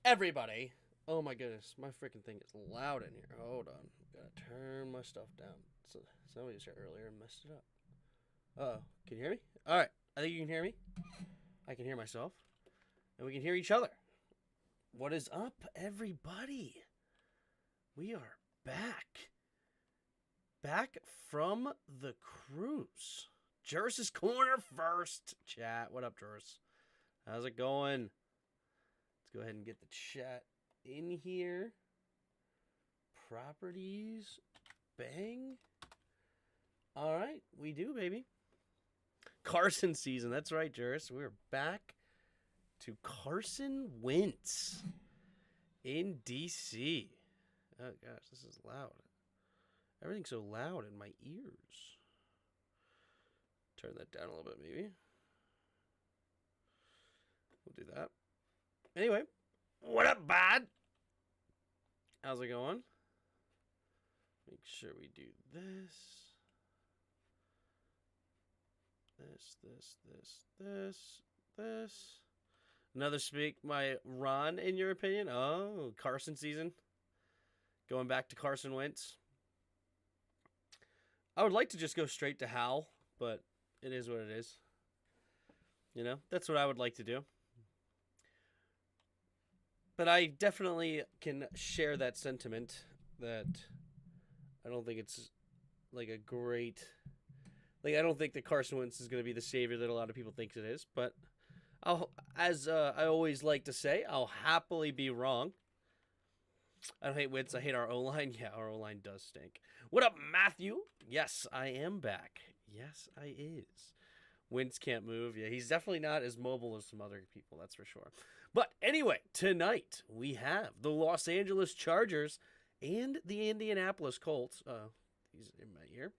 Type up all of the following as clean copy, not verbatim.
everybody. Oh my goodness, my freaking thing is loud in here. Hold on, gotta turn my stuff down. So somebody was here earlier and messed it up. Oh, can you hear me? All right, I think you can hear me. I can hear myself, and we can hear each other. What is up, everybody? We are back from the cruise. Juris' Corner first. Chat, what up, Juris? How's it going? Let's go ahead and get the chat in here. Properties. Bang. All right, we do, baby. Carson season. That's right, Juris. We're back to Carson Wentz in D.C. Oh, gosh, this is loud. Everything's so loud in my ears. Turn that down a little bit, maybe. We'll do that. Anyway, what up, bud? How's it going? Make sure we do this. This. Another speak my run, in your opinion? Oh, Carson season. Going back to Carson Wentz. I would like to just go straight to Hal, but it is what it is. You know, that's what I would like to do. But I definitely can share that sentiment that I don't think it's like a great... Like, I don't think that Carson Wentz is going to be the savior that a lot of people think it is. But as I always like to say, I'll happily be wrong. I don't hate Wentz. I hate our O-line. Yeah, our O-line does stink. What up, Matthew? Yes, I am back. Yes, I is. Wentz can't move. Yeah, he's definitely not as mobile as some other people, that's for sure. But anyway, tonight we have the Los Angeles Chargers and the Indianapolis Colts. He's in my ear.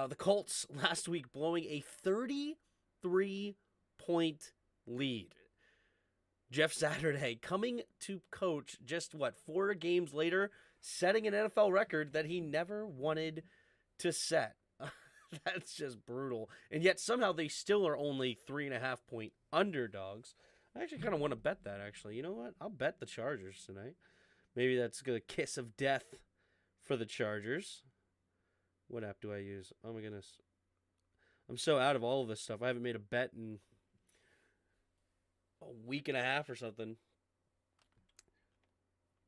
The Colts last week blowing a 33-point lead. Jeff Saturday coming to coach just, 4 games later, setting an NFL record that he never wanted to set. That's just brutal. And yet somehow they still are only 3.5-point underdogs. I actually kind of want to bet that, actually. You know what? I'll bet the Chargers tonight. Maybe that's a kiss of death for the Chargers. What app do I use? Oh, my goodness. I'm so out of all of this stuff. I haven't made a bet in a week and a half or something.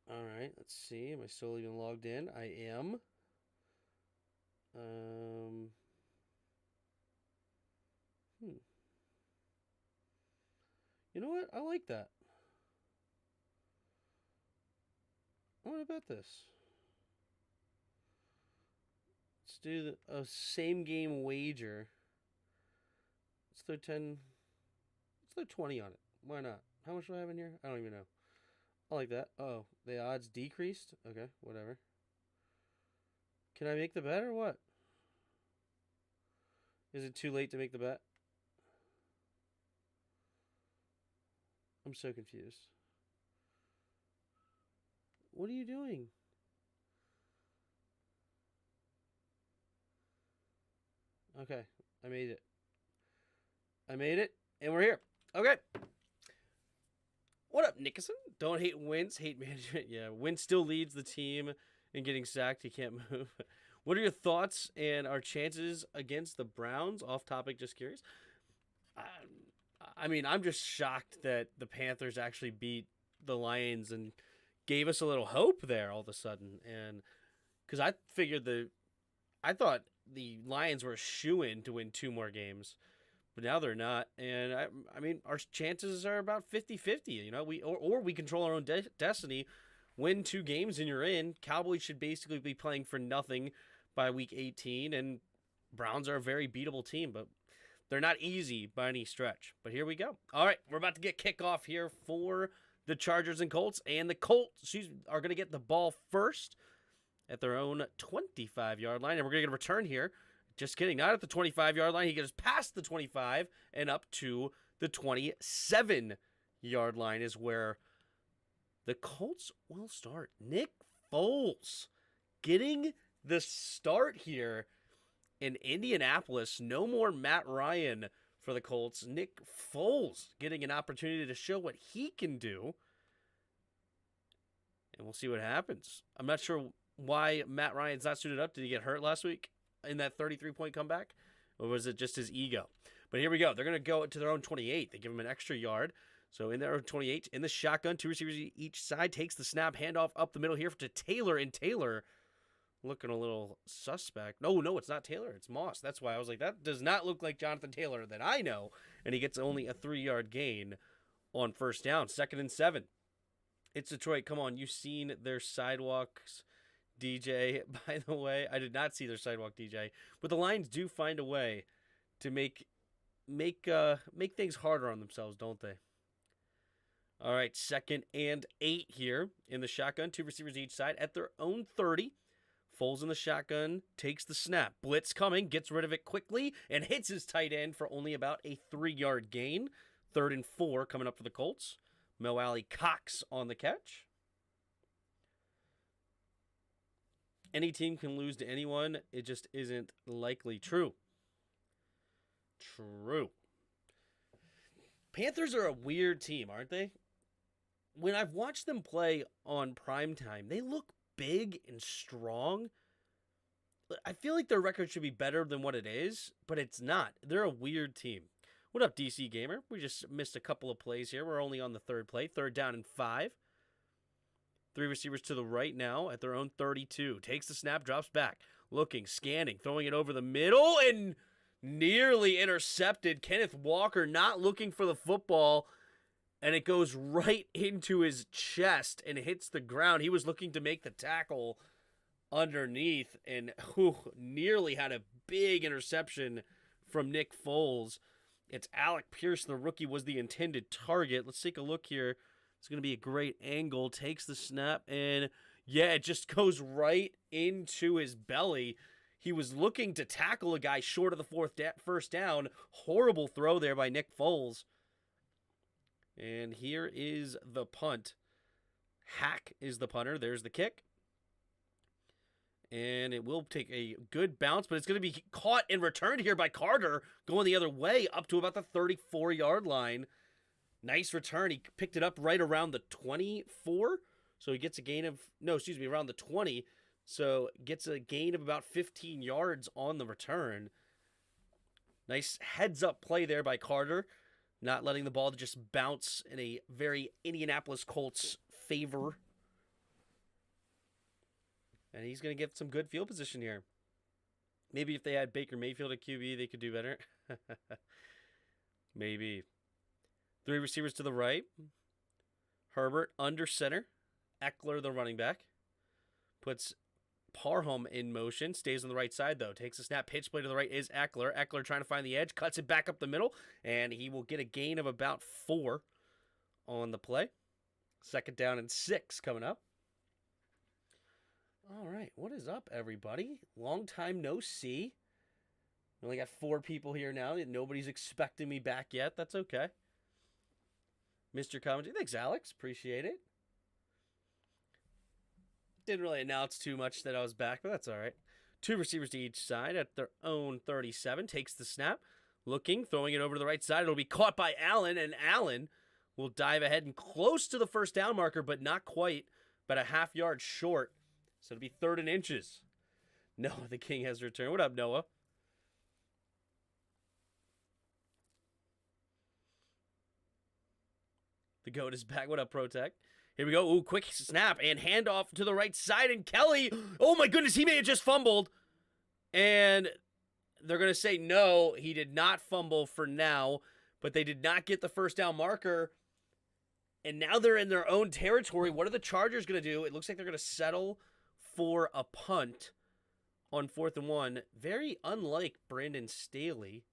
All right, let's see. Am I still even logged in? I am. You know what? I like that. I want to bet this. Let's do a same game wager. Let's throw 10. Let's throw 20 on it. Why not? How much do I have in here? I don't even know. I like that. Oh, the odds decreased? Okay, whatever. Can I make the bet or what? Is it too late to make the bet? I'm so confused. What are you doing? Okay, I made it. And we're here. Okay. What up, Nickerson? Don't hate Wentz, hate management. Yeah, Wentz still leads the team in getting sacked. He can't move. What are your thoughts and our chances against the Browns? Off topic, just curious. I mean, I'm just shocked that the Panthers actually beat the Lions and gave us a little hope there all of a sudden. And because I thought the Lions were a shoo-in to win 2 more games, but now they're not. And I mean, our chances are about 50-50. You know, we control our own destiny. Win 2 games and you're in. Cowboys should basically be playing for nothing by week 18, and Browns are a very beatable team, but they're not easy by any stretch. But here we go. All right, we're about to get kickoff here for the Chargers and Colts, and the Colts are going to get the ball first at their own 25-yard line, and we're going to get a return here. Just kidding, not at the 25-yard line. He goes past the 25 and up to the 27-yard line is where the Colts will start. Nick Foles getting the start here in Indianapolis. No more Matt Ryan for the Colts. Nick Foles getting an opportunity to show what he can do And we'll see what happens. I'm not sure why Matt Ryan's not suited up. Did he get hurt last week in that 33-point comeback? Or was it just his ego? But here we go. They're going to go to their own 28. They give him an extra yard. So in their own 28, in the shotgun, 2 receivers each side, takes the snap, handoff up the middle here to Taylor. And Taylor looking a little suspect. No, it's not Taylor. It's Moss. That's why I was like, that does not look like Jonathan Taylor that I know. And he gets only a 3-yard gain on first down. 2nd and 7. It's Detroit. Come on. You've seen their sidewalks, DJ. By the way, I did not see their sidewalk, DJ. But the Lions do find a way to make things harder on themselves, don't they? All right, 2nd and 8 here in the shotgun. 2 receivers each side at their own 30. Foles in the shotgun, takes the snap. Blitz coming, gets rid of it quickly, and hits his tight end for only about a 3-yard gain. 3rd and 4 coming up for the Colts. Mo Alley Cox on the catch. Any team can lose to anyone. It just isn't likely true. True. Panthers are a weird team, aren't they? When I've watched them play on primetime, they look big and strong. I feel like their record should be better than what it is, but it's not. They're a weird team. What up, DC Gamer? We just missed a couple of plays here. We're only on the 3rd play. 3rd down and 5. 3 receivers to the right now at their own 32. Takes the snap, drops back. Looking, scanning, throwing it over the middle, and nearly intercepted. Kenneth Walker not looking for the football, and it goes right into his chest and hits the ground. He was looking to make the tackle underneath, and nearly had a big interception from Nick Foles. It's Alec Pierce, the rookie, was the intended target. Let's take a look here. It's going to be a great angle. Takes the snap, and yeah, it just goes right into his belly. He was looking to tackle a guy short of the first down. Horrible throw there by Nick Foles. And here is the punt. Hack is the punter. There's the kick. And it will take a good bounce, but it's going to be caught and returned here by Carter, going the other way up to about the 34-yard line. Nice return. He picked it up right around the 24. So he gets a gain of, around the 20. So gets a gain of about 15 yards on the return. Nice heads-up play there by Carter. Not letting the ball just bounce in a very Indianapolis Colts favor. And he's going to get some good field position here. Maybe if they had Baker Mayfield at QB, they could do better. Maybe. 3 receivers to the right. Herbert under center. Eckler, the running back. Puts Parham in motion. Stays on the right side, though. Takes a snap. Pitch play to the right is Eckler. Eckler trying to find the edge. Cuts it back up the middle. And he will get a gain of about 4 on the play. 2nd down and 6 coming up. All right. What is up, everybody? Long time no see. We only got 4 people here now. Nobody's expecting me back yet. That's okay. Mr. Commentary. Thanks, Alex. Appreciate it. Didn't really announce too much that I was back, but that's all right. 2 receivers to each side at their own 37. Takes the snap. Looking, throwing it over to the right side. It'll be caught by Allen, and Allen will dive ahead and close to the first down marker, but not quite, but a half yard short. So it'll be 3rd and inches. Noah the King has returned. What up, Noah? The GOAT is back. What up, Protect? Here we go. Ooh, quick snap and handoff to the right side. And Kelly, oh my goodness, he may have just fumbled. And they're going to say no, he did not fumble for now. But they did not get the first down marker. And now they're in their own territory. What are the Chargers going to do? It looks like they're going to settle for a punt on 4th and 1. Very unlike Brandon Staley.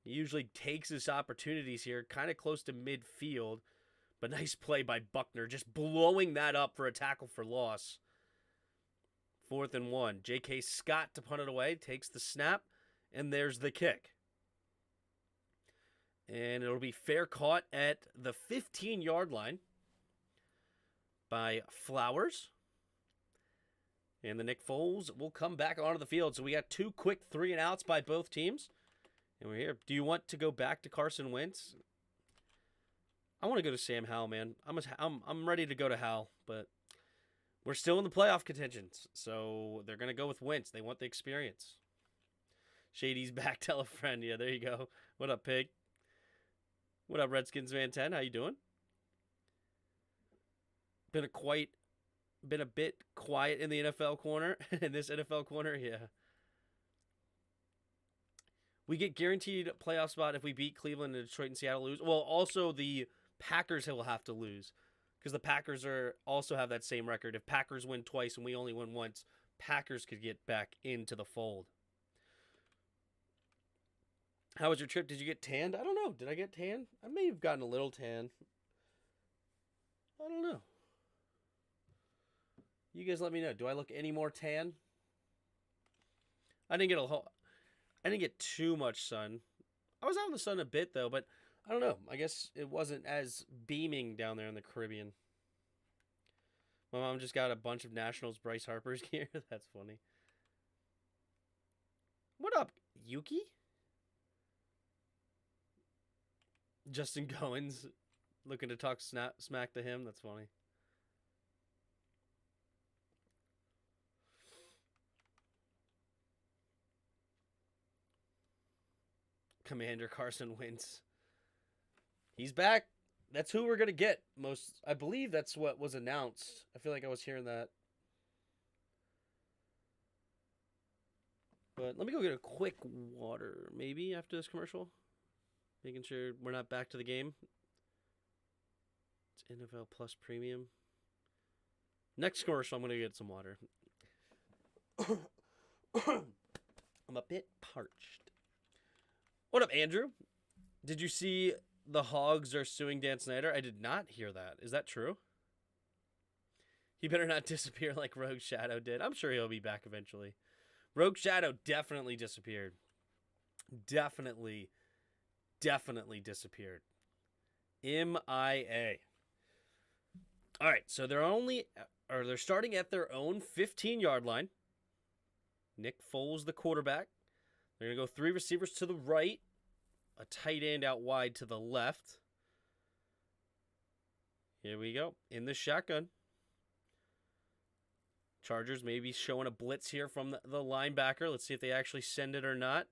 He usually takes his opportunities here, kind of close to midfield. But nice play by Buckner, just blowing that up for a tackle for loss. 4th and 1. J.K. Scott to punt it away, takes the snap, and there's the kick. And it'll be fair caught at the 15-yard line by Flowers. And the Nick Foles will come back onto the field. So we got 2 quick 3-and-outs by both teams. And we're here. Do you want to go back to Carson Wentz? I want to go to Sam Howell, man. I'm ready to go to Howell, but we're still in the playoff contentions, so they're gonna go with Wentz. They want the experience. Shady's back. Tell a friend. Yeah, there you go. What up, Pig? What up, Redskins fan 10? How you doing? Been a bit quiet in the NFL corner. In this NFL corner, yeah. We get guaranteed playoff spot if we beat Cleveland and Detroit and Seattle lose. Well, also the Packers will have to lose because the Packers also have that same record. If Packers win twice and we only win once, Packers could get back into the fold. How was your trip? Did you get tanned? I don't know. Did I get tanned? I may have gotten a little tan. I don't know. You guys let me know. Do I look any more tan? I didn't get too much sun. I was out in the sun a bit though, but I don't know. I guess it wasn't as beaming down there in the Caribbean. My mom just got a bunch of Nationals Bryce Harper's gear. That's funny. What up, Yuki? Justin Goins looking to talk smack to him. That's funny. Commander Carson Wentz. He's back. That's who we're going to get. I believe that's what was announced. I feel like I was hearing that. But let me go get a quick water, maybe, after this commercial. Making sure we're not back to the game. It's NFL Plus Premium. Next commercial, I'm going to get some water. I'm a bit parched. What up, Andrew? Did you see the Hogs are suing Dan Snyder? I did not hear that. Is that true? He better not disappear like Rogue Shadow did. I'm sure he'll be back eventually. Rogue Shadow definitely disappeared. Definitely disappeared. MIA. All right, so they're starting at their own 15-yard line. Nick Foles, the quarterback. They're going to go 3 receivers to the right, a tight end out wide to the left. Here we go. In the shotgun. Chargers maybe showing a blitz here from the linebacker. Let's see if they actually send it or not.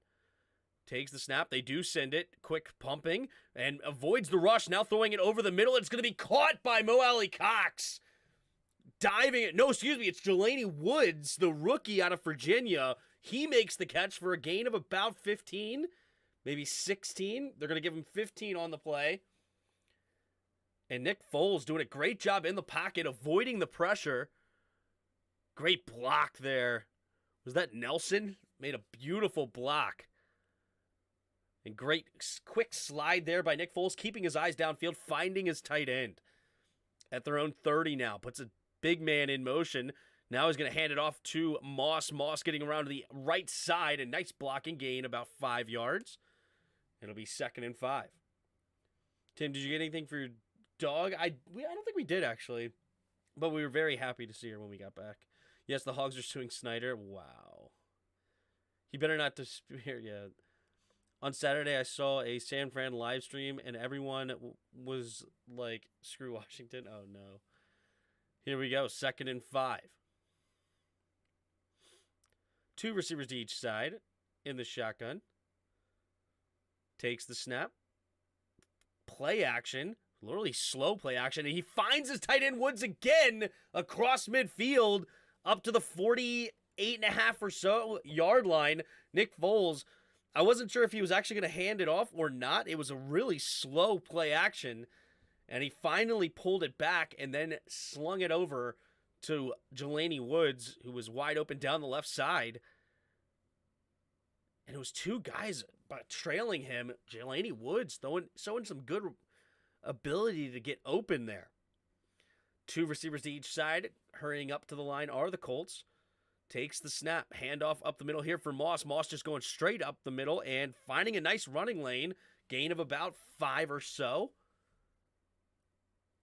Takes the snap. They do send it. Quick pumping. And avoids the rush. Now throwing it over the middle. It's going to be caught by Mo Alley Cox. Diving it. No, excuse me. It's Jelani Woods, the rookie out of Virginia. He makes the catch for a gain of about 15. Maybe 16. They're going to give him 15 on the play. And Nick Foles doing a great job in the pocket, avoiding the pressure. Great block there. Was that Nelson? Made a beautiful block. And great quick slide there by Nick Foles, keeping his eyes downfield, finding his tight end. At their own 30 now. Puts a big man in motion. Now he's going to hand it off to Moss. Moss getting around to the right side. A nice blocking gain, about 5 yards. It'll be 2nd and 5. Tim, did you get anything for your dog? I don't think we did, actually. But we were very happy to see her when we got back. Yes, the Hogs are suing Snyder. Wow. He better not disappear yet. On Saturday, I saw a San Fran live stream, and everyone was like, screw Washington. Oh, no. Here we go. 2nd and 5. 2 receivers to each side in the shotgun. Takes the snap. Play action. Literally slow play action. And he finds his tight end Woods again across midfield up to the 48.5 or so yard line. Nick Foles, I wasn't sure if he was actually going to hand it off or not. It was a really slow play action. And he finally pulled it back and then slung it over to Jelani Woods, who was wide open down the left side. And it was 2 guys trailing him. Jelani Woods showing some good ability to get open there. 2 receivers to each side. Hurrying up to the line are the Colts. Takes the snap. Handoff up the middle here for Moss. Moss just going straight up the middle and finding a nice running lane. Gain of about 5 or so.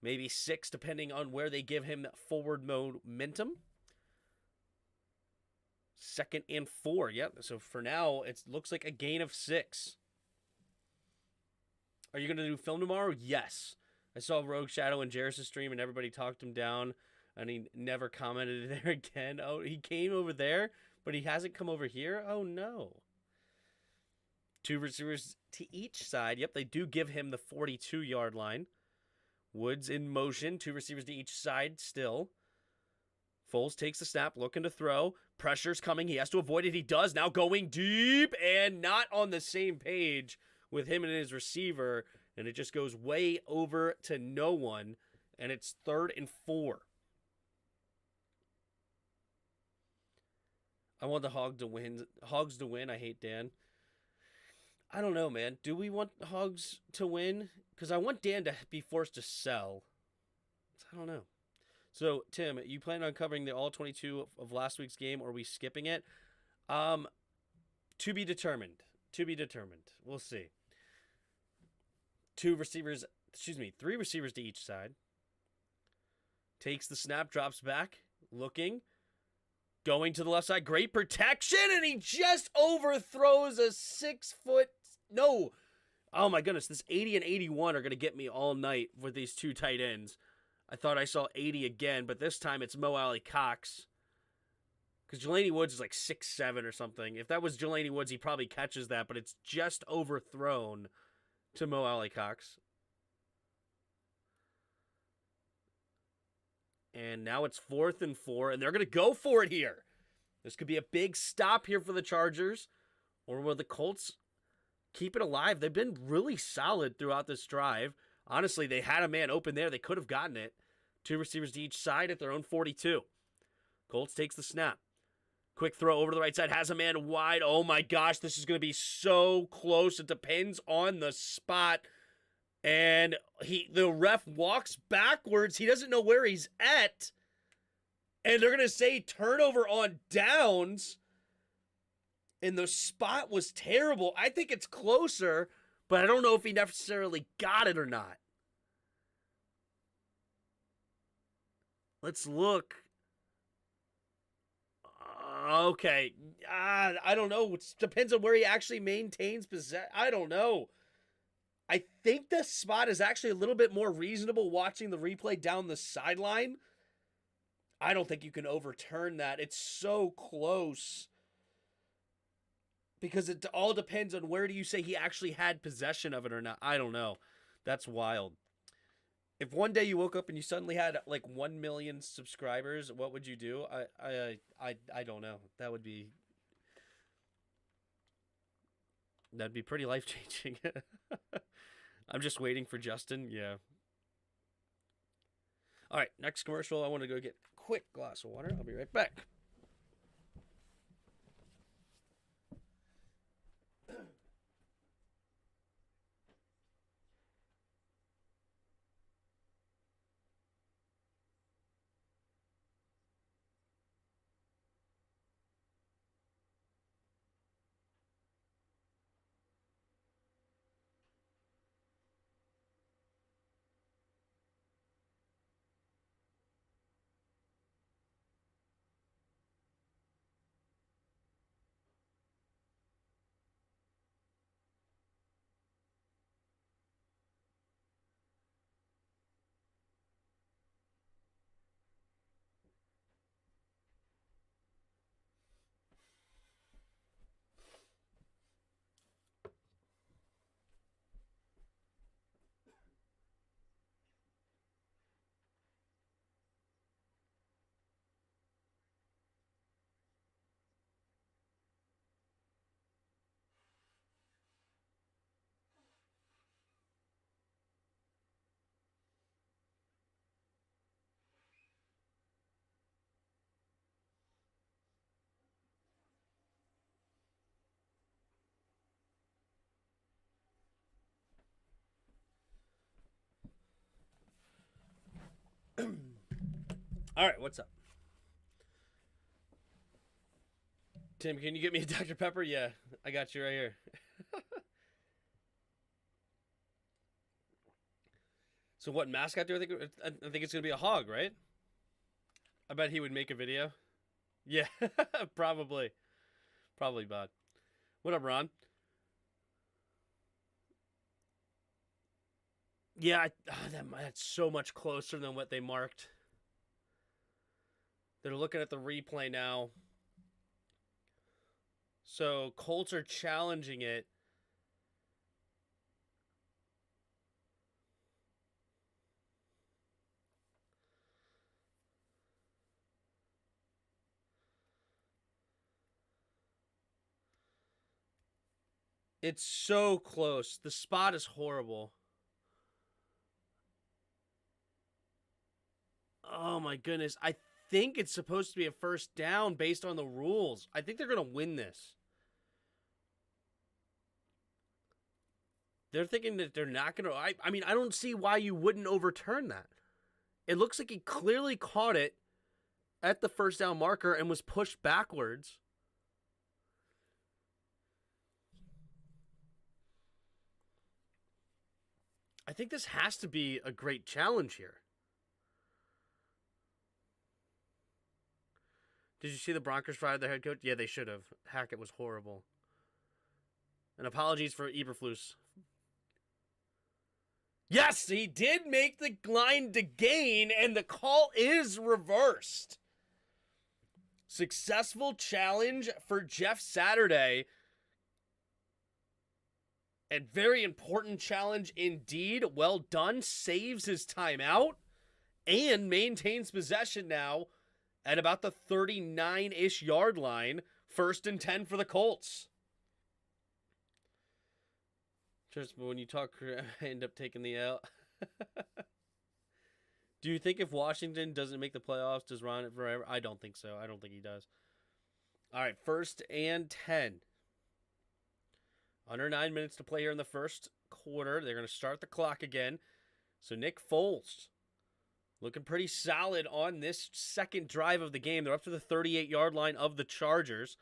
Maybe 6, depending on where they give him forward momentum. 2nd and 4. Yep. So for now, it looks like a gain of 6. Are you going to do film tomorrow? Yes. I saw Rogue Shadow and Jarris' stream, and everybody talked him down, and he never commented there again. Oh, he came over there, but he hasn't come over here? Oh, no. 2 receivers to each side. Yep, they do give him the 42-yard line. Woods in motion. 2 receivers to each side still. Foles takes the snap, looking to throw. Pressure's coming. He has to avoid it. He does. Now going deep and not on the same page with him and his receiver. And it just goes way over to no one. And it's 3rd and 4. I want the Hogs to win. I hate Dan. I don't know, man. Do we want Hogs to win? Because I want Dan to be forced to sell. I don't know. So, Tim, you plan on covering the all 22 of last week's game, or are we skipping it? To be determined. To be determined. We'll see. 3 receivers to each side. Takes the snap, drops back, looking. Going to the left side. Great protection, and he just overthrows a 6-foot... No. Oh, my goodness. This 80 and 81 are going to get me all night with these 2 tight ends. I thought I saw 80 again, but this time it's Mo Alley Cox. Because Jelani Woods is like 6'7" or something. If that was Jelani Woods, he probably catches that, but it's just overthrown to Mo Alley Cox. And now it's 4th and 4, and they're going to go for it here. This could be a big stop here for the Chargers. Or will the Colts keep it alive? They've been really solid throughout this drive. Honestly, they had a man open there. They could have gotten it. 2 receivers to each side at their own 42. Colts takes the snap. Quick throw over to the right side. Has a man wide. Oh, my gosh. This is going to be so close. It depends on the spot. And the ref walks backwards. He doesn't know where he's at. And they're going to say turnover on downs. And the spot was terrible. I think it's closer, but I don't know if he necessarily got it or not. Let's look. Okay. I don't know. It depends on where he actually maintains possession. I don't know. I think the spot is actually a little bit more reasonable watching the replay down the sideline. I don't think you can overturn that. It's so close. Because it all depends on where do you say he actually had possession of it or not. I don't know. That's wild. If one day you woke up and you suddenly had like 1 million subscribers, what would you do? I don't know. That'd be pretty life-changing. I'm just waiting for Justin. Yeah. All right, next commercial. I want to go get a quick glass of water. I'll be right back. All right, what's up? Tim, can you get me a Dr. Pepper? Yeah, I got you right here. So what mascot do I think? I think it's going to be a hog, right? I bet he would make a video. Yeah, probably. Probably, bud. What up, Ron? Yeah, that's so much closer than what they marked. They're looking at the replay now. So Colts are challenging it. It's so close. The spot is horrible. Oh my goodness. I think it's supposed to be a first down based on the rules. I think they're going to win this. They're thinking that they're not going to. I mean, I don't see why you wouldn't overturn that. It looks like he clearly caught it at the first down marker and was pushed backwards. I think this has to be a great challenge here. Did you see the Broncos fire their head coach? Yeah, they should have. Hackett was horrible. And apologies for Eberflus. Yes, he did make the line to gain, and the call is reversed. Successful challenge for Jeff Saturday. And very important challenge indeed. Well done. Saves his timeout and maintains possession now at about the 39-ish yard line. 1st and 10 for the Colts. Just when you talk, I end up taking the L. Do you think if Washington doesn't make the playoffs, does Ron it forever? I don't think so. I don't think he does. All right, 1st and 10. Under 9 minutes to play here in the first quarter. They're going to start the clock again. So Nick Foles looking pretty solid on this second drive of the game. They're up to the 38-yard line of the Chargers.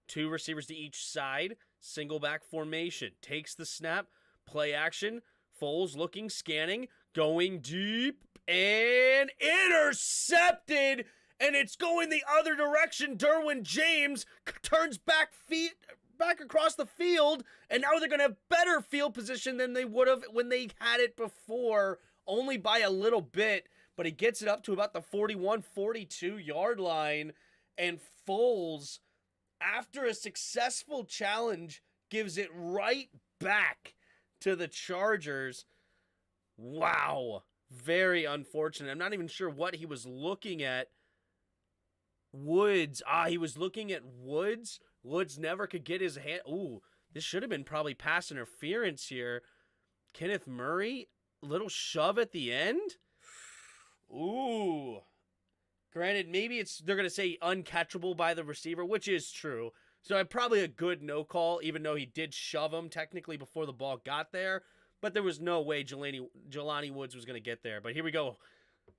2 receivers to each side. Single back formation. Takes the snap. Play action. Foles looking, scanning, going deep, and intercepted. And it's going the other direction. Derwin James turns back across the field, and now they're going to have better field position than they would have when they had it before, only by a little bit. But he gets it up to about the 41, 42-yard line, and Foles, after a successful challenge, gives it right back to the Chargers. Wow. Very unfortunate. I'm not even sure what he was looking at. Woods. He was looking at Woods. Woods never could get his hand. Ooh, this should have been probably pass interference here. Kenneth Murray, little shove at the end. Ooh. Granted, maybe they're going to say uncatchable by the receiver, which is true. So probably a good no call, even though he did shove him technically before the ball got there. But there was no way Jelani Woods was going to get there. But here we go.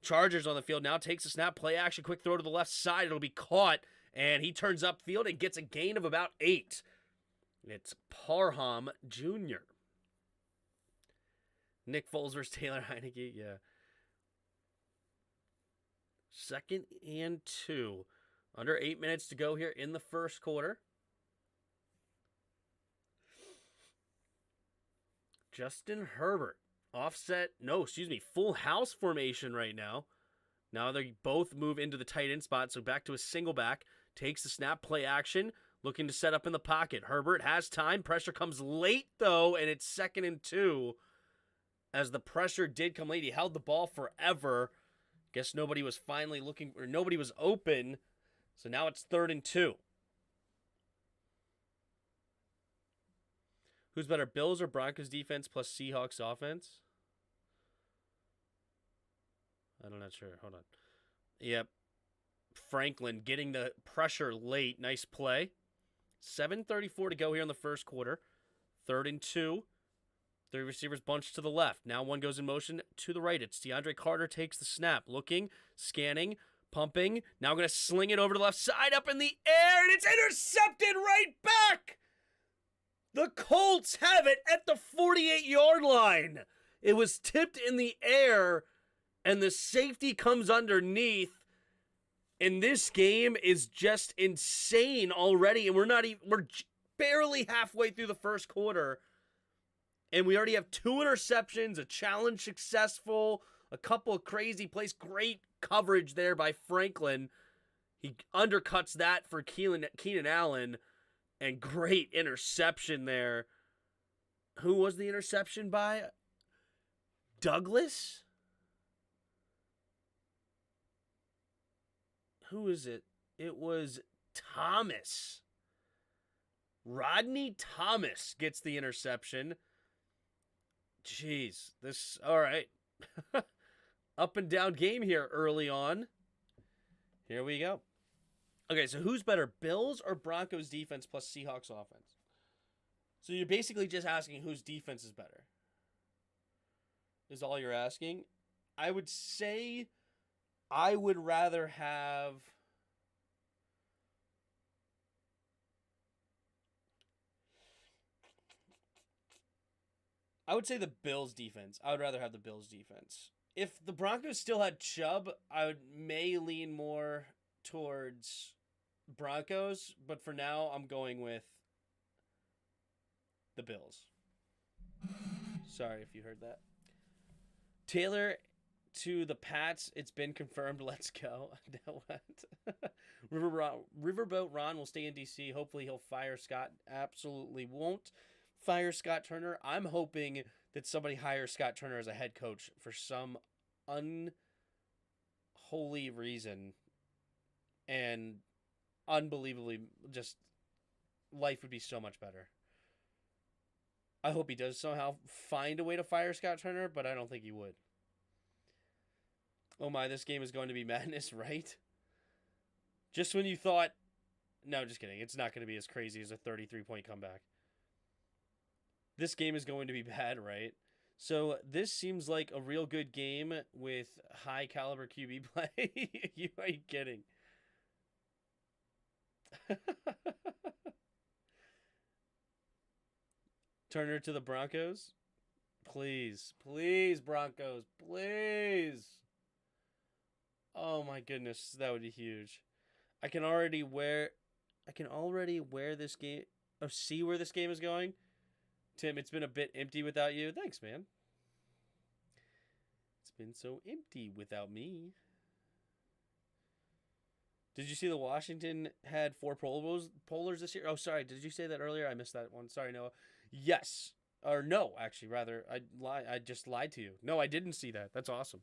Chargers on the field now. Takes a snap. Play action. Quick throw to the left side. It'll be caught. And he turns upfield and gets a gain of about 8. It's Parham Jr. Nick Foles versus Taylor Heineke. Yeah. 2nd and 2. Under 8 minutes to go here in the first quarter. Justin Herbert. Full house formation right now. Now they both move into the tight end spot, so back to a single back. Takes the snap, play action, looking to set up in the pocket. Herbert has time. Pressure comes late, though, and it's 2nd and 2. As the pressure did come late, he held the ball forever. Guess nobody was finally looking, or nobody was open. So now it's 3rd and 2. Who's better, Bills or Broncos defense plus Seahawks offense? I'm not sure. Hold on. Yep. Franklin getting the pressure late. Nice play. 7:34 to go here in the first quarter. 3rd and 2. 3 receivers bunched to the left. Now one goes in motion to the right. It's DeAndre Carter takes the snap. Looking, scanning, pumping. Now going to sling it over to the left side, up in the air, and it's intercepted right back. The Colts have it at the 48-yard line. It was tipped in the air, and the safety comes underneath. And this game is just insane already, and we're barely halfway through the first quarter. And we already have 2 interceptions, a challenge successful, a couple of crazy plays. Great coverage there by Franklin. He undercuts that for Keenan Allen. And great interception there. Who was the interception by? Douglas? Who is it? It was Thomas. Rodney Thomas gets the interception. Jeez, all right. Up and down game here early on. Here we go. Okay, so who's better, Bills or Broncos defense plus Seahawks offense? So you're basically just asking whose defense is better. Is all you're asking? I would say I would rather have... I would say the Bills defense. I would rather have the Bills defense. If the Broncos still had Chubb, I may lean more towards Broncos, but for now, I'm going with the Bills. Sorry if you heard that. Taylor to the Pats. It's been confirmed. Let's go. Now what? Riverboat Ron will stay in D.C. Hopefully he'll fire Scott. Absolutely won't fire Scott Turner. I'm hoping that somebody hires Scott Turner as a head coach for some unholy reason, and unbelievably, just life would be so much better. I hope he does somehow find a way to fire Scott Turner, but I don't think he would. Oh my, this game is going to be madness, right? Just when you thought... No, just kidding. It's not going to be as crazy as a 33-point comeback. This game is going to be bad, right? So this seems like a real good game with high caliber QB play. You ain't kidding. Turner to the Broncos. Please. Please, Broncos. Please. Oh my goodness. That would be huge. I can already wear this game. Oh, see where this game is going? Tim, it's been a bit empty without you. Thanks, man. It's been so empty without me. Did you see the Washington had 4 polars this year? Oh, sorry. Did you say that earlier? I missed that one. Sorry, Noah. Yes. Or no, actually, rather. I just lied to you. No, I didn't see that. That's awesome.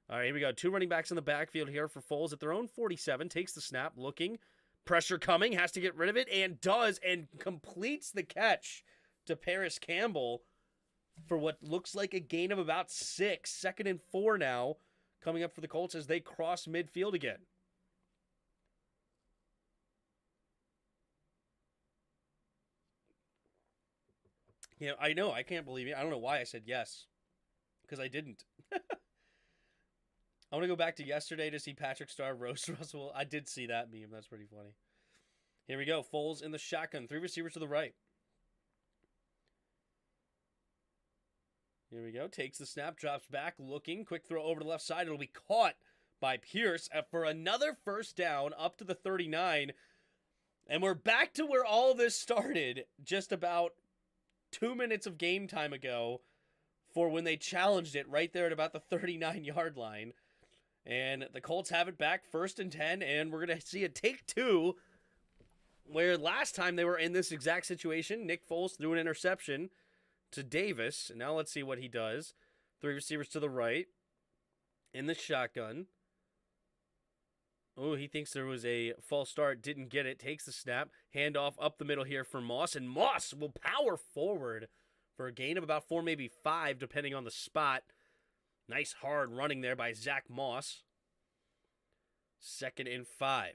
All right, here we go. 2 running backs in the backfield here for Foles at their own 47. Takes the snap, looking. Pressure coming, has to get rid of it, and does, and completes the catch to Paris Campbell for what looks like a gain of about 6. 2nd and 4 now, coming up for the Colts as they cross midfield again. Yeah, I know, I can't believe it. I don't know why I said yes, because I didn't. I want to go back to yesterday to see Patrick Starr roast Russell. I did see that meme. That's pretty funny. Here we go. Foles in the shotgun. 3 receivers to the right. Here we go. Takes the snap. Drops back. Looking. Quick throw over to the left side. It'll be caught by Pierce for another first down up to the 39. And we're back to where all this started just about 2 minutes of game time ago for when they challenged it right there at about the 39-yard line. And the Colts have it back 1st and 10, and we're going to see a take 2 where last time they were in this exact situation. Nick Foles threw an interception to Davis. And now let's see what he does. 3 receivers to the right in the shotgun. Oh, he thinks there was a false start. Didn't get it. Takes the snap. Handoff up the middle here for Moss. And Moss will power forward for a gain of about 4, maybe 5, depending on the spot. Nice hard running there by Zach Moss. 2nd and 5.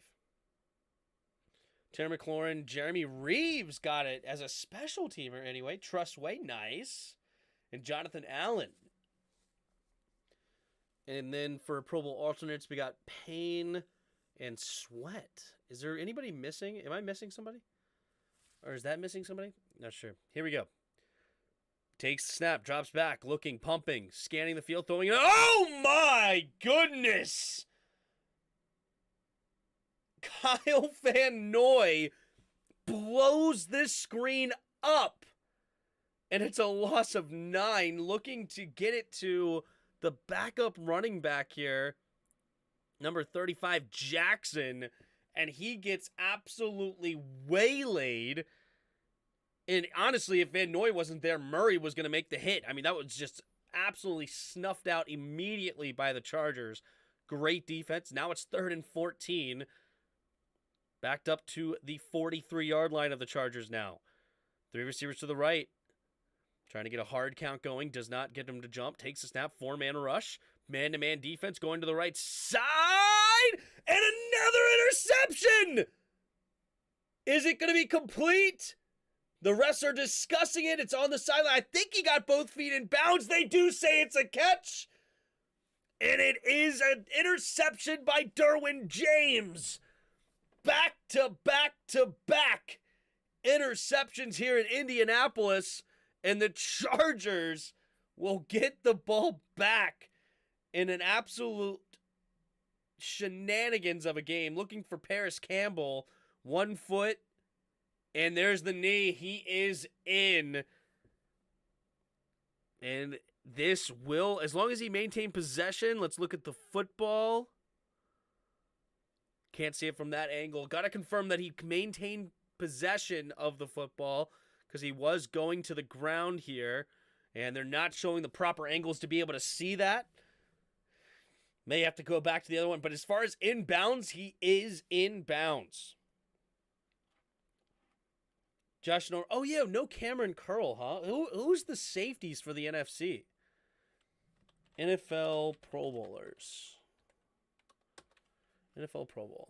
Terry McLaurin, Jeremy Reeves got it as a special teamer anyway. Trustway, nice. And Jonathan Allen. And then for Pro Bowl alternates, we got Payne and Sweat. Is there anybody missing? Am I missing somebody? Or is that missing somebody? Not sure. Here we go. Takes the snap, drops back, looking, pumping, scanning the field, throwing it. Oh my goodness! Kyle Van Noy blows this screen up. and it's a loss of 9, looking to get it to the backup running back here, number 35, Jackson, and he gets absolutely waylaid. And honestly, if Van Noy wasn't there, Murray was going to make the hit. I mean, that was just absolutely snuffed out immediately by the Chargers. Great defense. Now it's 3rd and 14. Backed up to the 43-yard line of the Chargers now. 3 receivers to the right. Trying to get a hard count going. Does not get him to jump. Takes a snap. 4-man rush. Man-to-man defense going to the right side. And another interception! Is it going to be complete? The refs are discussing it. It's on the sideline. I think he got both feet in bounds. They do say it's a catch. And it is an interception by Derwin James. Back to back to back interceptions here in Indianapolis. And the Chargers will get the ball back in an absolute shenanigans of a game. Looking for Paris Campbell. 1 foot. And there's the knee. He is in. And this will, as long as he maintained possession, let's look at the football. Can't see it from that angle. Got to confirm that he maintained possession of the football because he was going to the ground here. And they're not showing the proper angles to be able to see that. May have to go back to the other one. But as far as inbounds, he is inbounds. Josh Norman. Oh, yeah, no Cameron Curl, huh? Who's the safeties for the NFC? NFL Pro Bowlers. NFL Pro Bowl.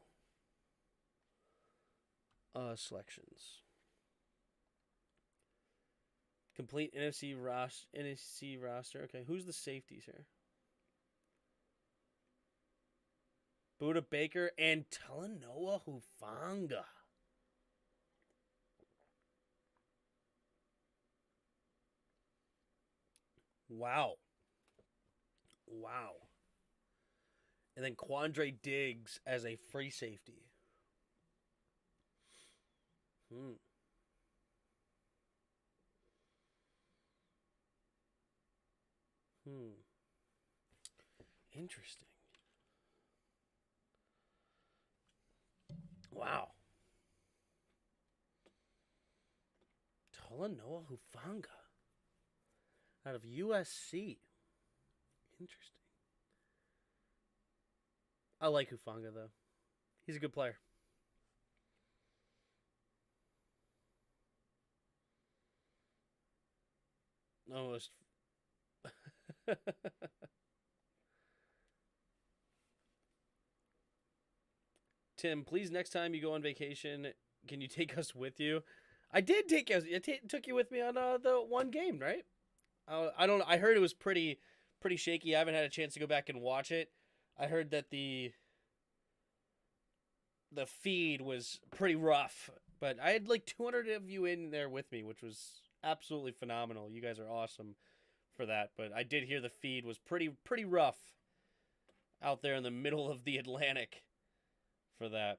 Selections. Complete NFC roster. Okay, who's the safeties here? Buda Baker and Talanoa Hufanga. Wow. And then Quandre Diggs as a free safety. Interesting. Wow. Talanoa Hufanga out of USC. Interesting. I like Hufanga, though. He's a good player. Almost. Tim, please, next time you go on vacation, can you take us with you? I did take us. Took you with me on the one game, right? I heard it was pretty shaky. I haven't had a chance to go back and watch it. I heard that the feed was pretty rough, but I had like 200 of you in there with me, which was absolutely phenomenal. You guys are awesome for that. But I did hear the feed was pretty rough out there in the middle of the Atlantic for that.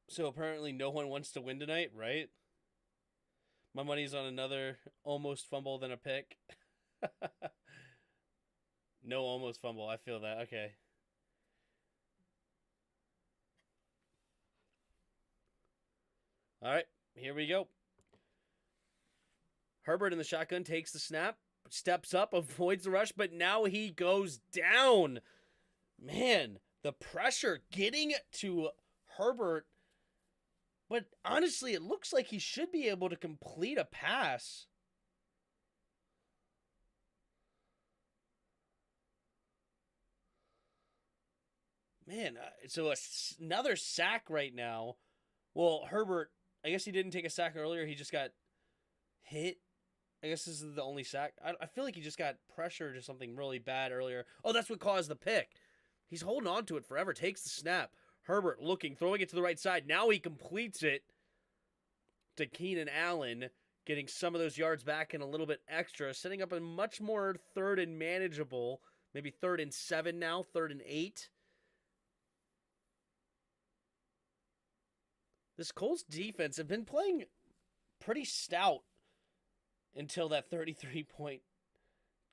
So apparently no one wants to win tonight, right? My money's on another almost fumble than a pick. No almost fumble. I feel that. Okay. All right. Here we go. Herbert in the shotgun takes the snap, steps up, avoids the rush, but now he goes down. Man, the pressure getting to Herbert. But honestly, it looks like he should be able to complete a pass. Man, so another sack right now. Well, Herbert, I guess he didn't take a sack earlier. He just got hit. I guess this is the only sack. I feel like he just got pressured or something really bad earlier. Oh, that's what caused the pick. He's holding on to it forever. Takes the snap. Herbert looking, throwing it to the right side. Now he completes it to Keenan Allen, getting some of those yards back and a little bit extra, setting up a much more 3rd and manageable, maybe 3rd and 7 now, 3rd and 8. This Colts defense have been playing pretty stout until that 33-point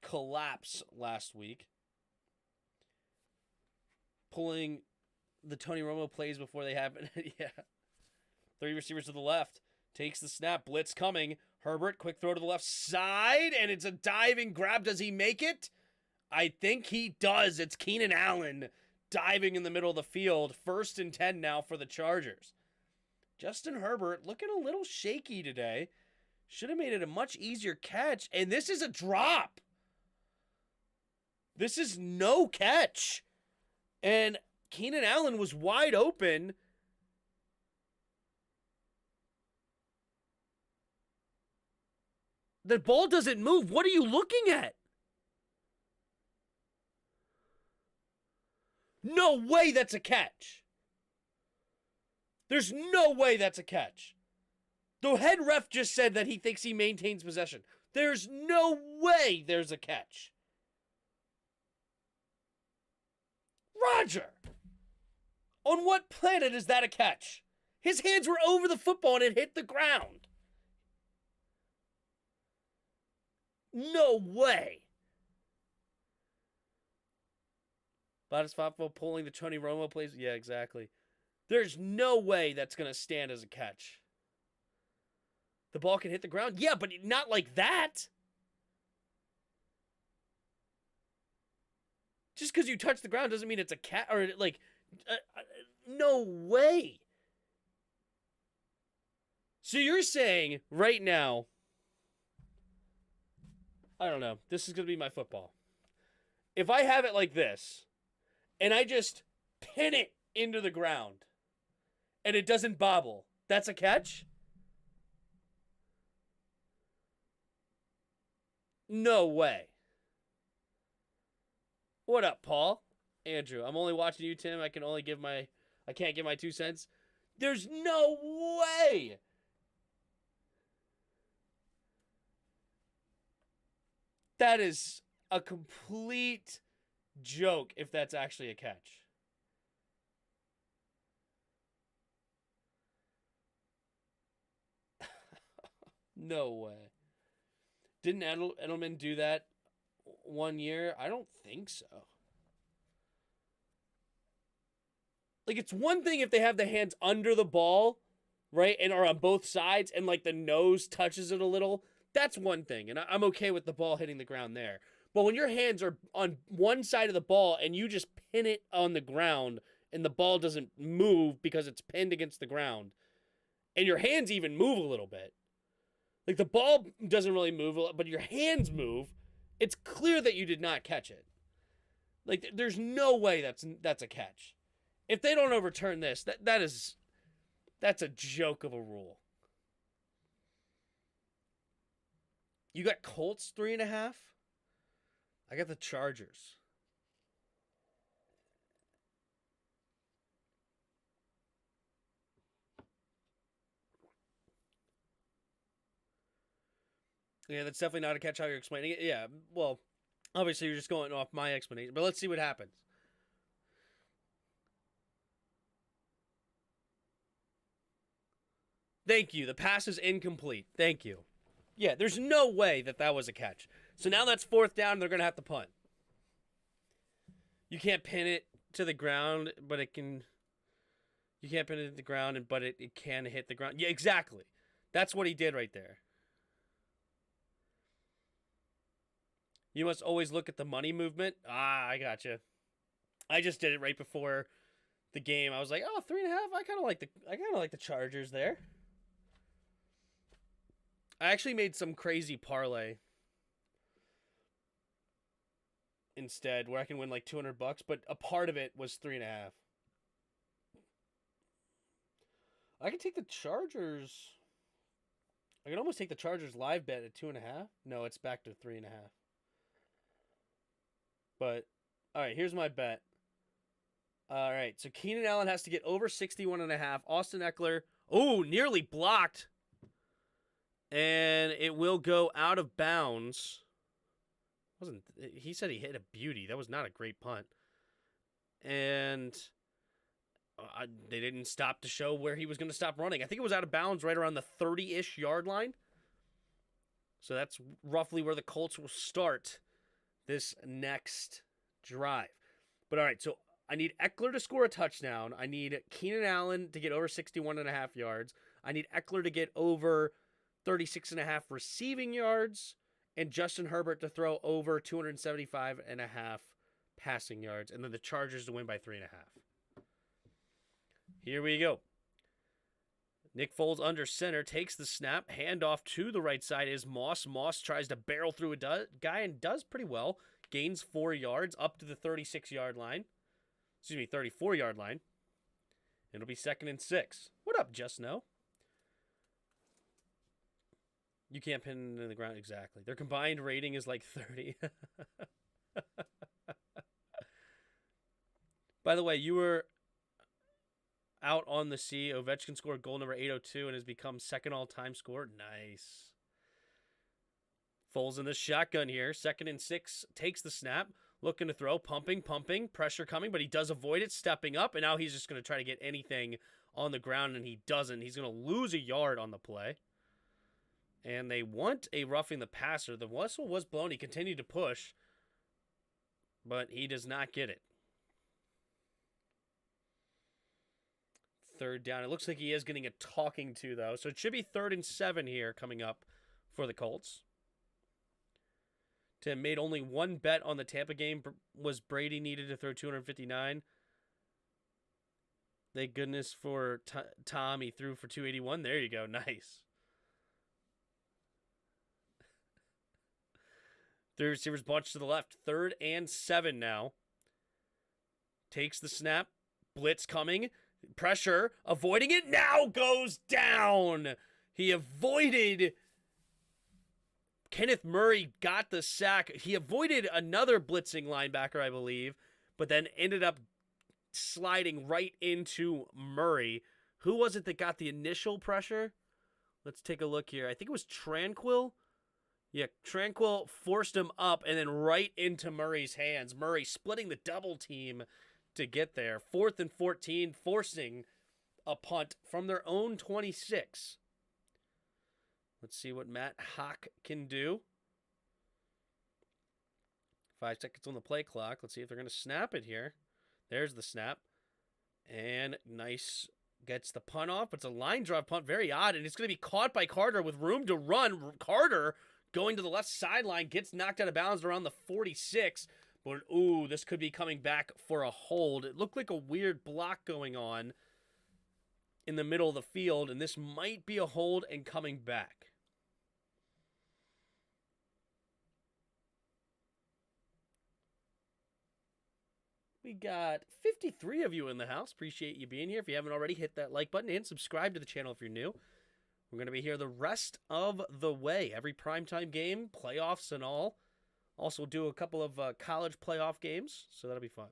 collapse last week. Pulling the Tony Romo plays before they happen. Yeah. 3 receivers to the left. Takes the snap. Blitz coming. Herbert, quick throw to the left side, and it's a diving grab. Does he make it? I think he does. It's Keenan Allen diving in the middle of the field. 1st and 10 now for the Chargers. Justin Herbert looking a little shaky today. Should have made it a much easier catch. And this is a drop. This is no catch. And Keenan Allen was wide open. The ball doesn't move. What are you looking at? No way that's a catch. There's no way that's a catch. The head ref just said that he thinks he maintains possession. There's no way there's a catch. Roger! On what planet is that a catch? His hands were over the football and it hit the ground. No way. Bottas pulling the Tony Romo plays. Yeah, exactly. There's no way that's going to stand as a catch. The ball can hit the ground? Yeah, but not like that. Just because you touch the ground doesn't mean it's a catch. Or like, no way. So you're saying right now, I don't know, this is going to be my football. If I have it like this, and I just pin it into the ground, and it doesn't bobble, that's a catch? No way. What up, Paul? Andrew, I'm only watching you, Tim. I can't give my 2 cents. There's no way. That is a complete joke if that's actually a catch. No way. Didn't Edelman do that 1 year? I don't think so. Like, it's one thing if they have the hands under the ball, right, and are on both sides, and, like, the nose touches it a little. That's one thing, and I'm okay with the ball hitting the ground there. But when your hands are on one side of the ball and you just pin it on the ground and the ball doesn't move because it's pinned against the ground, and your hands even move a little bit, like the ball doesn't really move, but your hands move, it's clear that you did not catch it. Like, there's no way that's a catch. If they don't overturn this, that's a joke of a rule. You got Colts 3.5. I got the Chargers. Yeah, that's definitely not a catch how you're explaining it. Yeah, well, obviously you're just going off my explanation, but let's see what happens. Thank you. The pass is incomplete. Thank you. Yeah, there's no way that was a catch. So now that's 4th down. They're going to have to punt. You can't pin it to the ground, but it can... You can't pin it to the ground, but it can hit the ground. Yeah, exactly. That's what he did right there. You must always look at the money movement. I gotcha. I just did it right before the game. I was like, oh, 3.5. I kind of like the Chargers there. I actually made some crazy parlay instead where I can win like $200, but a part of it was 3.5. I can take the Chargers. I can almost take the Chargers live bet at 2.5. No, it's back to 3.5. But, all right, here's my bet. All right, so Keenan Allen has to get over 61.5. Austin Eckler, nearly blocked. And it will go out of bounds. He said he hit a beauty. That was not a great punt. And they didn't stop to show where he was going to stop running. I think it was out of bounds right around the 30-ish yard line. So that's roughly where the Colts will start this next drive. But all right, so I need Eckler to score a touchdown. I need Keenan Allen to get over 61.5 yards. I need Eckler to get over 36.5 receiving yards. And Justin Herbert to throw over 275.5 passing yards. And then the Chargers to win by 3.5. Here we go. Nick Foles under center, takes the snap, handoff to the right side is Moss. Moss tries to barrel through a guy and does pretty well. Gains 4 yards up to the 36-yard line. 34-yard line. It'll be 2nd and 6. What up, Just Know? You can't pin it in the ground. Exactly. Their combined rating is like 30. By the way, you were out on the sea. Ovechkin scored goal number 802 and has become 2nd all-time scorer. Nice. Foles in the shotgun here. 2nd and 6. Takes the snap. Looking to throw. Pumping. Pressure coming, but he does avoid it. Stepping up, and now he's just going to try to get anything on the ground, and he doesn't. He's going to lose a yard on the play. And they want a roughing the passer. The whistle was blown. He continued to push, but he does not get it. 3rd down. It looks like he is getting a talking to, though. So it should be 3rd and 7 here coming up for the Colts. Tim made only one bet on the Tampa game. Was Brady needed to throw 259? Thank goodness for Tom. He threw for 281. There you go. Nice. 3 receivers bunch to the left. 3rd and 7 now. Takes the snap. Blitz coming. Pressure, avoiding it, now goes down. He avoided. Kenneth Murray got the sack. He avoided another blitzing linebacker, I believe, but then ended up sliding right into Murray. Who was it that got the initial pressure? Let's take a look here. I think it was Tranquil. Yeah, Tranquil forced him up and then right into Murray's hands. Murray splitting the double team to get there. 4th and 14, forcing a punt from their own 26. Let's see what Matt Hawk can do. 5 seconds on the play clock. Let's see if they're going to snap it here. There's the snap. And nice. Gets the punt off. It's a line drive punt. Very odd. And it's going to be caught by Carter with room to run. Carter going to the left sideline. Gets knocked out of bounds around the 46. But, ooh, this could be coming back for a hold. It looked like a weird block going on in the middle of the field, and this might be a hold and coming back. We got 53 of you in the house. Appreciate you being here. If you haven't already, hit that like button and subscribe to the channel if you're new. We're going to be here the rest of the way. Every primetime game, playoffs and all. Also do a couple of college playoff games, so that'll be fun.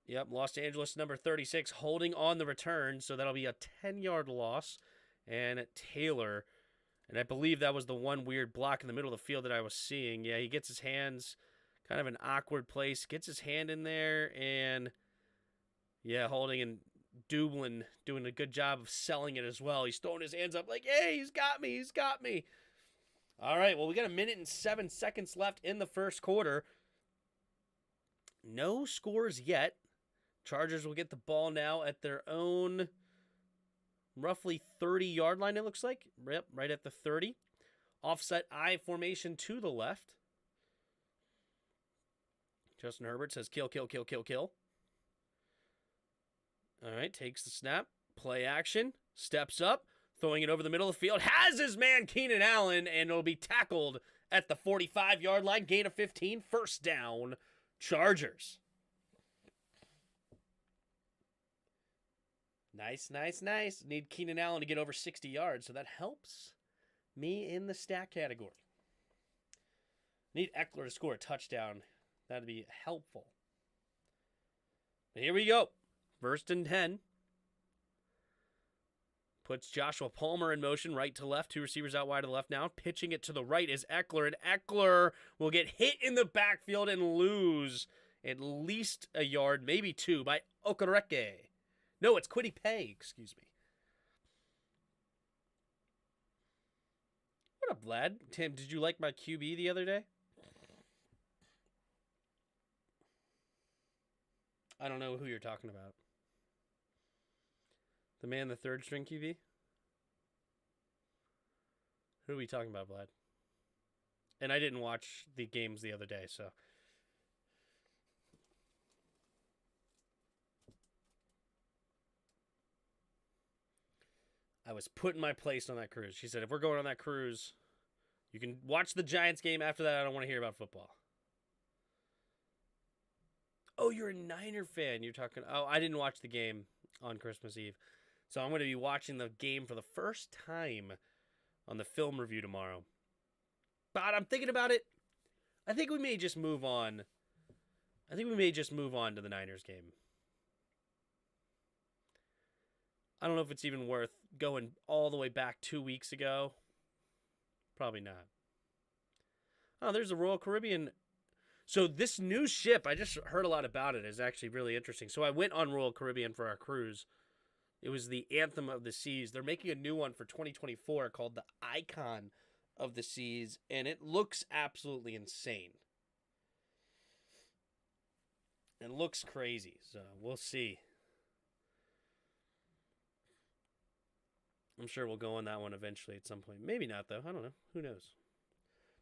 Yep, Los Angeles number 36 holding on the return, so that'll be a 10-yard loss. And Taylor, and I believe that was the one weird block in the middle of the field that I was seeing. Yeah, he gets his hands kind of an awkward place, gets his hand in there, and yeah, holding, and Dublin doing a good job of selling it as well. He's throwing his hands up like, hey, he's got me, he's got me. All right, well, we got 1 minute and 7 seconds left in the first quarter. No scores yet. Chargers will get the ball now at their own roughly 30-yard line, it looks like. Yep, right at the 30. Offset I formation to the left. Justin Herbert says kill, kill, kill, kill, kill. All right, takes the snap. Play action. Steps up. Throwing it over the middle of the field, has his man Keenan Allen, and it'll be tackled at the 45-yard line. Gain of 15, 1st down, Chargers. Nice. Need Keenan Allen to get over 60 yards, so that helps me in the stat category. Need Eckler to score a touchdown. That'd be helpful. But here we go. 1st and 10. Puts Joshua Palmer in motion, right to left. 2 receivers out wide to the left now. Pitching it to the right is Eckler, and Eckler will get hit in the backfield and lose at least a yard, maybe 2, by Okereke. No, it's Quiddy Pay, excuse me. What up, Vlad? Tim, did you like my QB the other day? I don't know who you're talking about. The man, the third string QB? Who are we talking about, Vlad? And I didn't watch the games the other day, so. I was put in my place on that cruise. She said, if we're going on that cruise, you can watch the Giants game. After that, I don't want to hear about football. Oh, you're a Niner fan. You're talking. Oh, I didn't watch the game on Christmas Eve. So I'm going to be watching the game for the first time on the film review tomorrow. But I'm thinking about it. I think we may just move on. I think we may just move on to the Niners game. I don't know if it's even worth going all the way back 2 weeks ago. Probably not. Oh, there's the Royal Caribbean. So this new ship, I just heard a lot about it, is actually really interesting. So I went on Royal Caribbean for our cruise. It was the Anthem of the Seas. They're making a new one for 2024 called the Icon of the Seas, and it looks absolutely insane. It looks crazy, so we'll see. I'm sure we'll go on that one eventually at some point. Maybe not, though. I don't know. Who knows?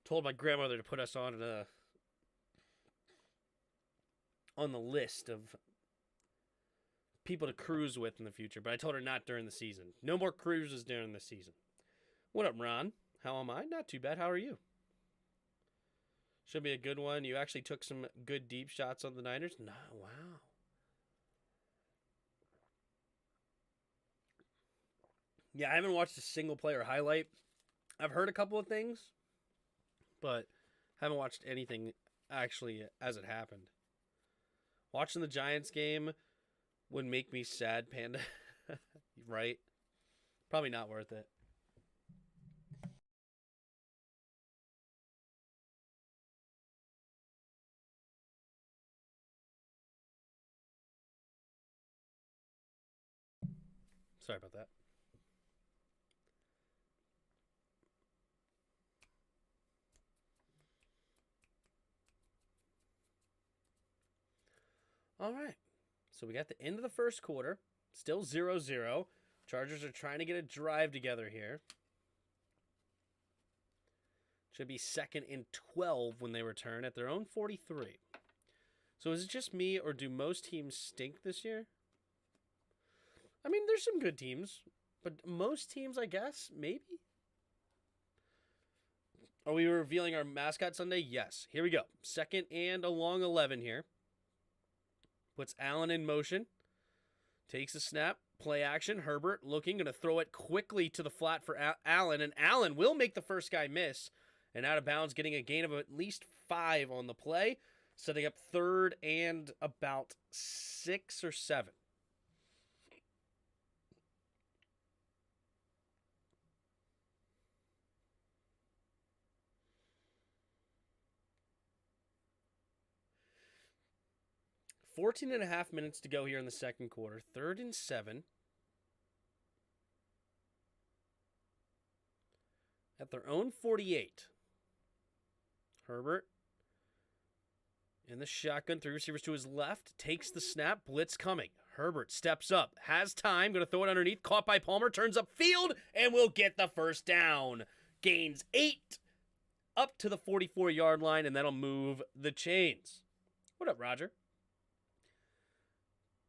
Told my grandmother to put us on the list of people to cruise with in the future, but I told her not during the season. No more cruises during the season. What up, Ron? How am I? Not too bad. How are you? Should be a good one. You actually took some good deep shots on the Niners? No, wow. Yeah, I haven't watched a single player highlight. I've heard a couple of things, but haven't watched anything actually as it happened. Watching the Giants game would make me sad, Panda. Right? Probably not worth it. Sorry about that. All right. So we got the end of the first quarter. Still 0-0. Chargers are trying to get a drive together here. Should be 2nd and 12 when they return at their own 43. So is it just me, or do most teams stink this year? I mean, there's some good teams, but most teams, I guess, maybe? Are we revealing our mascot Sunday? Yes. Here we go. 2nd and a long 11 here. Puts Allen in motion. Takes a snap. Play action. Herbert looking. Going to throw it quickly to the flat for Allen. And Allen will make the first guy miss. And out of bounds, getting a gain of at least 5 on the play. Setting up 3rd and about 6 or 7. Fourteen and a half minutes to go here in the second quarter. 3rd and 7. At their own 48. Herbert in the shotgun, 3 receivers to his left. Takes the snap. Blitz coming. Herbert steps up. Has time. Going to throw it underneath. Caught by Palmer. Turns up field and will get the first down. Gains 8 up to the 44-yard line, and that'll move the chains. What up, Roger?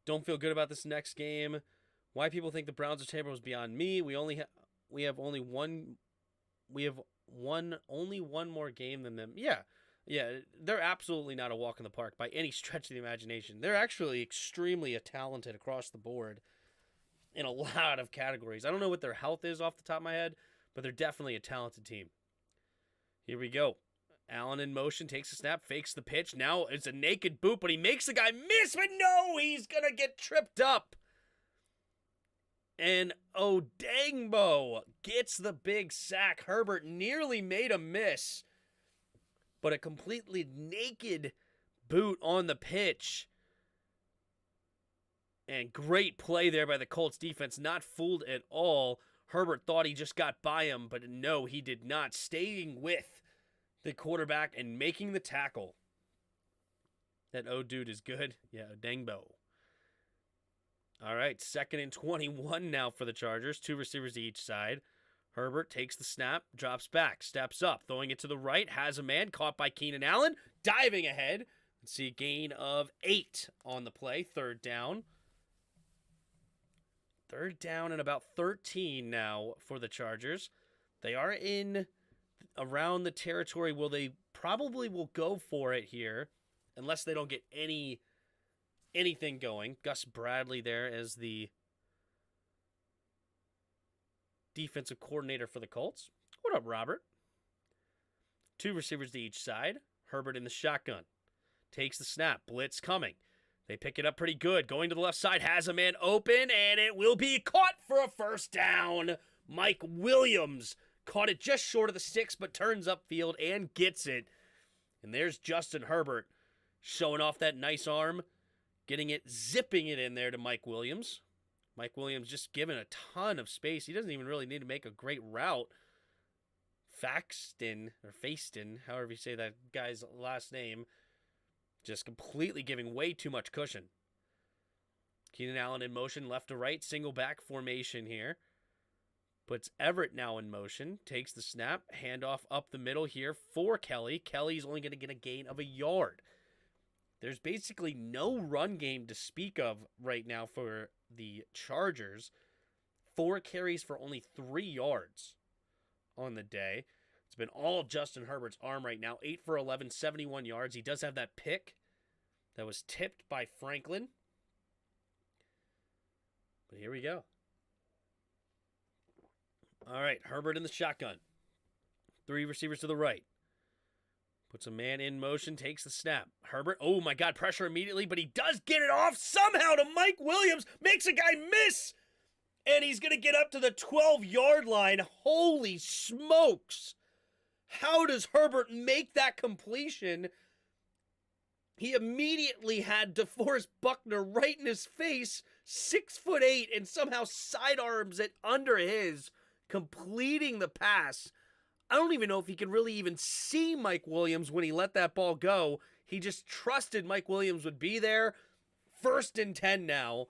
Don't feel good about this next game. Why people think the Browns are terrible is beyond me. We have only one more game than them. Yeah, they're absolutely not a walk in the park by any stretch of the imagination. They're actually extremely talented across the board in a lot of categories. I don't know what their health is off the top of my head, but they're definitely a talented team. Here we go. Allen in motion, takes a snap, fakes the pitch. Now it's a naked boot, but he makes the guy miss, but no, he's going to get tripped up. And Odangbo gets the big sack. Herbert nearly made a miss, but a completely naked boot on the pitch. And great play there by the Colts defense, not fooled at all. Herbert thought he just got by him, but no, he did not. Staying with the quarterback and making the tackle. That dude is good. Yeah, Dangbo. All right, 2nd and 21 now for the Chargers. 2 receivers to each side. Herbert takes the snap, drops back, steps up, throwing it to the right, has a man, caught by Keenan Allen, diving ahead. Let's see a gain of 8 on the play, 3rd down. 3rd down and about 13 now for the Chargers. They are in around the territory where they probably will go for it here, unless they don't get anything going. Gus Bradley there as the defensive coordinator for the Colts. What up, Robert? 2 receivers to each side. Herbert in the shotgun. Takes the snap. Blitz coming. They pick it up pretty good. Going to the left side. Has a man open, and it will be caught for a 1st down. Mike Williams caught it just short of the sticks, but turns upfield and gets it. And there's Justin Herbert showing off that nice arm. Getting it, zipping it in there to Mike Williams. Mike Williams just given a ton of space. He doesn't even really need to make a great route. Faxton, however you say that guy's last name, just completely giving way too much cushion. Keenan Allen in motion, left to right, single back formation here. Puts Everett now in motion, takes the snap, handoff up the middle here for Kelly. Kelly's only going to get a gain of a yard. There's basically no run game to speak of right now for the Chargers. 4 carries for only 3 yards on the day. It's been all Justin Herbert's arm right now. 8 for 11, 71 yards. He does have that pick that was tipped by Franklin. But here we go. All right, Herbert in the shotgun. 3 receivers to the right. Puts a man in motion, takes the snap. Herbert, oh my God, pressure immediately, but he does get it off somehow to Mike Williams. Makes a guy miss. And he's going to get up to the 12-yard line. Holy smokes. How does Herbert make that completion? He immediately had DeForest Buckner right in his face, 6'8", and somehow sidearms it under his, completing the pass. I don't even know if he could really even see Mike Williams when he let that ball go. He just trusted Mike Williams would be there. 1st and 10 now.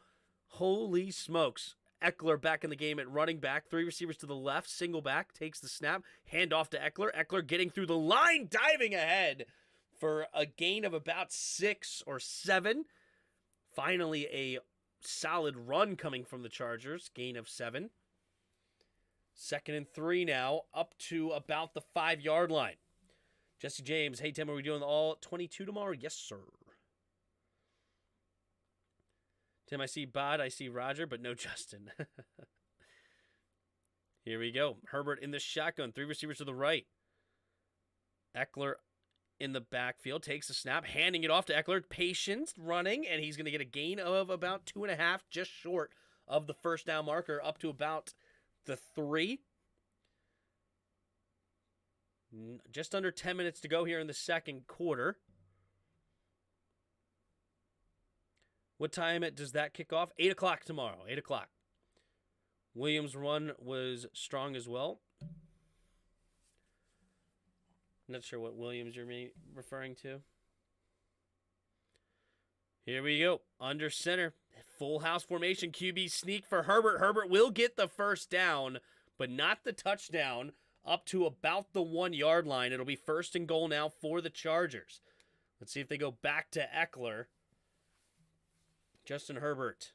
Holy smokes. Eckler back in the game at running back. 3 receivers to the left. Single back. Takes the snap. Hand off to Eckler. Eckler getting through the line. Diving ahead for a gain of about 6 or 7. Finally a solid run coming from the Chargers. Gain of 7. 2nd and 3 now, up to about the 5-yard line. Jesse James, hey Tim, are we doing all 22 tomorrow? Yes, sir. Tim, I see Bod, I see Roger, but no Justin. Here we go. Herbert in the shotgun, 3 receivers to the right. Eckler in the backfield, takes a snap, handing it off to Eckler. Patience, running, and he's going to get a gain of about 2.5, just short of the 1st down marker, up to about the 3. Just under 10 minutes to go here in the 2nd quarter. What time does that kick off? 8 o'clock tomorrow. 8 o'clock. Williams' run was strong as well. Not sure what Williams you're referring to. Here we go. Under center. Full house formation. QB sneak for Herbert. Herbert will get the 1st down, but not the touchdown. Up to about the 1-yard line. It'll be 1st and goal now for the Chargers. Let's see if they go back to Eckler. Justin Herbert.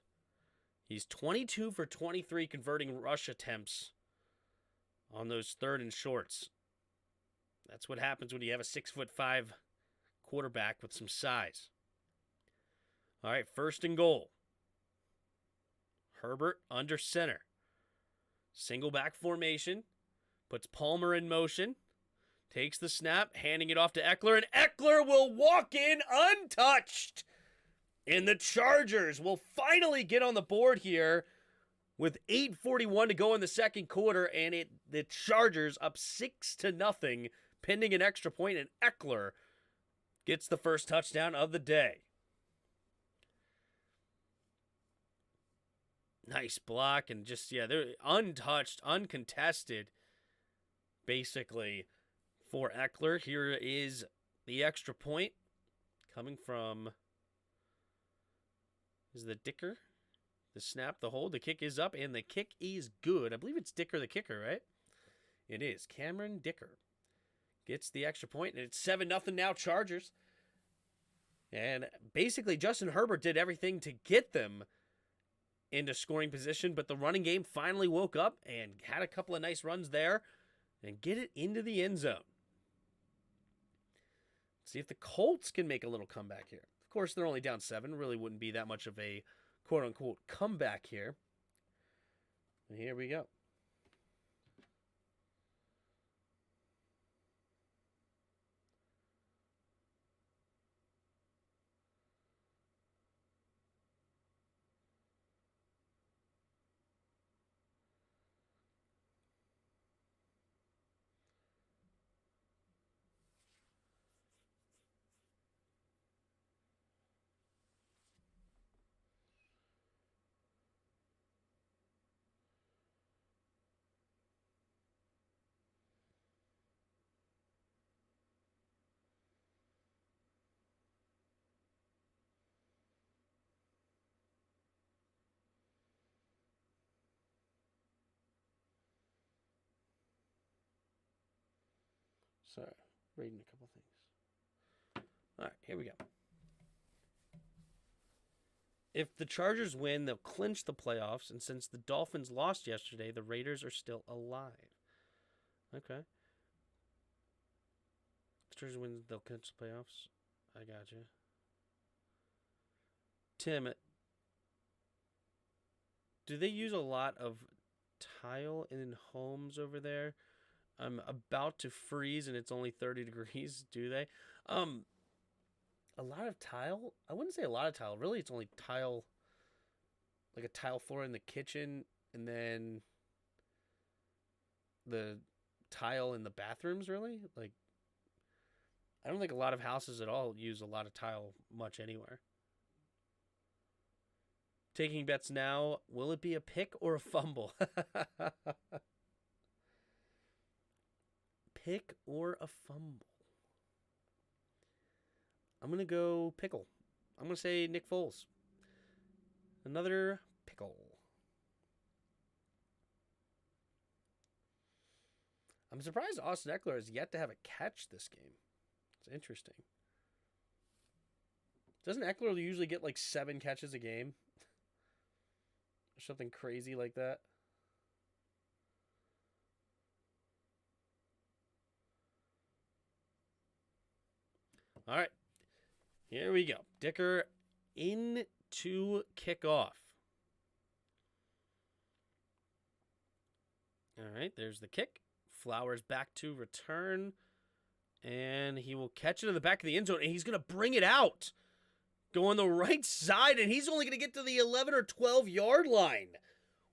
He's 22 for 23 converting rush attempts on those 3rd and shorts. That's what happens when you have a 6'5" quarterback with some size. All right, 1st and goal. Herbert under center. Single back formation. Puts Palmer in motion. Takes the snap, handing it off to Eckler, and Eckler will walk in untouched. And the Chargers will finally get on the board here with 8:41 to go in the 2nd quarter, and the Chargers up 6-0, pending an extra point, and Eckler gets the 1st touchdown of the day. Nice block, and just, yeah, they're untouched, uncontested, basically, for Eckler. Here is the extra point coming from, is the Dicker? The snap, the hold, the kick is up, and the kick is good. I believe it's Dicker the kicker, right? It is. Cameron Dicker gets the extra point, and it's 7-0 now, Chargers. And basically, Justin Herbert did everything to get them into scoring position, but the running game finally woke up and had a couple of nice runs there and get it into the end zone. See if the Colts can make a little comeback here. Of course, they're only down 7. Really wouldn't be that much of a quote-unquote comeback here. And here we go. Sorry, reading a couple things. All right, here we go. If the Chargers win, they'll clinch the playoffs, and since the Dolphins lost yesterday, the Raiders are still alive. Okay. If the Chargers win, they'll clinch the playoffs. I got you. Tim, do they use a lot of tile in homes over there? I'm about to freeze and it's only 30 degrees. Do they? A lot of tile? I wouldn't say a lot of tile. Really, it's only tile, like a tile floor in the kitchen, and then the tile in the bathrooms, really? Like, I don't think a lot of houses at all use a lot of tile much anywhere. Taking bets now. Will it be a pick or a fumble? Pick or a fumble? I'm going to go pickle. I'm going to say Nick Foles. Another pickle. I'm surprised Austin Eckler has yet to have a catch this game. It's interesting. Doesn't Eckler usually get like 7 catches a game? Or something crazy like that? All right. Here we go. Dicker into kickoff. All right, there's the kick. Flowers back to return. And he will catch it in the back of the end zone, and he's going to bring it out. Go on the right side, and he's only going to get to the 11 or 12-yard line.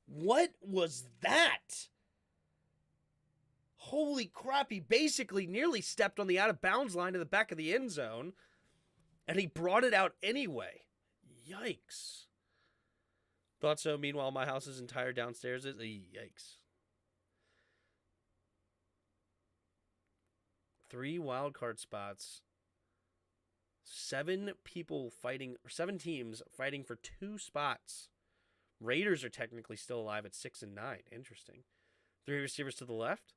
What was that? Holy crap, he basically nearly stepped on the out-of-bounds line to the back of the end zone, and he brought it out anyway. Yikes. Thought so. Meanwhile, my house's entire downstairs is... Yikes. 3 wild card spots. 7 teams fighting for 2 spots. Raiders are technically still alive at 6 and 9. Interesting. 3 receivers to the left.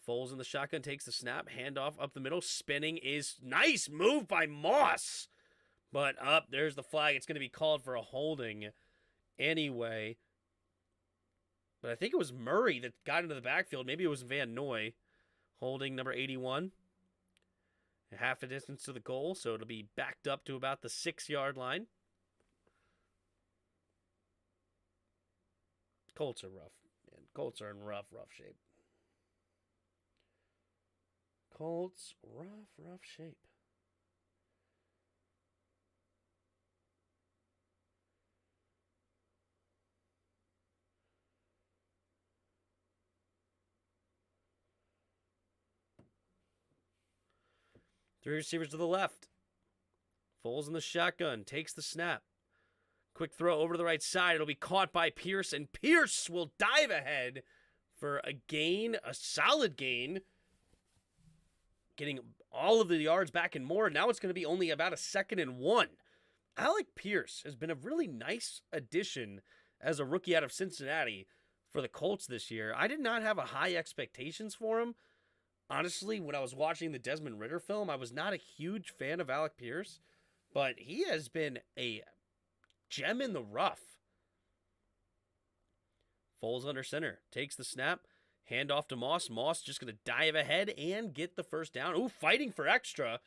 Foles in the shotgun takes the snap. Handoff up the middle. Spinning is nice move by Moss. But up, there's the flag. It's going to be called for a holding anyway. But I think it was Murray that got into the backfield. Maybe it was Van Noy holding number 81. Half a distance to the goal, so it'll be backed up to about the 6-yard line. Colts are rough. Man, Colts are in rough shape. Colts, rough shape. Three receivers to the left. Foles in the shotgun. Takes the snap. Quick throw over to the right side. It'll be caught by Pierce, and Pierce will dive ahead for a gain, a solid gain, getting all of the yards back and more. Now it's going to be only about a 2nd and 1. Alec Pierce has been a really nice addition as a rookie out of Cincinnati for the Colts this year. I did not have a high expectations for him. Honestly, when I was watching the Desmond Ridder film, I was not a huge fan of Alec Pierce, but he has been a gem in the rough. Foles under center, takes the snap, hand off to Moss. Moss just going to dive ahead and get the first down. Ooh, fighting for extra.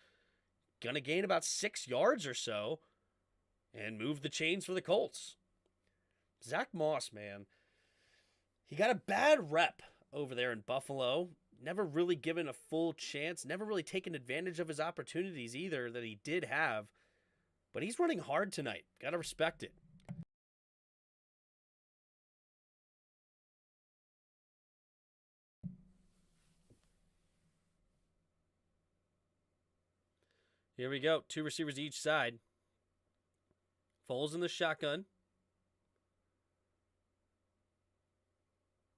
Going to gain about 6 yards or so and move the chains for the Colts. Zach Moss, man, he got a bad rep over there in Buffalo. Never really given a full chance. Never really taken advantage of his opportunities either that he did have. But he's running hard tonight. Got to respect it. Here we go. 2 receivers each side. Foles in the shotgun.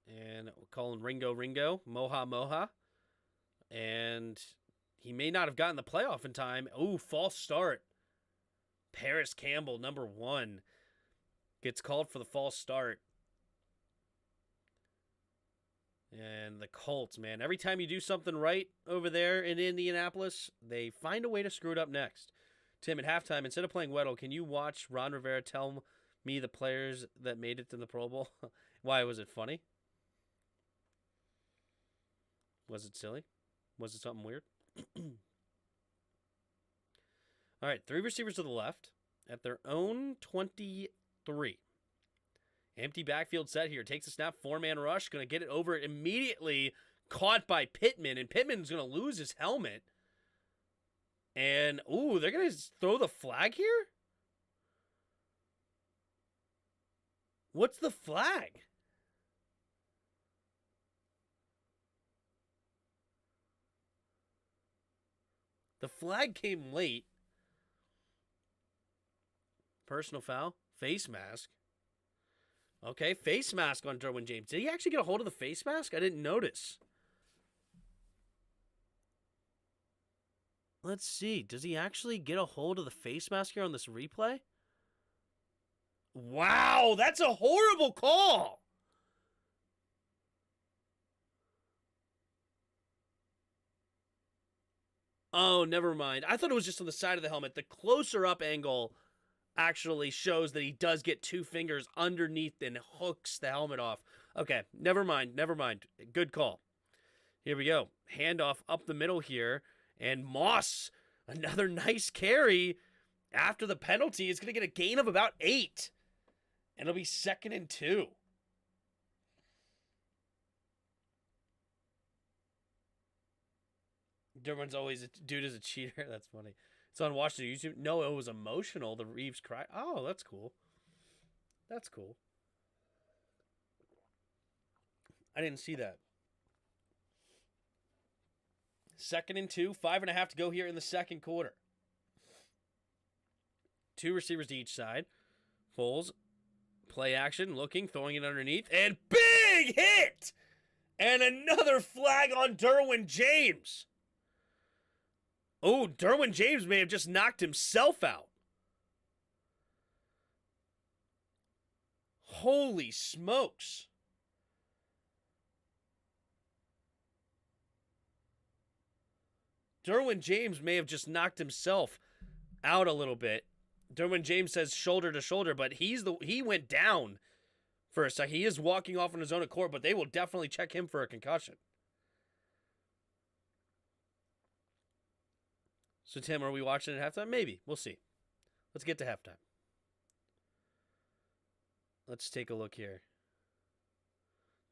And we're calling Ringo Ringo. Moha Moha. And he may not have gotten the playoff in time. Ooh, false start. Paris Campbell, number 1, gets called for the false start. And the Colts, man, every time you do something right over there in Indianapolis, they find a way to screw it up next. Tim, at halftime, instead of playing Weddle, can you watch Ron Rivera tell me the players that made it to the Pro Bowl? Why, was it funny? Was it silly? Was it something weird? All right, 3 receivers to the left at their own 23. Empty backfield set here. Takes a snap, 4-man rush. Going to get it over it immediately. Caught by Pittman, and Pittman's going to lose his helmet. And, ooh, they're going to throw the flag here? What's the flag? The flag came late. Personal foul. Face mask. Okay, face mask on Derwin James. Did he actually get a hold of the face mask? I didn't notice. Let's see. Does he actually get a hold of the face mask here on this replay? Wow, that's a horrible call. Oh, never mind. I thought it was just on the side of the helmet. The closer up angle actually shows that he does get 2 fingers underneath and hooks the helmet off. Okay, never mind. Good call. Here we go. Handoff up the middle here. And Moss, another nice carry after the penalty, is going to get a gain of about 8. And it'll be 2nd and 2. Derwin's always, dude is a cheater. That's funny. It's on Washington YouTube. No, it was emotional. The Reeves cry. Oh, that's cool. That's cool. I didn't see that. 2nd and 2. 5.5 to go here in the second quarter. 2 receivers to each side. Foles, play action, looking, throwing it underneath. And big hit! And another flag on Derwin James. Oh, Derwin James may have just knocked himself out. Holy smokes. Derwin James may have just knocked himself out a little bit. Derwin James says shoulder to shoulder, but he went down for a second. He is walking off on his own accord, but they will definitely check him for a concussion. So, Tim, are we watching at halftime? Maybe. We'll see. Let's get to halftime. Let's take a look here.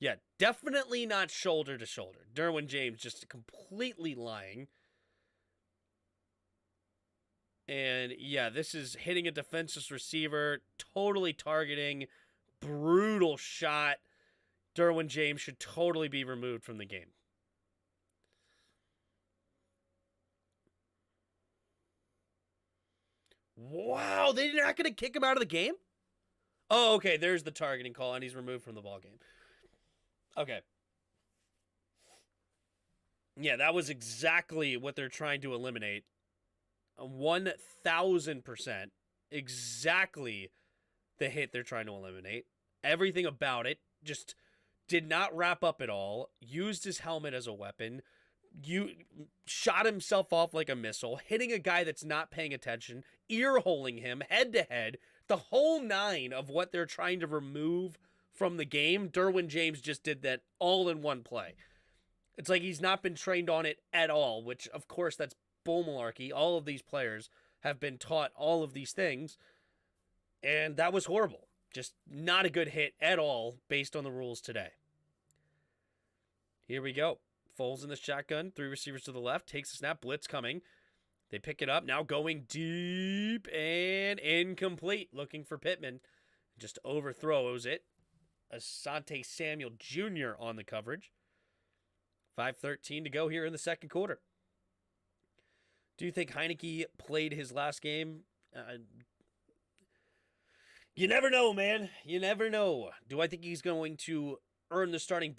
Yeah, definitely not shoulder to shoulder. Derwin James just completely lying. And, yeah, this is hitting a defenseless receiver, totally targeting, brutal shot. Derwin James should totally be removed from the game. Wow, they're not going to kick him out of the game? Oh, okay. There's the targeting call, and he's removed from the ball game. Okay. Yeah, that was exactly what they're trying to eliminate. 1,000%. Exactly the hit they're trying to eliminate. Everything about it just did not wrap up at all. Used his helmet as a weapon. You shot himself off like a missile, hitting a guy that's not paying attention, ear holing him head to head. The whole nine of what they're trying to remove from the game, Derwin James just did that all in one play. It's like he's not been trained on it at all, which of course that's bull malarkey. All of these players have been taught all of these things, and that was horrible. Just not a good hit at all based on the rules today. Here we go. Foles in the shotgun, 3 receivers to the left, takes a snap, blitz coming. They pick it up, now going deep and incomplete. Looking for Pittman. Just overthrows it. Asante Samuel Jr. on the coverage. 5:13 to go here in the second quarter. Do you think Heineke played his last game? You never know, man. You never know. Do I think he's going to earn the starting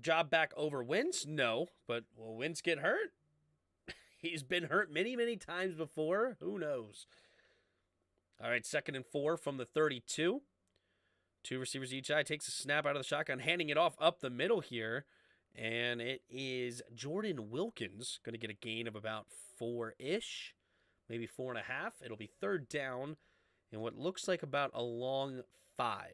job back over Wentz? No. But will Wentz get hurt? He's been hurt many, many times before. Who knows? All right, 2nd and 4 from the 32. 2 receivers each side. Takes a snap out of the shotgun, handing it off up the middle here. And it is Jordan Wilkins going to get a gain of about 4-ish, maybe 4.5. It'll be 3rd down and what looks like about a long 5.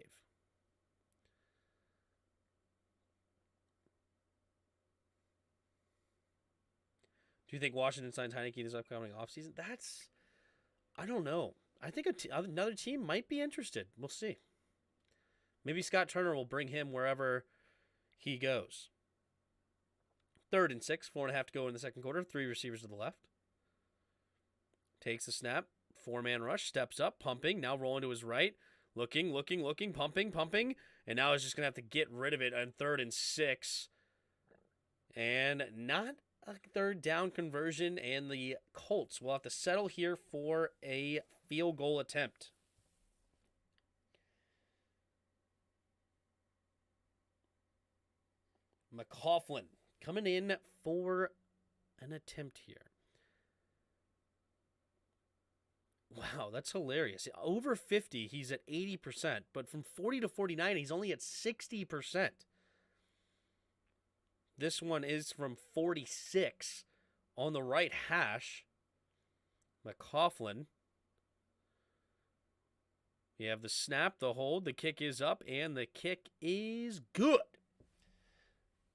Do you think Washington signs Heineke this upcoming offseason? I don't know. I think another team might be interested. We'll see. Maybe Scott Turner will bring him wherever he goes. 3rd and 6, 4.5 to go in the second quarter. 3 receivers to the left. Takes the snap. 4-man rush. Steps up, pumping. Now rolling to his right. Looking, pumping. And now he's just going to have to get rid of it on 3rd and 6. And not a 3rd down conversion. And the Colts will have to settle here for a field goal attempt. McLaughlin coming in for an attempt here. Wow, that's hilarious. Over 50, he's at 80%, but from 40 to 49, he's only at 60%. This one is from 46 on the right hash. McLaughlin. You have the snap, the hold, the kick is up, and the kick is good.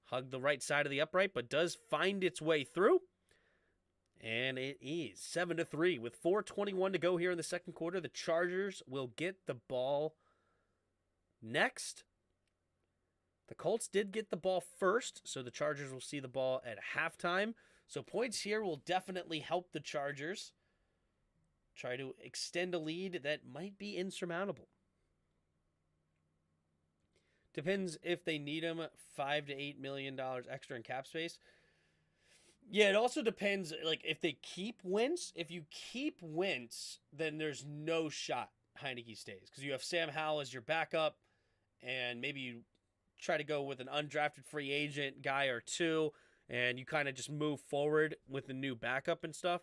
Hug the right side of the upright, but does find its way through. And it is 7-3 with 4:21 to go here in the second quarter. The Chargers will get the ball next. The Colts did get the ball first, so the Chargers will see the ball at halftime. So points here will definitely help the Chargers try to extend a lead that might be insurmountable. Depends if they need him $5 to $8 million extra in cap space. Yeah, it also depends, like, if they keep Wentz. If you keep Wentz, then there's no shot Heineke stays. Because you have Sam Howell as your backup, and maybe you try to go with an undrafted free agent guy or two, and you kind of just move forward with the new backup and stuff.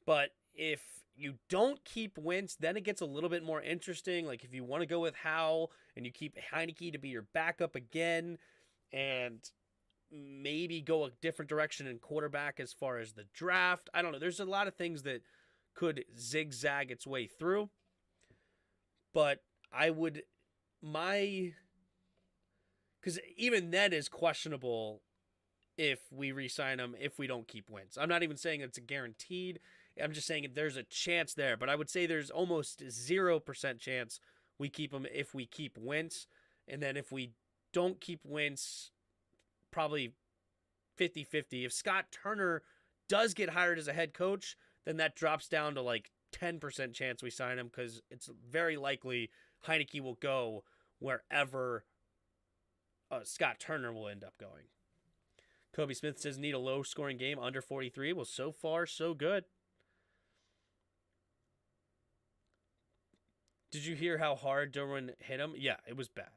But if you don't keep Wentz, then it gets a little bit more interesting. Like, if you want to go with Howell, and you keep Heineke to be your backup again, and maybe go a different direction in quarterback as far as the draft. I don't know. There's a lot of things that could zigzag its way through. But I would, because even then is questionable if we re-sign him, if we don't keep Wentz. I'm not even saying it's a guaranteed. I'm just saying there's a chance there. But I would say there's almost 0% chance we keep him if we keep Wentz. And then if we don't keep Wentz, probably 50-50. If Scott Turner does get hired as a head coach, then that drops down to like 10% chance we sign him, because it's very likely Heineke will go wherever Scott Turner will end up going. Kobe Smith says need a low-scoring game under 43. Well, so far, so good. Did you hear how hard Derwin hit him? Yeah, it was bad.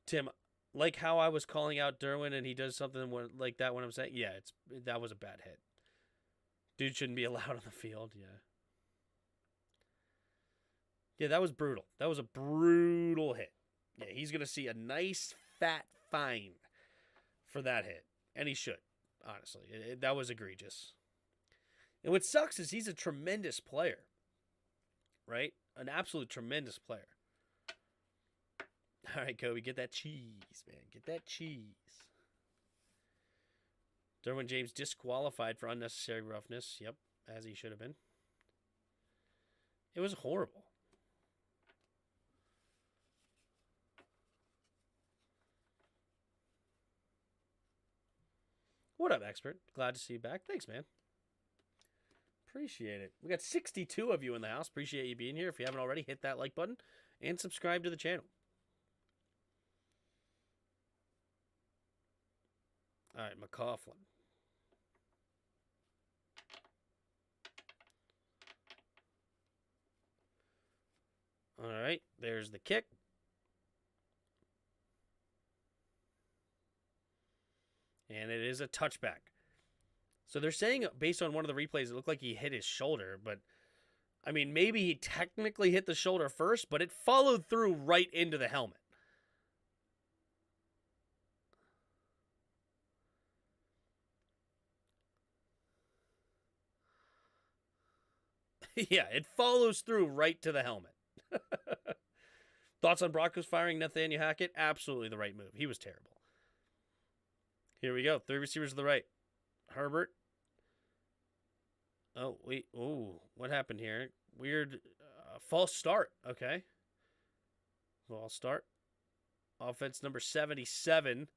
Tim, like how I was calling out Derwin and he does something like that when I'm saying, yeah, that was a bad hit. Dude shouldn't be allowed on the field, yeah. Yeah, that was brutal. That was a brutal hit. Yeah, he's going to see a nice fat fine for that hit. And he should, honestly. That was egregious. And what sucks is he's a tremendous player, right? An absolute tremendous player. All right, Kobe, get that cheese, man. Get that cheese. Derwin James disqualified for unnecessary roughness. Yep, as he should have been. It was horrible. What up, expert? Glad to see you back. Thanks, man. Appreciate it. We got 62 of you in the house. Appreciate you being here. If you haven't already, hit that like button and subscribe to the channel. All right, McCaughlin. All right, there's the kick. And it is a touchback. So they're saying, based on one of the replays, it looked like he hit his shoulder. But, I mean, maybe he technically hit the shoulder first, but it followed through right into the helmet. Yeah, it follows through right to the helmet. Thoughts on Broncos firing Nathaniel Hackett? Absolutely the right move. He was terrible. Here we go. 3 receivers to the right. Herbert. Oh, wait. Ooh, what happened here? Weird false start. Okay. False start. Offense number 77.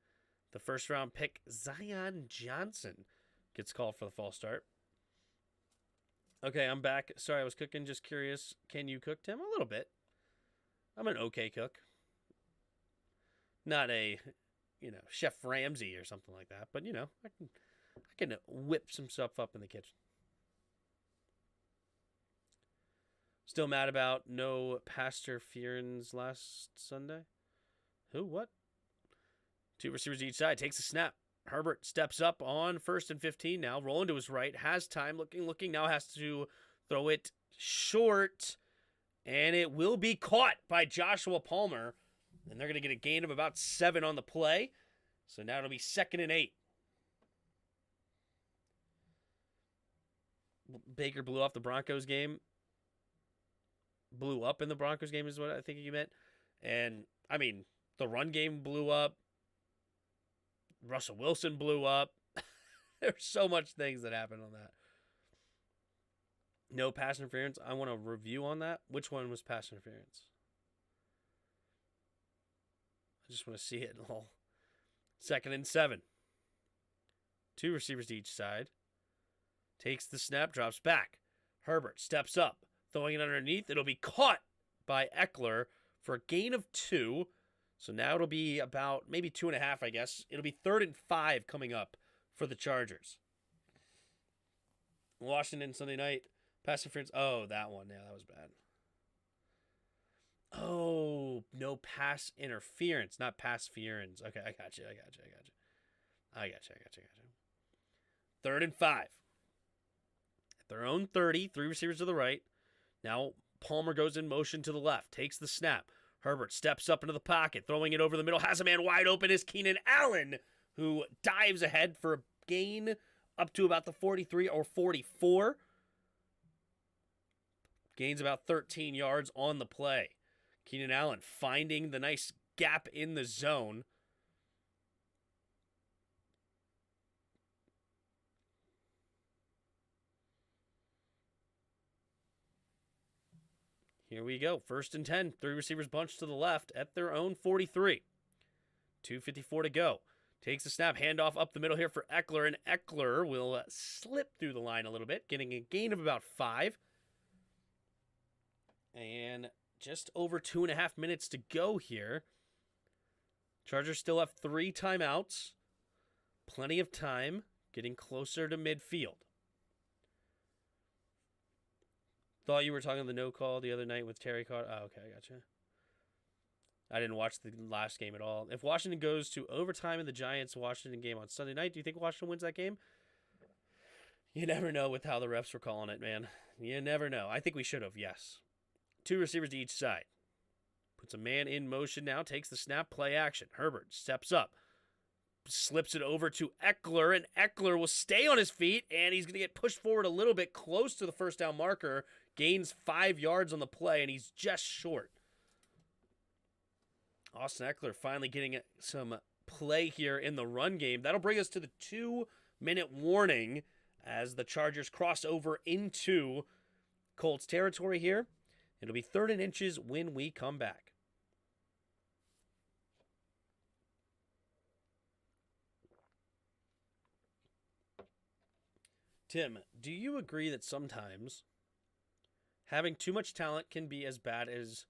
The first round pick, Zion Johnson, gets called for the false start. Okay, I'm back. Sorry, I was cooking. Just curious. Can you cook, Tim? A little bit. I'm an okay cook. Not a, Chef Ramsay or something like that. But, I can whip some stuff up in the kitchen. Still mad about no Pastor Fearns last Sunday? Who? What? 2 receivers each side. Takes a snap. Herbert steps up on 1st and 15 now. Rolling to his right. Has time. Looking. Now has to throw it short. And it will be caught by Joshua Palmer. And they're going to get a gain of about 7 on the play. So now it'll be 2nd and 8. Baker blew off the Broncos game. Blew up in the Broncos game is what I think you meant. And, I mean, the run game blew up. Russell Wilson blew up. There's so much things that happened on that. No pass interference. I want a review on that. Which one was pass interference? I just want to see it all. 2nd and 7. 2 receivers to each side. Takes the snap, drops back. Herbert steps up, throwing it underneath. It'll be caught by Eckler for a gain of 2. So now it'll be about maybe 2.5, I guess. It'll be 3rd and 5 coming up for the Chargers. Washington Sunday night. Pass interference. Oh, that one. Yeah, that was bad. Oh, no pass interference, not pass fearance. Okay, I got you. 3rd and 5. At their own 30, 3 receivers to the right. Now Palmer goes in motion to the left, takes the snap. Herbert steps up into the pocket, throwing it over the middle, has a man wide open is Keenan Allen, who dives ahead for a gain up to about the 43 or 44. Gains about 13 yards on the play. Keenan Allen finding the nice gap in the zone. Here we go. 1st and 10. 3 receivers bunched to the left at their own 43. 2:54 to go. Takes the snap. Handoff up the middle here for Eckler. And Eckler will slip through the line a little bit, getting a gain of about 5. And just over 2.5 minutes to go here. Chargers still have 3 timeouts. Plenty of time. Getting closer to midfield. Thought you were talking the no call the other night with Terry Caught. Oh, okay, I gotcha. I didn't watch the last game at all. If Washington goes to overtime in the Giants-Washington game on Sunday night, do you think Washington wins that game? You never know with how the refs were calling it, man. You never know. I think we should have, yes. 2 receivers to each side. Puts a man in motion now, takes the snap, play action. Herbert steps up, slips it over to Eckler, and Eckler will stay on his feet, and he's going to get pushed forward a little bit close to the first down marker, gains 5 yards on the play, and he's just short. Austin Eckler finally getting some play here in the run game. That'll bring us to the 2-minute warning as the Chargers cross over into Colts territory here. It'll be 3rd and inches when we come back. Tim, do you agree that sometimes having too much talent can be as bad as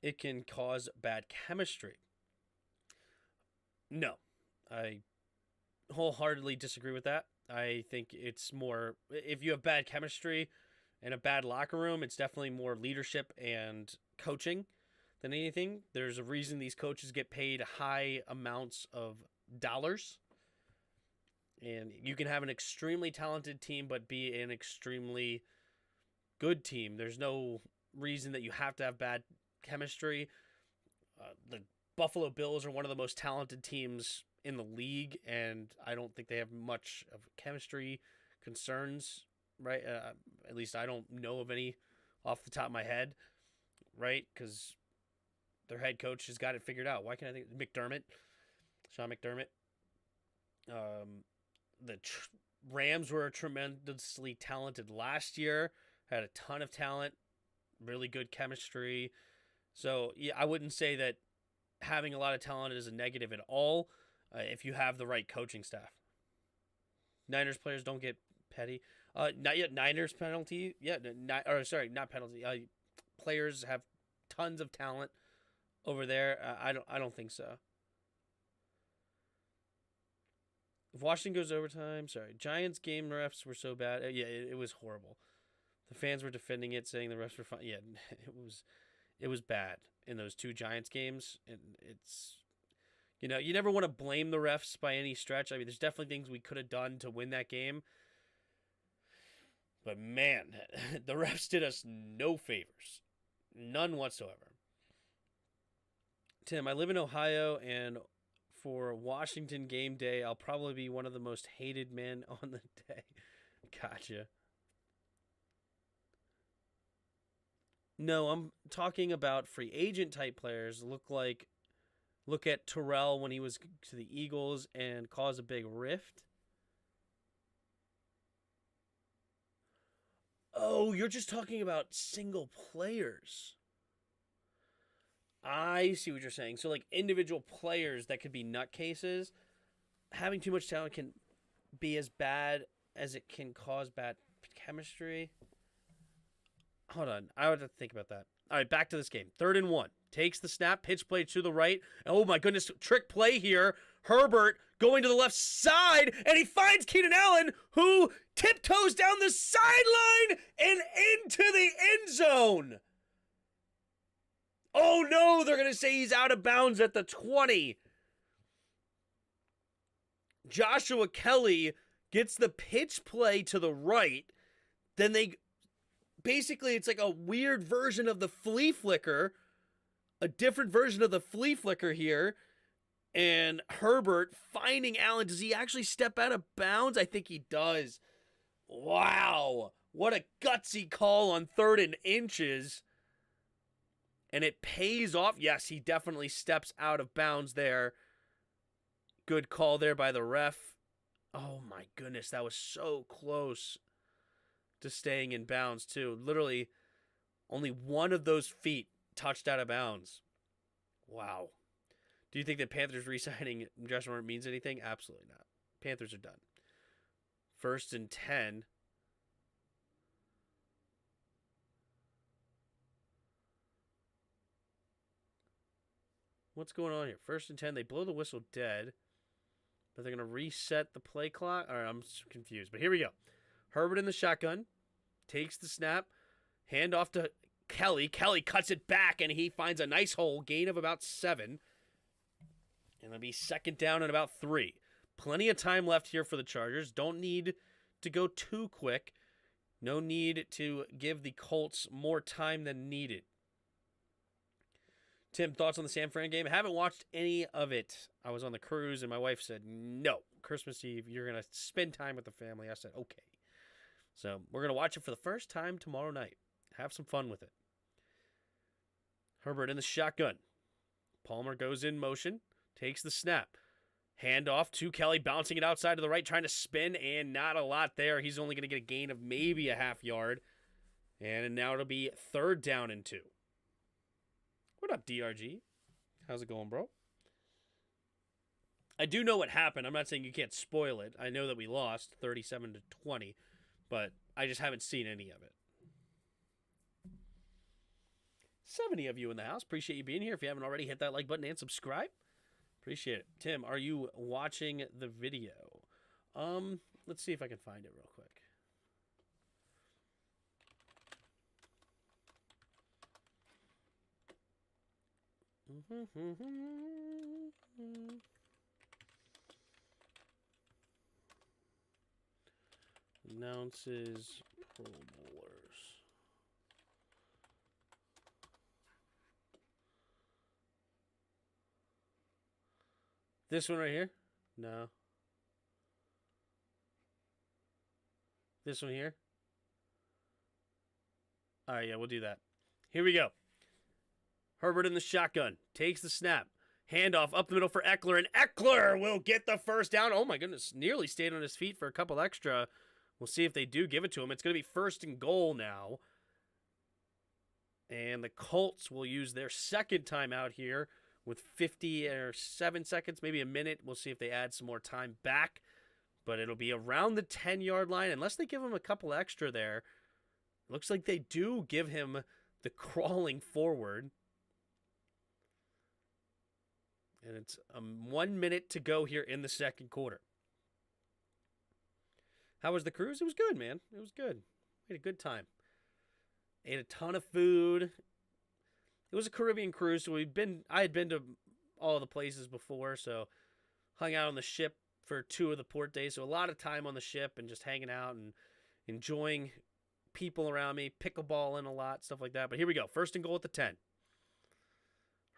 it can cause bad chemistry? No, I wholeheartedly disagree with that. I think it's more, if you have bad chemistry and a bad locker room, it's definitely more leadership and coaching than anything. There's a reason these coaches get paid high amounts of dollars. And you can have an extremely talented team, but be an extremely good team. There's no reason that you have to have bad chemistry. The Buffalo Bills are one of the most talented teams in the league, and I don't think they have much of chemistry concerns, right? At least I don't know of any off the top of my head, right? Because their head coach has got it figured out. Why can't I think Sean McDermott? The Rams were tremendously talented last year, had a ton of talent, really good chemistry. So, yeah, I wouldn't say that having a lot of talent is a negative at all if you have the right coaching staff. Niners players don't get petty. Not yet. Niners penalty. Yeah, not penalty. Players have tons of talent over there. I don't think so. If Washington goes overtime, Giants game refs were so bad. Yeah, it was horrible. The fans were defending it, saying the refs were fine. Yeah, it was bad in those 2 Giants games, and it's, you never want to blame the refs by any stretch. I mean, there's definitely things we could have done to win that game, but man, the refs did us no favors, none whatsoever. Tim, I live in Ohio, and for Washington game day, I'll probably be one of the most hated men on the day. Gotcha. No, I'm talking about free agent type players. Look at Terrell when he was to the Eagles and cause a big rift. Oh, you're just talking about single players. I see what you're saying. So, like, individual players that could be nutcases, having too much talent can be as bad as it can cause bad chemistry. Hold on. I would have to think about that. All right, back to this game. 3rd and 1. Takes the snap, pitch play to the right. Oh, my goodness, trick play here. Herbert going to the left side, and he finds Keenan Allen, who tiptoes down the sideline and into the end zone. Oh, no, they're going to say he's out of bounds at the 20. Joshua Kelly gets the pitch play to the right. Then basically, it's like a weird version of the flea flicker, a different version of the flea flicker here. And Herbert finding Allen. Does he actually step out of bounds? I think he does. Wow. What a gutsy call on 3rd and inches. And it pays off. Yes, he definitely steps out of bounds there. Good call there by the ref. Oh my goodness, that was so close to staying in bounds too. Literally, only one of those feet touched out of bounds. Wow. Do you think that Panthers re-signing Justin Herbert means anything? Absolutely not. Panthers are done. 1st and 10. What's going on here? 1st and 10. They blow the whistle dead, but they're going to reset the play clock. All right, I'm confused, but here we go. Herbert in the shotgun, takes the snap, Hand off to Kelly. Kelly cuts it back, and he finds a nice hole. Gain of about 7. And it'll be second down and about 3. Plenty of time left here for the Chargers. Don't need to go too quick. No need to give the Colts more time than needed. Tim, thoughts on the San Fran game? I haven't watched any of it. I was on the cruise, and my wife said, no, Christmas Eve, you're going to spend time with the family. I said, okay. So we're going to watch it for the first time tomorrow night. Have some fun with it. Herbert in the shotgun. Palmer goes in motion, takes the snap. Hand off to Kelly, bouncing it outside to the right, trying to spin, and not a lot there. He's only going to get a gain of maybe a half yard. And now it'll be third down and 2. What up, DRG? How's it going, bro? I do know what happened. I'm not saying you can't spoil it. I know that we lost 37-20, but I just haven't seen any of it. 70 of you in the house. Appreciate you being here. If you haven't already, hit that like button and subscribe. Appreciate it. Tim, are you watching the video? Let's see if I can find it real quick. Announces Pro Bowlers. This one right here? No. This one here? All right, yeah, we'll do that. Here we go. Herbert in the shotgun. Takes the snap. Handoff up the middle for Eckler, and Eckler will get the first down. Oh, my goodness. Nearly stayed on his feet for a couple extra. We'll see if they do give it to him. It's going to be first and goal now. And the Colts will use their second timeout here with 57 seconds, maybe a minute. We'll see if they add some more time back. But it'll be around the 10-yard line, unless they give him a couple extra there. Looks like they do give him the crawling forward. And it's 1 minute to go here in the second quarter. How was the cruise? It was good, man. It was good. We had a good time. Ate a ton of food. It was a Caribbean cruise, so I had been to all the places before, so hung out on the ship for 2 of the port days. So a lot of time on the ship and just hanging out and enjoying people around me, pickleballing a lot, stuff like that. But here we go. First and goal at the 10.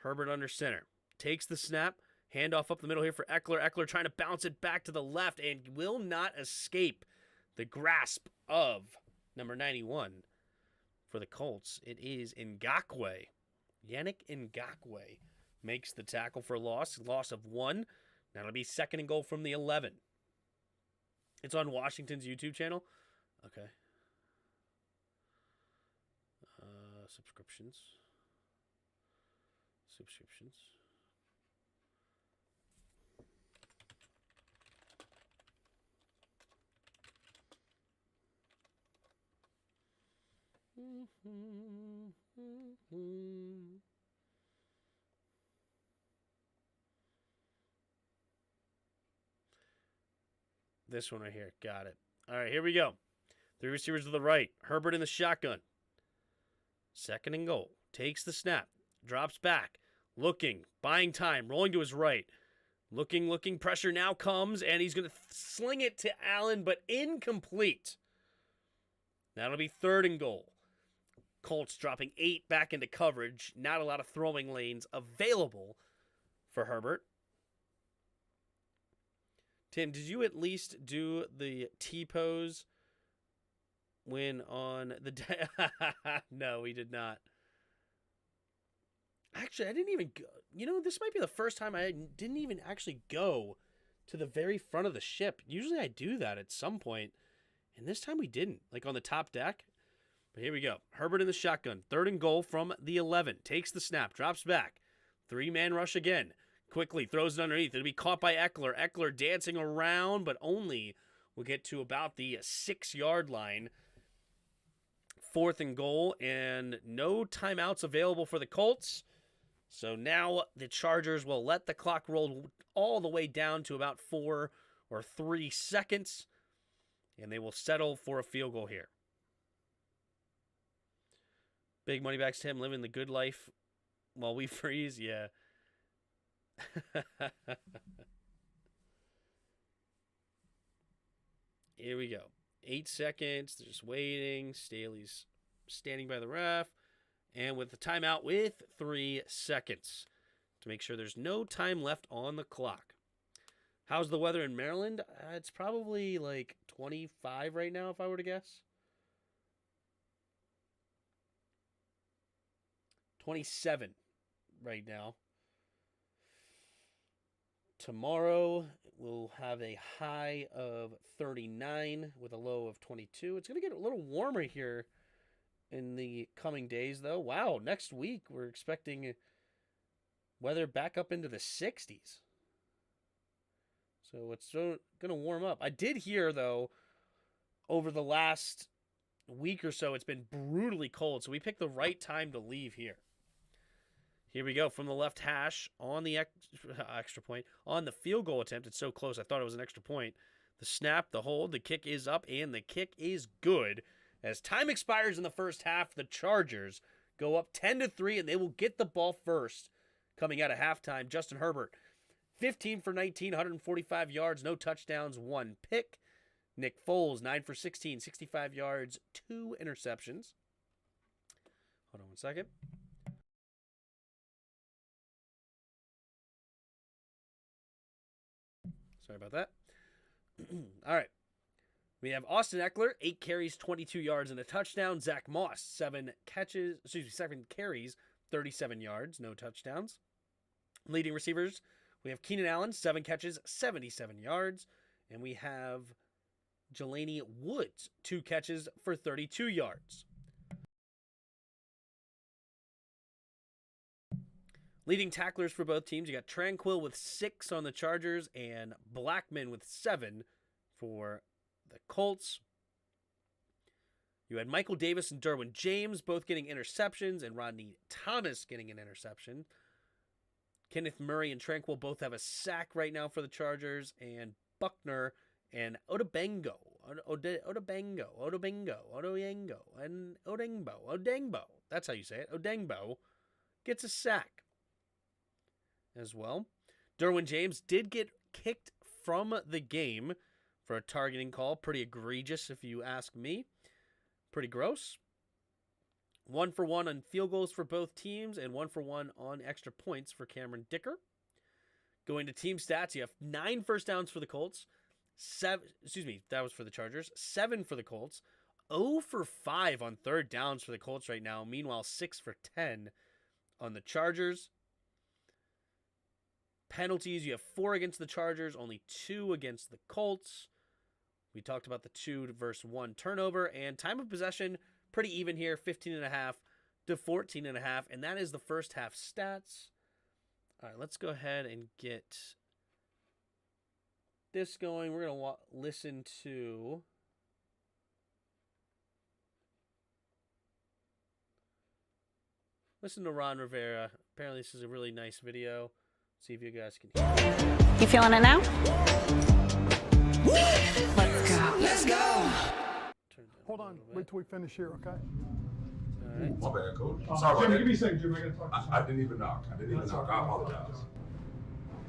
Herbert under center. Takes the snap. Handoff up the middle here for Eckler. Eckler trying to bounce it back to the left and will not escape the grasp of number 91 for the Colts. It is Ngakoue. Yannick Ngakoue makes the tackle for loss. Loss of 1. Now it'll be second and goal from the 11. It's on Washington's YouTube channel. Okay. Subscriptions. This one right here. Got it. All right, here we go. 3 receivers to the right. Herbert in the shotgun. Second and goal. Takes the snap. Drops back. Looking. Buying time. Rolling to his right. Looking. Pressure now comes, and he's going to sling it to Allen, but incomplete. That'll be third and goal. Colts dropping 8 back into coverage. Not a lot of throwing lanes available for Herbert. Tim, did you at least do the T-pose when on the day? No, we did not. Actually, I didn't even go. You know, this might be the first time I didn't even actually go to the very front of the ship. Usually I do that at some point, and this time we didn't, like on the top deck. But here we go. Herbert in the shotgun. Third and goal from the 11. Takes the snap. Drops back. 3-man rush again. Quickly throws it underneath. It'll be caught by Eckler. Eckler dancing around, but only will get to about the 6-yard line. Fourth and goal, and no timeouts available for the Colts. So now the Chargers will let the clock roll all the way down to about 4 or 3 seconds, and they will settle for a field goal here. Big money backs to him, living the good life while we freeze. Yeah. Here we go. 8 seconds. They're just waiting. Staley's standing by the ref. And with the timeout with 3 seconds to make sure there's no time left on the clock. How's the weather in Maryland? It's probably like 25 right now, if I were to guess. 27 right now. Tomorrow we'll have a high of 39 with a low of 22. It's going to get a little warmer here in the coming days, though. Wow, next week we're expecting weather back up into the 60s. So it's going to warm up. I did hear, though, over the last week or so, it's been brutally cold. So we picked the right time to leave here. Here we go from the left hash on the extra point. On the field goal attempt, it's so close. I thought it was an extra point. The snap, the hold, the kick is up, and the kick is good. As time expires in the first half, the Chargers go up 10-3, and they will get the ball first. Coming out of halftime, Justin Herbert, 15 for 19, 145 yards, no touchdowns, 1 pick. Nick Foles, 9 for 16, 65 yards, 2 interceptions. Hold on one second. Sorry about that. All right. We have Austin Eckler, 8 carries, 22 yards, and a touchdown. Zach Moss, 7 carries, 37 yards, no touchdowns. Leading receivers, we have Keenan Allen, 7 catches, 77 yards. And we have Jelani Woods, 2 catches for 32 yards. Leading tacklers for both teams, you got Tranquil with 6 on the Chargers and Blackman with 7 for the Colts. You had Michael Davis and Derwin James both getting interceptions, and Rodney Thomas getting an interception. Kenneth Murray and Tranquil both have a sack right now for the Chargers, and Buckner and Odengbo, that's how you say it, Odengbo gets a sack as well. Derwin James did get kicked from the game for a targeting call. Pretty egregious, if you ask me. Pretty gross. 1 for 1 on field goals for both teams, and 1 for 1 on extra points for Cameron Dicker. Going to team stats, you have 9 first downs for the Colts. That was for the Chargers. 7 for the Colts. 0 for 5 on third downs for the Colts right now. Meanwhile, 6 for 10 on the Chargers. Penalties, you have 4 against the Chargers, only 2 against the Colts. We talked about the 2 versus 1 turnover. And time of possession, pretty even here, 15.5 to 14.5. And that is the first half stats. All right, let's go ahead and get this going. We're going to listen to Ron Rivera. Apparently this is a really nice video. See if you guys can hear it. You feeling it now? Let's go. Let's go. Hold on. Wait till we finish here, okay? All right. My bad, Coach. Sorry Jimmy, about give me a that. second, Jimmy. I gotta talk to you. I didn't even knock. I apologize.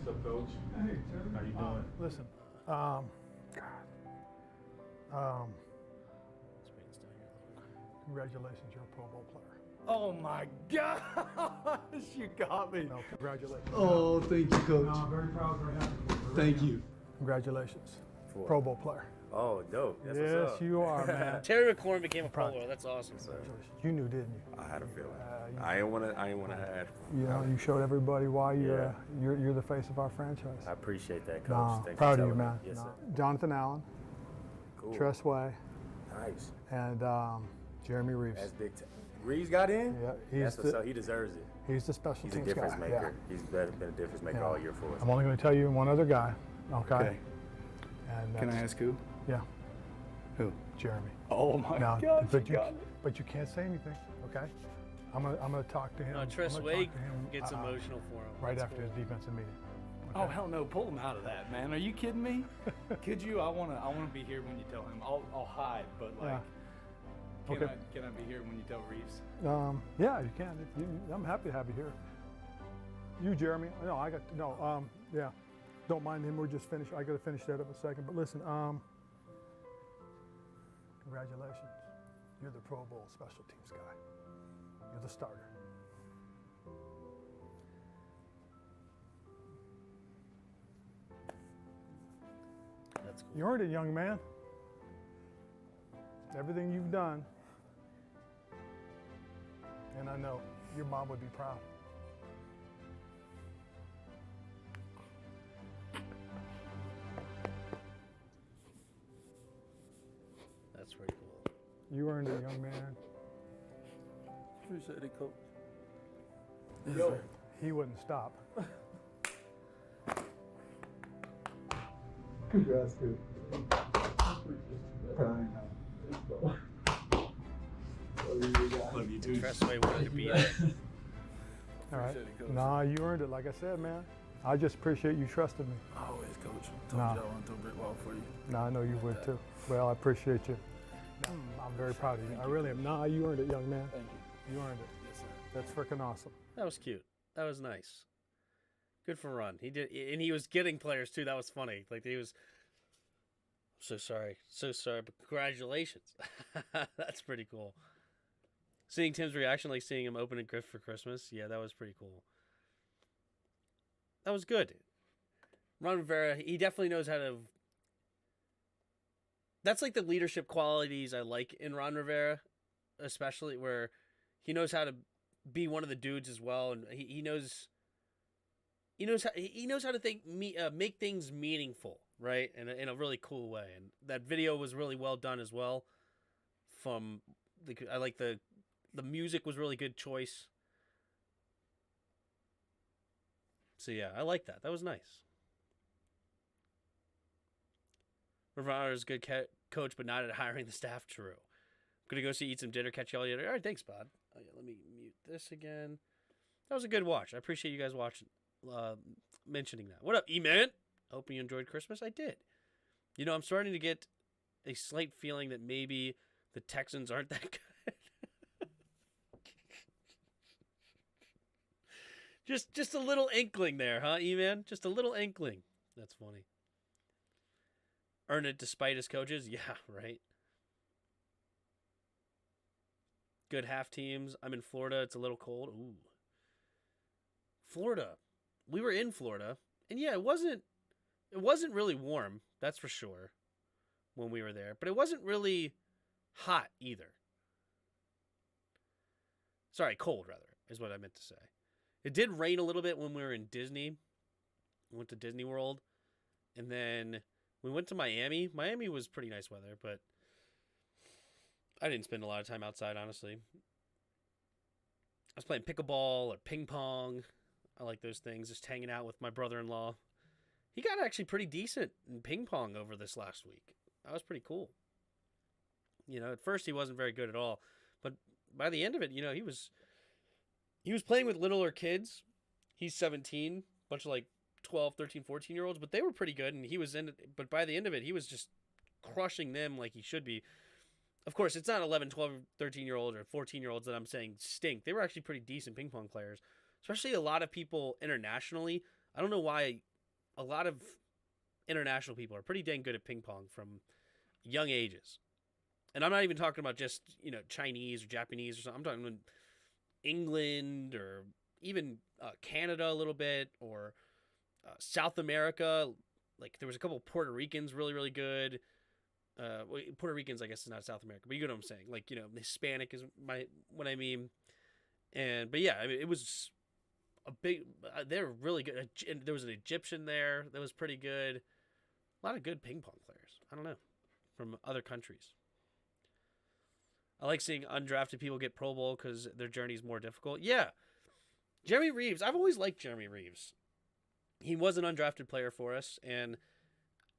What's up, Coach? Hey, Terry. How you doing? Listen, congratulations, you're a Pro Bowl player. Oh my gosh, you got me. No, congratulations. Oh, thank you, Coach. No, I'm very proud, very happy. Thank you. Congratulations, For what? Pro Bowl player. Oh, dope. That's Yes, what's up. you are, man. Terry McLaurin became a Pro Proud. Bowler. That's awesome. You knew, didn't you? I had a feeling. You- I ain't wanna add. You know, you showed everybody why Yeah. you're the face of our franchise. I appreciate that, Coach. No, Thanks proud for of you, telling me. man. Yes, No. sir. Jonathan Allen, Cool. Tress Way, Nice. and Jeremy Reeves. That's big. Reeves got in? Yeah, That's what's up. He deserves it. he's the special He's a teams difference guy. maker. He's been a difference maker Yeah. all year for us. I'm only going to tell you one other guy, okay? Okay. And Can I ask who? Yeah, Who? Jeremy. Oh my Now, God! but you can't say anything, okay? I'm gonna talk to him. No, I'm Tress gonna Way talk to him, gets emotional for him. right That's after cool. his defensive meeting. Oh hell no! Pull him out of that, man. Are you kidding me? Could you? I wanna be here when you tell him. I'll hide, but like, Okay. Can I be here when you tell Reeves? Yeah, you can. I'm happy to have you here. You, Jeremy? No, yeah. Don't mind him. We're just finished. I got to finish that up in a second. But listen, congratulations. You're the Pro Bowl special teams guy. You're the starter. That's cool. You earned it, young man. Everything you've done, and I know your mom would be proud. That's pretty cool. You earned it, young man. Appreciate it, Coach. Yo, he wouldn't stop. Congrats, dude. Love you too. Trust way wanted to be there. All right. Appreciate it, Coach. Nah, you earned it. Like I said, man. I just appreciate you trusting me. Always, Coach. Nah. Told you I want to throw a brick wall for you. Nah, I know you would too. Well, I appreciate you. I'm very proud of you. I really am. Nah, you earned it, young man. Thank you. You earned it. Yes, sir. That's freaking awesome. That was cute. That was nice. Good for Ron. He did, and he was getting players too. That was funny. Like he was. So sorry, but congratulations. That's pretty cool. Seeing Tim's reaction, like seeing him open a gift for Christmas, yeah, that was pretty cool. That was good. Ron Rivera, he definitely knows how to. That's like the leadership qualities I like in Ron Rivera, especially where he knows how to be one of the dudes as well, and he knows how to make things meaningful, right? In a really cool way. And that video was really well done as well. I like the music was really good choice. So yeah, I like that. That was nice. Rivera is a good coach, but not at hiring the staff. True. I'm gonna go eat some dinner. Catch y'all later. All right, thanks, bud. Oh, yeah, let me mute this again. That was a good watch. I appreciate you guys watching. Mentioning that. What up, E-Man? Hope you enjoyed Christmas. I did. You know, I'm starting to get a slight feeling that maybe the Texans aren't that good. just a little inkling there, huh, E-Man? Just a little inkling. That's funny. Earn it despite his coaches? Yeah, right. Good half teams. I'm in Florida. It's a little cold. Ooh. Florida. We were in Florida, and yeah, it wasn't really warm, that's for sure, when we were there, but it wasn't really hot either. Sorry, cold rather, is what I meant to say. It did rain a little bit when we were in Disney. We went to Disney World, and then we went to Miami. Miami was pretty nice weather, but I didn't spend a lot of time outside, honestly. I was playing pickleball or ping pong. I like those things, just hanging out with my brother-in-law. He got actually pretty decent in ping pong over this last week. That was pretty cool. You know, at first he wasn't very good at all, but by the end of it, you know, he was playing with littler kids. He's 17, bunch of like 12, 13, 14-year-olds, but they were pretty good, and he was in it. But by the end of it, he was just crushing them like he should be. Of course, it's not 11, 12, 13-year-olds or 14-year-olds that I'm saying stink. They were actually pretty decent ping pong players. Especially a lot of people internationally. I don't know why a lot of international people are pretty dang good at ping pong from young ages. And I'm not even talking about just, you know, Chinese or Japanese or something. I'm talking about England or even Canada a little bit, or South America. Like there was a couple of Puerto Ricans really, really good. Puerto Ricans, I guess, is not South America, but you get what I'm saying. Like, you know, Hispanic is what I mean. But yeah, I mean, it was a big. They're really good. And there was an Egyptian there that was pretty good. A lot of good ping pong players. I don't know, from other countries. I like seeing undrafted people get Pro Bowl because their journey is more difficult. Yeah, Jeremy Reeves. I've always liked Jeremy Reeves. He was an undrafted player for us, and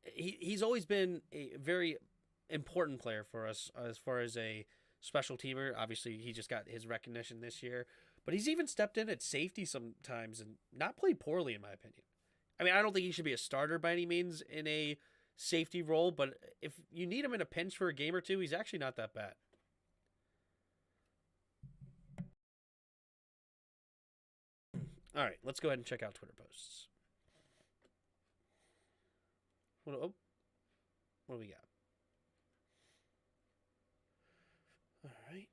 he's always been a very important player for us as far as a special teamer. Obviously, he just got his recognition this year, but he's even stepped in at safety sometimes and not played poorly, in my opinion. I mean, I don't think he should be a starter by any means in a safety role, but if you need him in a pinch for a game or two, he's actually not that bad. All right, let's go ahead and check out Twitter posts. What do we got? All right.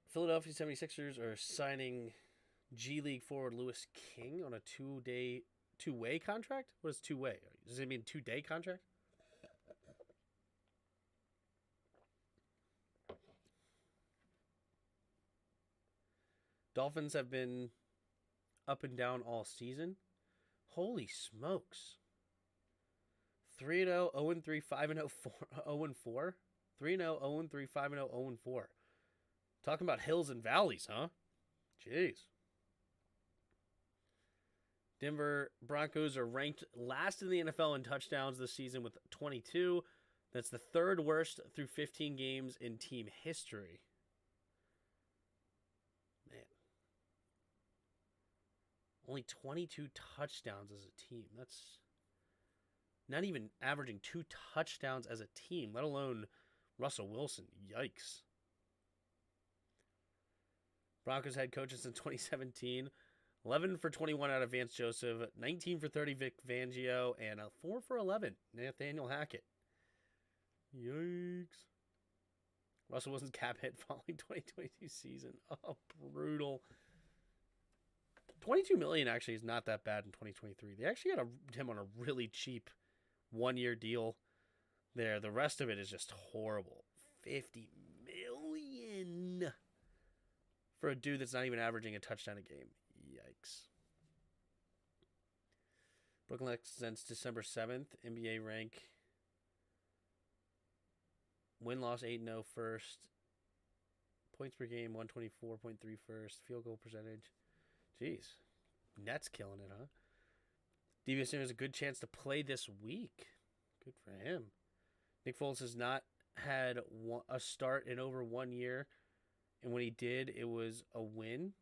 Philadelphia 76ers are signing G League forward Lewis King on a two-way contract? What is two-way? Does it mean 2-day contract? Dolphins have been up and down all season. Holy smokes. 3-0, 0-3, 5-0, 0-4. 3-0, 0-3, 5-0, 0-4. Talking about hills and valleys, huh? Jeez. Denver Broncos are ranked last in the NFL in touchdowns this season with 22. That's the third worst through 15 games in team history. Man. Only 22 touchdowns as a team. That's not even averaging 2 touchdowns as a team, let alone Russell Wilson. Yikes. Broncos head coaches since 2017. 11 for 21 out of Vance Joseph, 19 for 30 Vic Fangio, and a 4 for 11 Nathaniel Hackett. Yikes. Russell Wilson's cap hit following 2022 season. Oh, brutal. $22 million actually is not that bad in 2023. They actually got him on a really cheap one-year deal there. The rest of it is just horrible. $50 million for a dude that's not even averaging a touchdown a game. Yikes. Brooklyn Nets since December 7th. NBA rank. Win-loss 8-0 first. Points per game 124.3 first. Field goal percentage. Jeez. Nets killing it, huh? DeVius has a good chance to play this week. Good for him. Nick Foles has not had a start in over 1 year. And when he did, it was a win.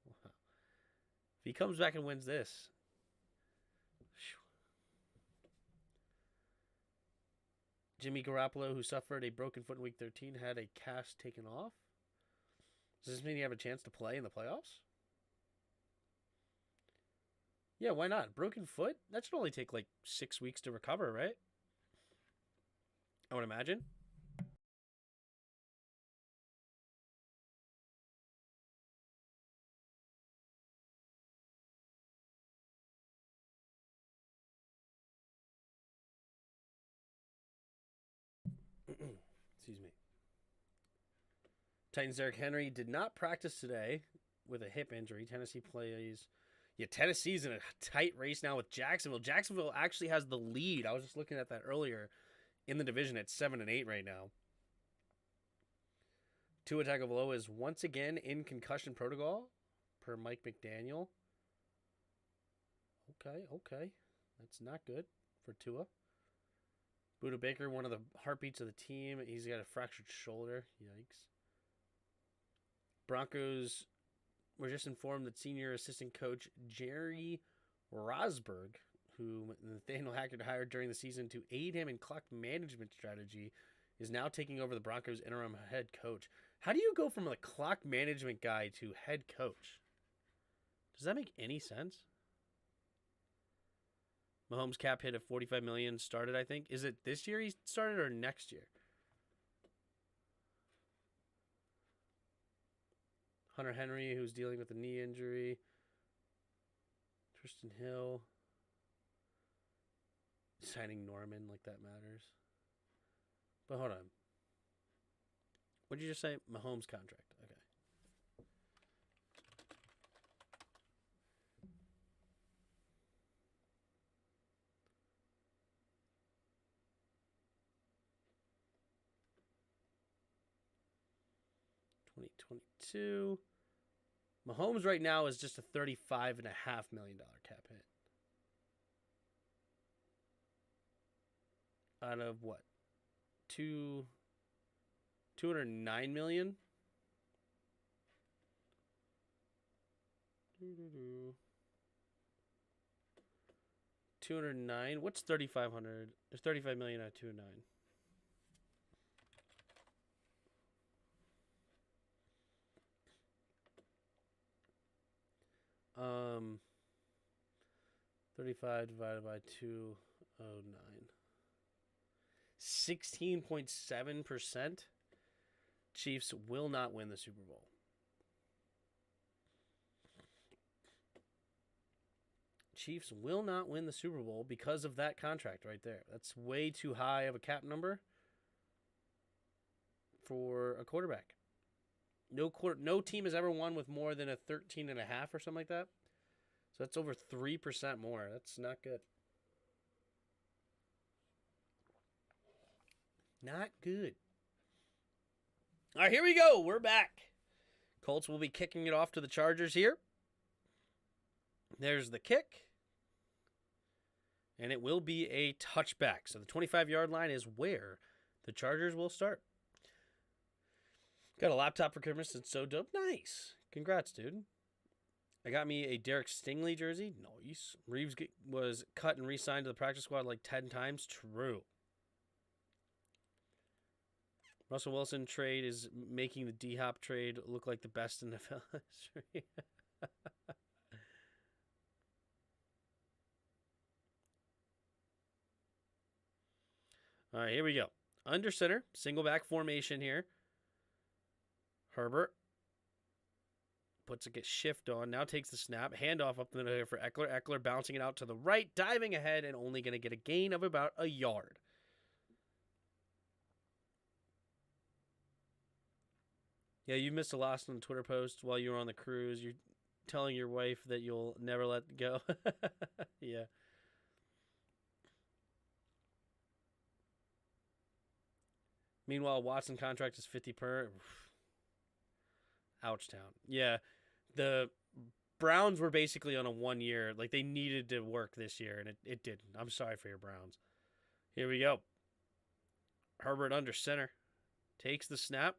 Wow. If he comes back and wins this. Jimmy Garoppolo, who suffered a broken foot in Week 13, had a cast taken off. Does this mean you have a chance to play in the playoffs? Yeah, why not? Broken foot? That should only take like 6 weeks to recover, right? I would imagine. Excuse me. Titans Derrick Henry did not practice today with a hip injury. Tennessee plays. Yeah, Tennessee's in a tight race now with Jacksonville. Jacksonville actually has the lead. I was just looking at that earlier in the division at 7-8 right now. Tua Tagovailoa is once again in concussion protocol per Mike McDaniel. Okay. That's not good for Tua. Budda Baker, one of the heartbeats of the team. He's got a fractured shoulder. Yikes. Broncos were just informed that senior assistant coach Jerry Rosberg, who Nathaniel Hackett hired during the season to aid him in clock management strategy, is now taking over the Broncos' interim head coach. How do you go from a clock management guy to head coach? Does that make any sense? Mahomes' cap hit at $45 million started, I think. Is it this year he started or next year? Hunter Henry, who's dealing with a knee injury. Tristan Hill. Signing Norman, like that matters. But hold on. What did you just say? Mahomes' contract. Okay. $2022. Mahomes right now is just a $35.5 million cap hit. Out of what? $209 million? $209. What's 3,500? There's 35 million out of 209. 35 divided by 209. 16.7%. Chiefs will not win the Super Bowl. Chiefs will not win the Super Bowl because of that contract right there. That's way too high of a cap number for a quarterback. No team has ever won with more than a 13.5 or something like that. So that's over 3% more. That's not good. Not good. All right, here we go. We're back. Colts will be kicking it off to the Chargers here. There's the kick. And it will be a touchback. So the 25-yard line is where the Chargers will start. Got a laptop for Christmas. It's so dope. Nice. Congrats, dude. I got me a Derek Stingley jersey. Nice. Reeves was cut and re-signed to the practice squad like 10 times. True. Russell Wilson trade is making the D-Hop trade look like the best in the history. All right, here we go. Under center, single back formation here. Herbert puts a shift on, now takes the snap, handoff up the middle here for Eckler. Eckler bouncing it out to the right, diving ahead, and only going to get a gain of about a yard. Yeah, you missed a lot on the Twitter post while you were on the cruise. You're telling your wife that you'll never let go. Yeah. Meanwhile, Watson contract is 50 per. Ouch town. Yeah. The Browns were basically on a 1 year. Like, they needed to work this year, and it didn't. I'm sorry for your Browns. Here we go. Herbert under center. Takes the snap.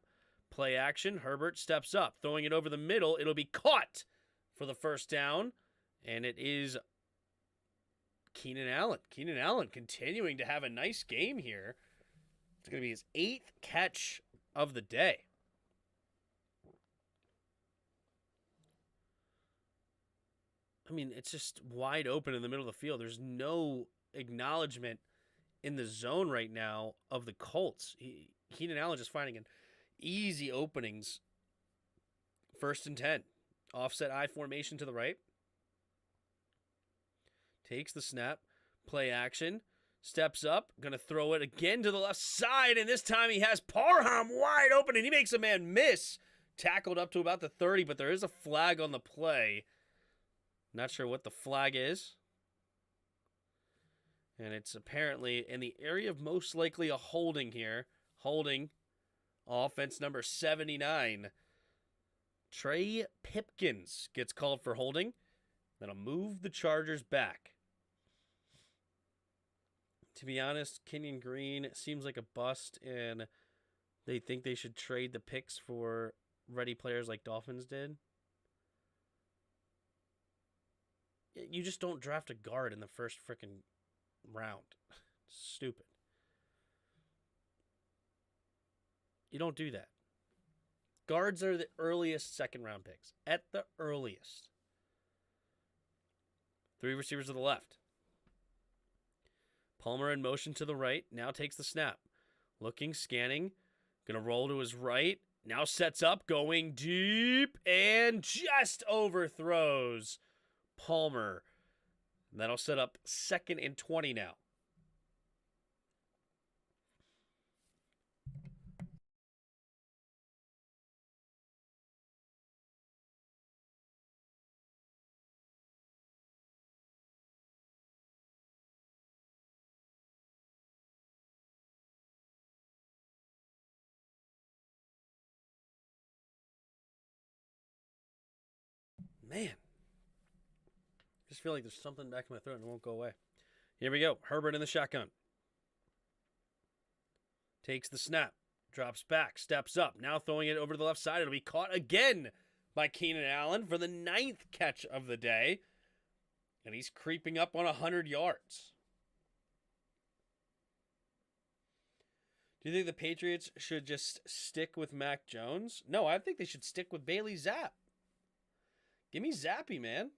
Play action. Herbert steps up. Throwing it over the middle. It'll be caught for the first down. And it is Keenan Allen. Keenan Allen continuing to have a nice game here. It's going to be his 8th catch of the day. I mean, it's just wide open in the middle of the field. There's no acknowledgement in the zone right now of the Colts. Keenan Allen just finding an easy openings. 1st and 10. Offset I formation to the right. Takes the snap. Play action. Steps up. Going to throw it again to the left side. And this time he has Parham wide open. And he makes a man miss. Tackled up to about the 30. But there is a flag on the play. Not sure what the flag is. And it's apparently in the area of most likely a holding here. Holding. Offense number 79. Trey Pipkins gets called for holding. That'll move the Chargers back. To be honest, Kenyon Green seems like a bust, and they think they should trade the picks for ready players like Dolphins did. You just don't draft a guard in the first freaking round. Stupid. You don't do that. Guards are the earliest second-round picks. At the earliest. 3 receivers to the left. Palmer in motion to the right. Now takes the snap. Looking, scanning. Going to roll to his right. Now sets up, going deep, and just overthrows Palmer. That'll set up 2nd and 20 now. Man. Just feel like there's something back in my throat and it won't go away. Here we go. Herbert in the shotgun. Takes the snap. Drops back. Steps up. Now throwing it over to the left side. It'll be caught again by Keenan Allen for the 9th catch of the day. And he's creeping up on 100 yards. Do you think the Patriots should just stick with Mac Jones? No, I think they should stick with Bailey Zapp. Give me Zappy, man.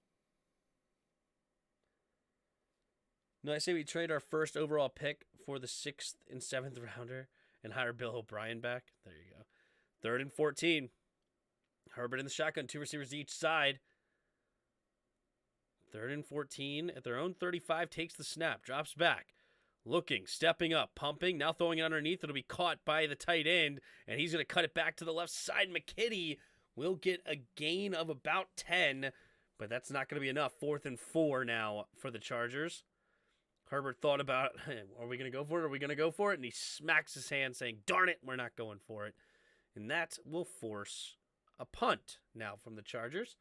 No, I say we trade our first overall pick for the 6th and 7th rounder and hire Bill O'Brien back. There you go. 3rd and 14. Herbert in the shotgun, 2 receivers to each side. 3rd and 14 at their own 35, takes the snap, drops back. Looking, stepping up, pumping, now throwing it underneath. It'll be caught by the tight end, and he's going to cut it back to the left side. McKitty will get a gain of about 10, but that's not going to be enough. 4th and 4 now for the Chargers. Herbert thought about, hey, are we going to go for it? Are we going to go for it? And he smacks his hand saying, darn it, we're not going for it. And that will force a punt now from the Chargers.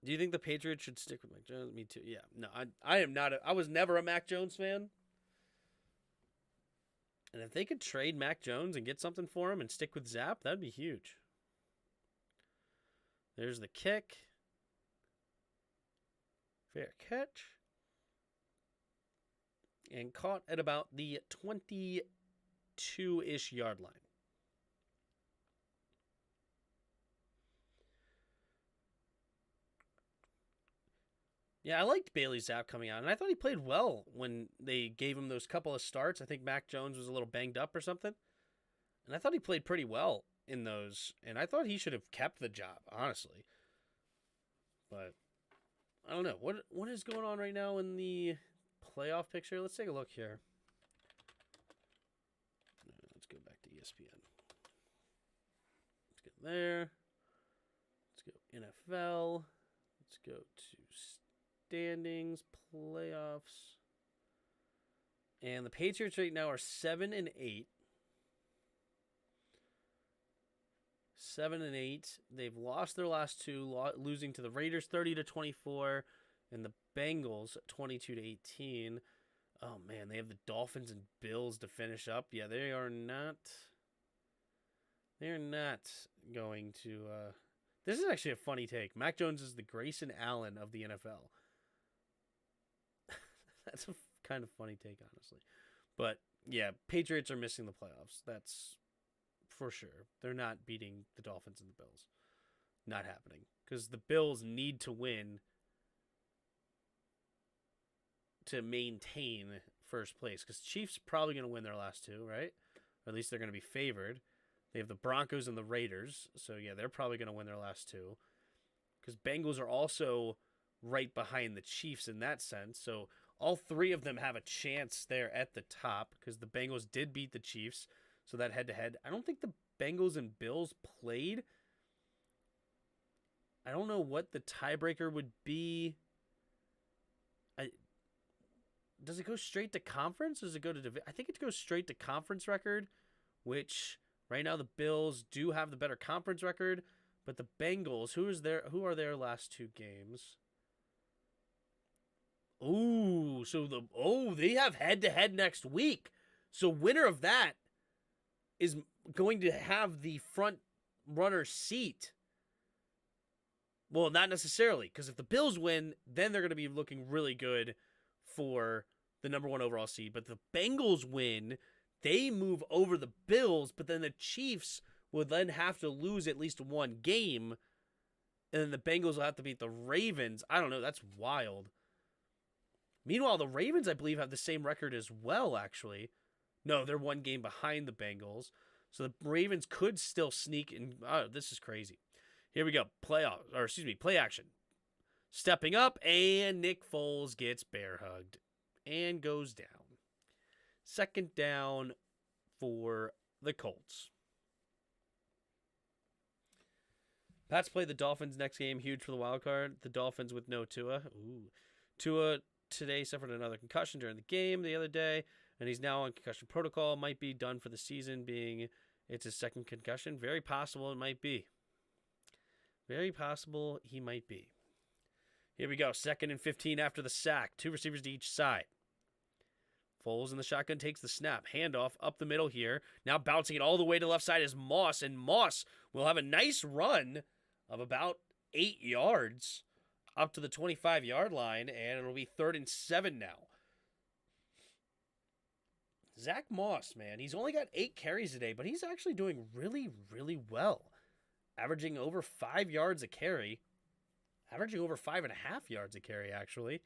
Do you think the Patriots should stick with Mac Jones? Me too. Yeah. No, I am not. I was never a Mac Jones fan. And if they could trade Mac Jones and get something for him and stick with Zapp, that'd be huge. There's the kick. Fair catch. And caught at about the 22-ish yard line. Yeah, I liked Bailey Zapp coming out, and I thought he played well when they gave him those couple of starts. I think Mac Jones was a little banged up or something, and I thought he played pretty well in those, and I thought he should have kept the job, honestly. But I don't know. What is going on right now in the playoff picture? Let's take a look here. Let's go back to ESPN. Let's go there. Let's go NFL. Let's go to standings, playoffs. And the Patriots right now are 7-8. 7-8. They've lost their last two, losing to the Raiders 30-24 and the Bengals 22-18. Oh man, they have the Dolphins and Bills to finish up. Yeah, they are not. They are not going to. This is actually a funny take. Mac Jones is the Grayson Allen of the NFL. That's a kind of funny take, honestly. But, yeah, Patriots are missing the playoffs. That's for sure. They're not beating the Dolphins and the Bills. Not happening. Because the Bills need to win to maintain first place. Because Chiefs probably going to win their last two, right? Or at least they're going to be favored. They have the Broncos and the Raiders. So, yeah, they're probably going to win their last two. Because Bengals are also right behind the Chiefs in that sense. So, all three of them have a chance there at the top because the Bengals did beat the Chiefs. So that head-to-head. I don't think the Bengals and Bills played. I don't know what the tiebreaker would be. Does it go straight to conference or does it go to division? I think it goes straight to conference record, which right now the Bills do have the better conference record. But the Bengals, who are their last two games? Ooh, so they have head-to-head next week. So winner of that is going to have the front runner seat. Well, not necessarily, because if the Bills win, then they're going to be looking really good for the number 1 overall seed. But the Bengals win, they move over the Bills, but then the Chiefs will then have to lose at least one game, and then the Bengals will have to beat the Ravens. I don't know, that's wild. Meanwhile, the Ravens, I believe, have the same record as well, actually. No, they're one game behind the Bengals. So the Ravens could still sneak in. Oh, this is crazy. Here we go. Play action. Stepping up, and Nick Foles gets bear hugged and goes down. 2nd down for the Colts. Pats play the Dolphins next game. Huge for the wild card. The Dolphins with no Tua. Ooh. Tua today suffered another concussion during the game the other day, and he's now on concussion protocol. Might be done for the season, being it's his 2nd concussion. Very possible it might be. Very possible he might be. Here we go. 2nd and 15 after the sack. 2 receivers to each side. Foles in the shotgun takes the snap. Handoff up the middle here. Now bouncing it all the way to the left side is Moss, and Moss will have a nice run of about 8 yards up to the 25-yard line, and it'll be 3rd and 7 now. Zach Moss, man, he's only got 8 carries today, but he's actually doing really, really well. Averaging over 5 yards a carry. Averaging over 5.5 yards a carry, actually.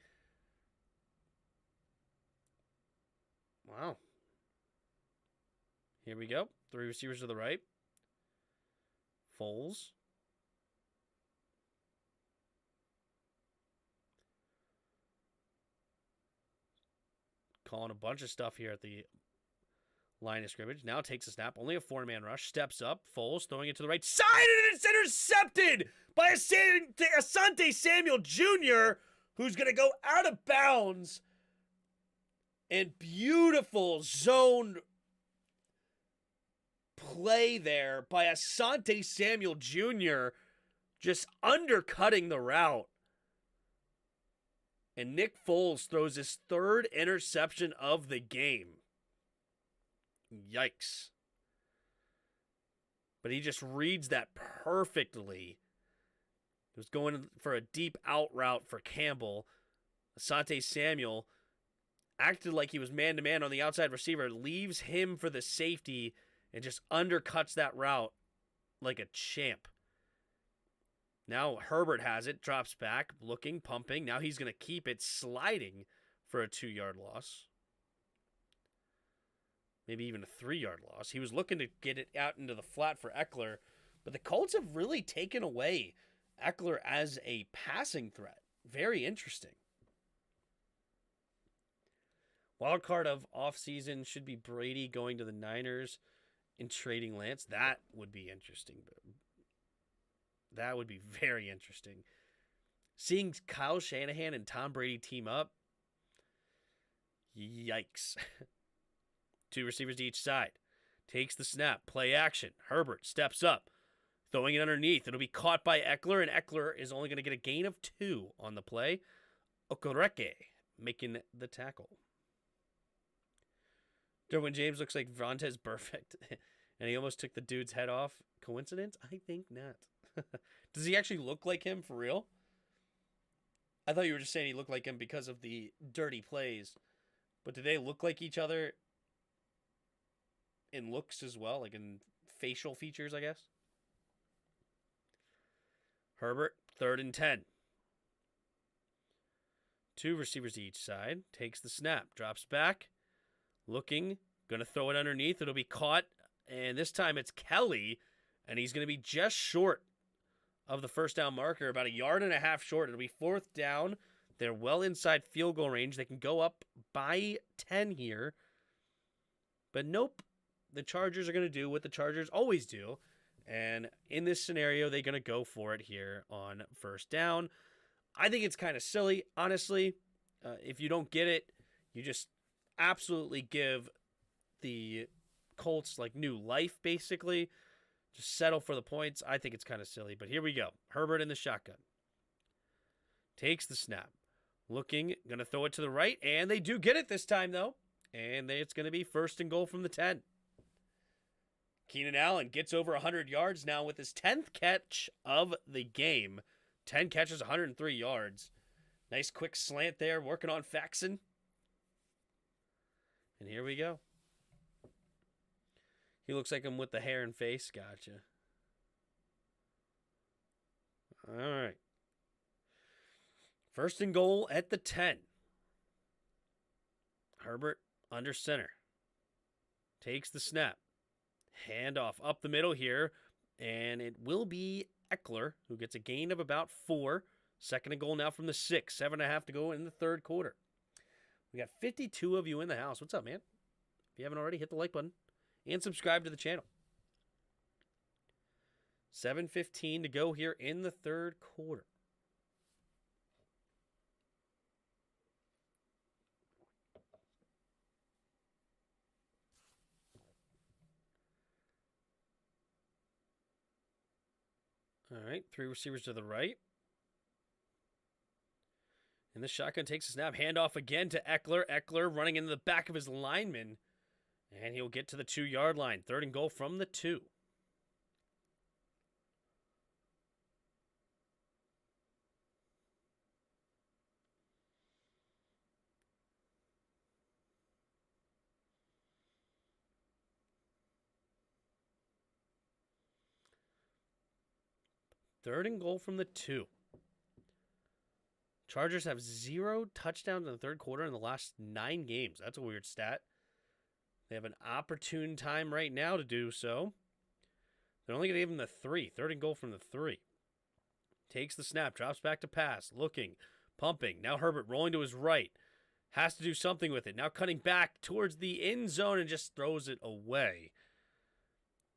Wow. Here we go. 3 receivers to the right. Foles. Calling a bunch of stuff here at the line of scrimmage. Now takes a snap. Only a 4-man rush. Steps up. Foles throwing it to the right side, and it's intercepted by Asante Samuel Jr., who's going to go out of bounds. And beautiful zone play there by Asante Samuel Jr., just undercutting the route. And Nick Foles throws his 3rd interception of the game. Yikes. But he just reads that perfectly. He was going for a deep out route for Campbell. Asante Samuel acted like he was man-to-man on the outside receiver, leaves him for the safety, and just undercuts that route like a champ. Now Herbert has it, drops back, looking, pumping. Now he's going to keep it, sliding for a 2-yard loss. Maybe even a 3-yard loss. He was looking to get it out into the flat for Eckler, but the Colts have really taken away Eckler as a passing threat. Very interesting. Wild card of offseason should be Brady going to the Niners and trading Lance. That would be interesting. That would be very interesting. Seeing Kyle Shanahan and Tom Brady team up, yikes. 2 receivers to each side. Takes the snap. Play action. Herbert steps up. Throwing it underneath. It'll be caught by Eckler, and Eckler is only going to get a gain of 2 on the play. Okereke making the tackle. Derwin James looks like Vontez Perfect, and he almost took the dude's head off. Coincidence? I think not. Does he actually look like him for real? I thought you were just saying he looked like him because of the dirty plays. But do they look like each other in looks as well? Like in facial features, I guess? Herbert, 3rd and 10. 2 receivers to each side. Takes the snap. Drops back. Looking. Going to throw it underneath. It'll be caught. And this time it's Kelly. And he's going to be just short of the first down marker. About 1.5 yards short. It'll be 4th down. They're well inside field goal range. They can go up by 10 here. But nope. The Chargers are going to do what the Chargers always do. And in this scenario, they're going to go for it here on 1st down. I think it's kind of silly, honestly. If you don't get it, you just absolutely give the Colts like new life, basically. Just settle for the points. I think it's kind of silly. But here we go. Herbert in the shotgun. Takes the snap. Looking, going to throw it to the right. And they do get it this time, though. And it's going to be 1st and goal from the 10. Keenan Allen gets over 100 yards now with his 10th catch of the game. 10 catches, 103 yards. Nice quick slant there, working on Faxon. And here we go. He looks like him with the hair and face. Gotcha. All right. 1st and goal at the 10. Herbert under center. Takes the snap. Handoff up the middle here. And it will be Eckler, who gets a gain of about 4. 2nd and goal now from the 6. 7.5 to go in the 3rd quarter. We got 52 of you in the house. What's up, man? If you haven't already, hit the like button and subscribe to the channel. 7:15 to go here in the 3rd quarter. All right, 3 receivers to the right. And the shotgun takes a snap. Handoff again to Eckler. Eckler running into the back of his lineman. And he'll get to the 2-yard line. 3rd and goal from the 2. Third and goal from the 2. Chargers have 0 touchdowns in the 3rd quarter in the last 9 games. That's a weird stat. They have an opportune time right now to do so. They're only going to give him the 3. 3rd and goal from the 3. Takes the snap, drops back to pass, looking, pumping. Now Herbert rolling to his right. Has to do something with it. Now cutting back towards the end zone and just throws it away.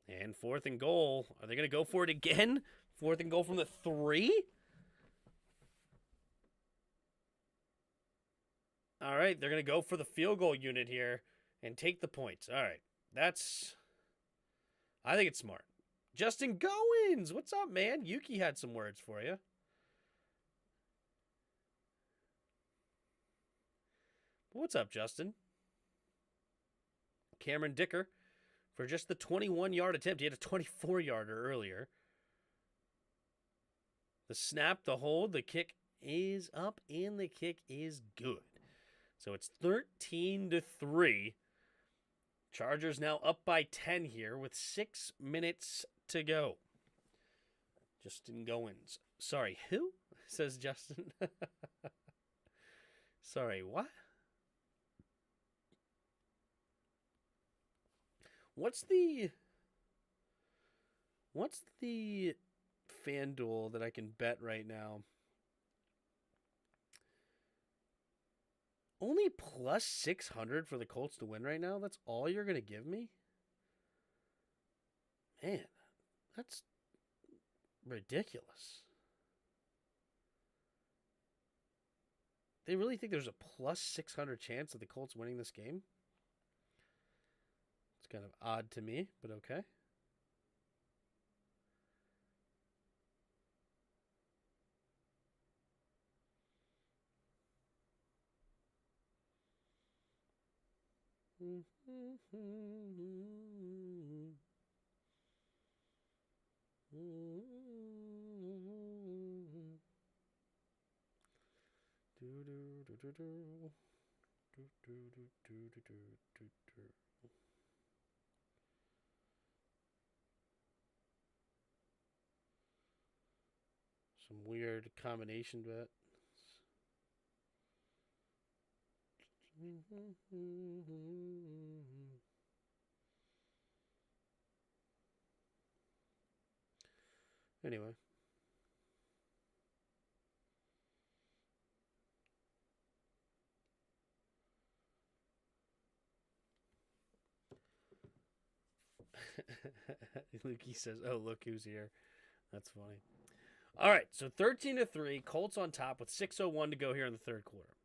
And 4th and goal. Are they going to go for it again? 4th and goal from the 3? All right, they're going to go for the field goal unit here and take the points. All right, I think it's smart. Justin Goins, what's up, man? Yuki had some words for you. What's up, Justin? Cameron Dicker for just the 21-yard attempt. He had a 24-yarder earlier. The snap, the hold, the kick is up, and the kick is good. So it's 13-3. Chargers now up by 10 here with 6 minutes to go. Justin Goins. Sorry, who? Says Justin. Sorry, what? What's the FanDuel that I can bet right now? Only plus 600 for the Colts to win right now? That's all you're going to give me? Man, that's ridiculous. They really think there's a plus 600 chance of the Colts winning this game? It's kind of odd to me, but okay. Some weird combination bet. Anyway. Lukey says, "Oh, look who's here." That's funny. All right, so 13-3, Colts on top with 6:01 to go here in the third quarter.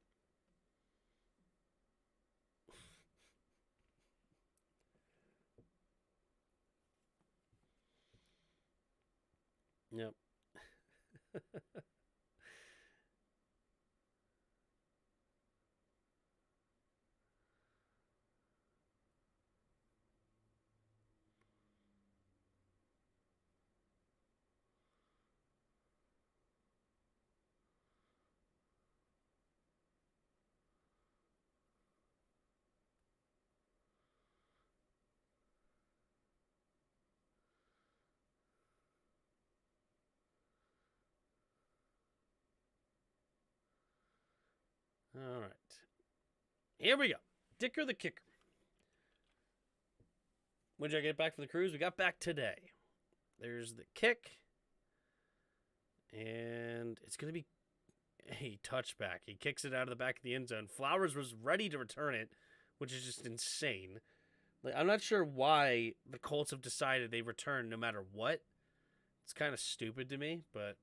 Yep. All right. Here we go. Dicker the kicker. When did I get back from the cruise? We got back today. There's the kick. And it's going to be a touchback. He kicks it out of the back of the end zone. Flowers was ready to return it, which is just insane. Like, I'm not sure why the Colts have decided they return no matter what. It's kind of stupid to me, but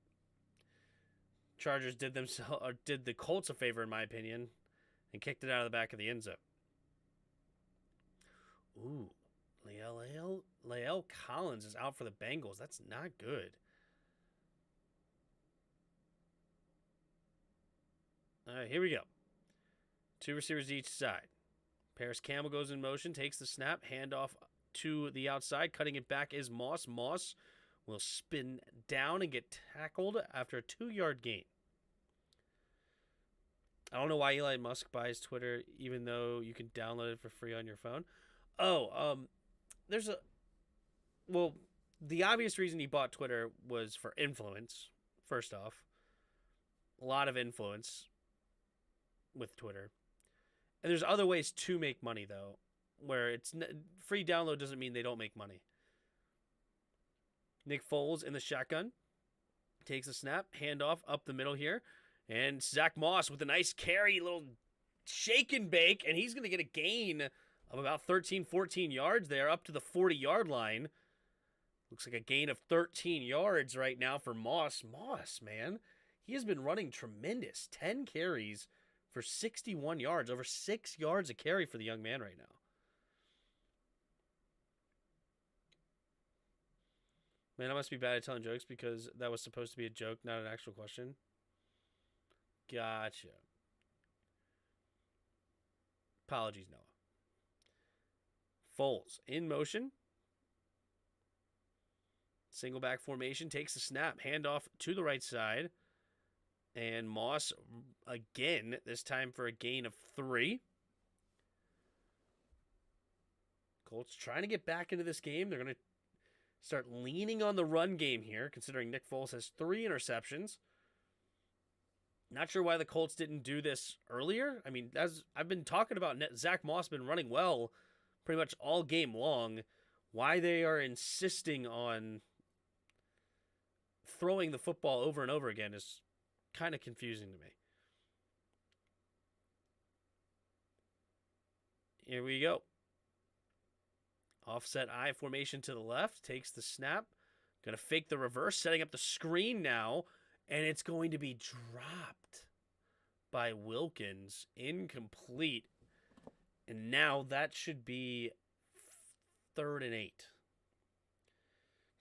Chargers did the Colts a favor, in my opinion, and kicked it out of the back of the end zone. Ooh, Lael Collins is out for the Bengals. That's not good. All right, here we go. 2 receivers each side. Paris Campbell goes in motion, takes the snap, handoff to the outside. Cutting it back is Moss. Moss will spin down and get tackled after a 2-yard gain. I don't know why Elon Musk buys Twitter, even though you can download it for free on your phone. The obvious reason he bought Twitter was for influence, first off. A lot of influence with Twitter. And there's other ways to make money, though. where it's free download doesn't mean they don't make money. Nick Foles in the shotgun. Takes a snap, handoff up the middle here. And Zach Moss with a nice carry, little shake and bake, and he's going to get a gain of about 13, 14 yards there, up to the 40-yard line. Looks like a gain of 13 yards right now for Moss. Moss, man, he has been running tremendous. 10 carries for 61 yards, over 6 yards a carry for the young man right now. Man, I must be bad at telling jokes because that was supposed to be a joke, not an actual question. Gotcha. Apologies, Noah. Foles in motion. Single back formation, takes the snap, handoff to the right side. And Moss again, this time for a gain of 3. Colts trying to get back into this game. They're going to start leaning on the run game here, considering Nick Foles has 3 interceptions. Not sure why the Colts didn't do this earlier. I mean, as I've been talking about, Zach Moss been running well pretty much all game long. Why they are insisting on throwing the football over and over again is kind of confusing to me. Here we go. Offset I formation to the left. Takes the snap. Going to fake the reverse. Setting up the screen now. And it's going to be dropped by Wilkins. Incomplete. And now that should be 3rd and 8.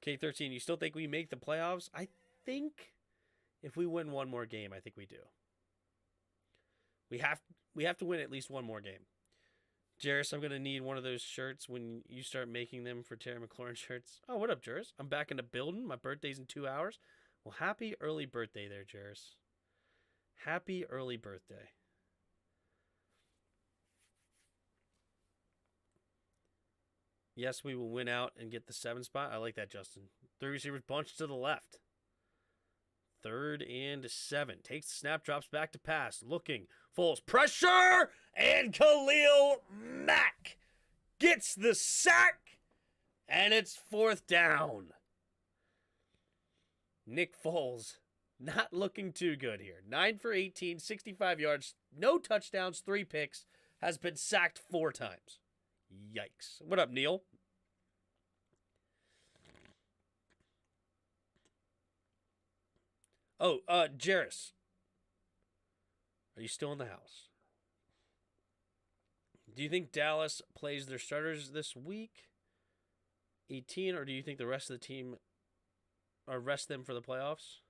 K13, you still think we make the playoffs? I think if we win one more game, I think we do. We have to win at least one more game. Jarris, I'm going to need one of those shirts when you start making them for Terry McLaurin shirts. Oh, what up, Jarris? I'm back in the building. My birthday's in 2 hours. Well, happy early birthday there, Jarris. Happy early birthday. Yes, we will win out and get the 7 spot. I like that, Justin. 3 receivers bunched to the left. 3rd and 7. Takes the snap, drops back to pass. Looking. Foles. Pressure! And Khalil Mack gets the sack. And it's 4th down. Nick Foles not looking too good here. 9 for 18, 65 yards, no touchdowns, 3 picks. Has been sacked 4 times. Yikes. What up, Neil? Oh, Jarris. Are you still in the house? Do you think Dallas plays their starters this week, 18, or do you think the rest of the team or rest them for the playoffs?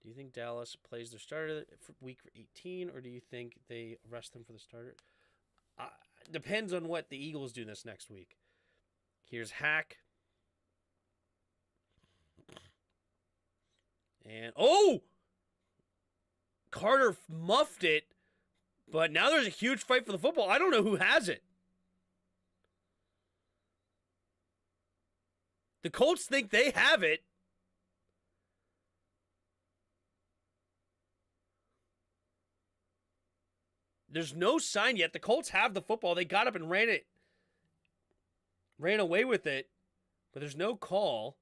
Do you think Dallas plays their starter for week 18, or do you think they rest them for the starter? Depends on what the Eagles do this next week. Here's Hack. And, oh! Carter muffed it, but now there's a huge fight for the football. I don't know who has it. The Colts think they have it. There's no sign yet. The Colts have the football. They got up and ran it. Ran away with it. But there's no call.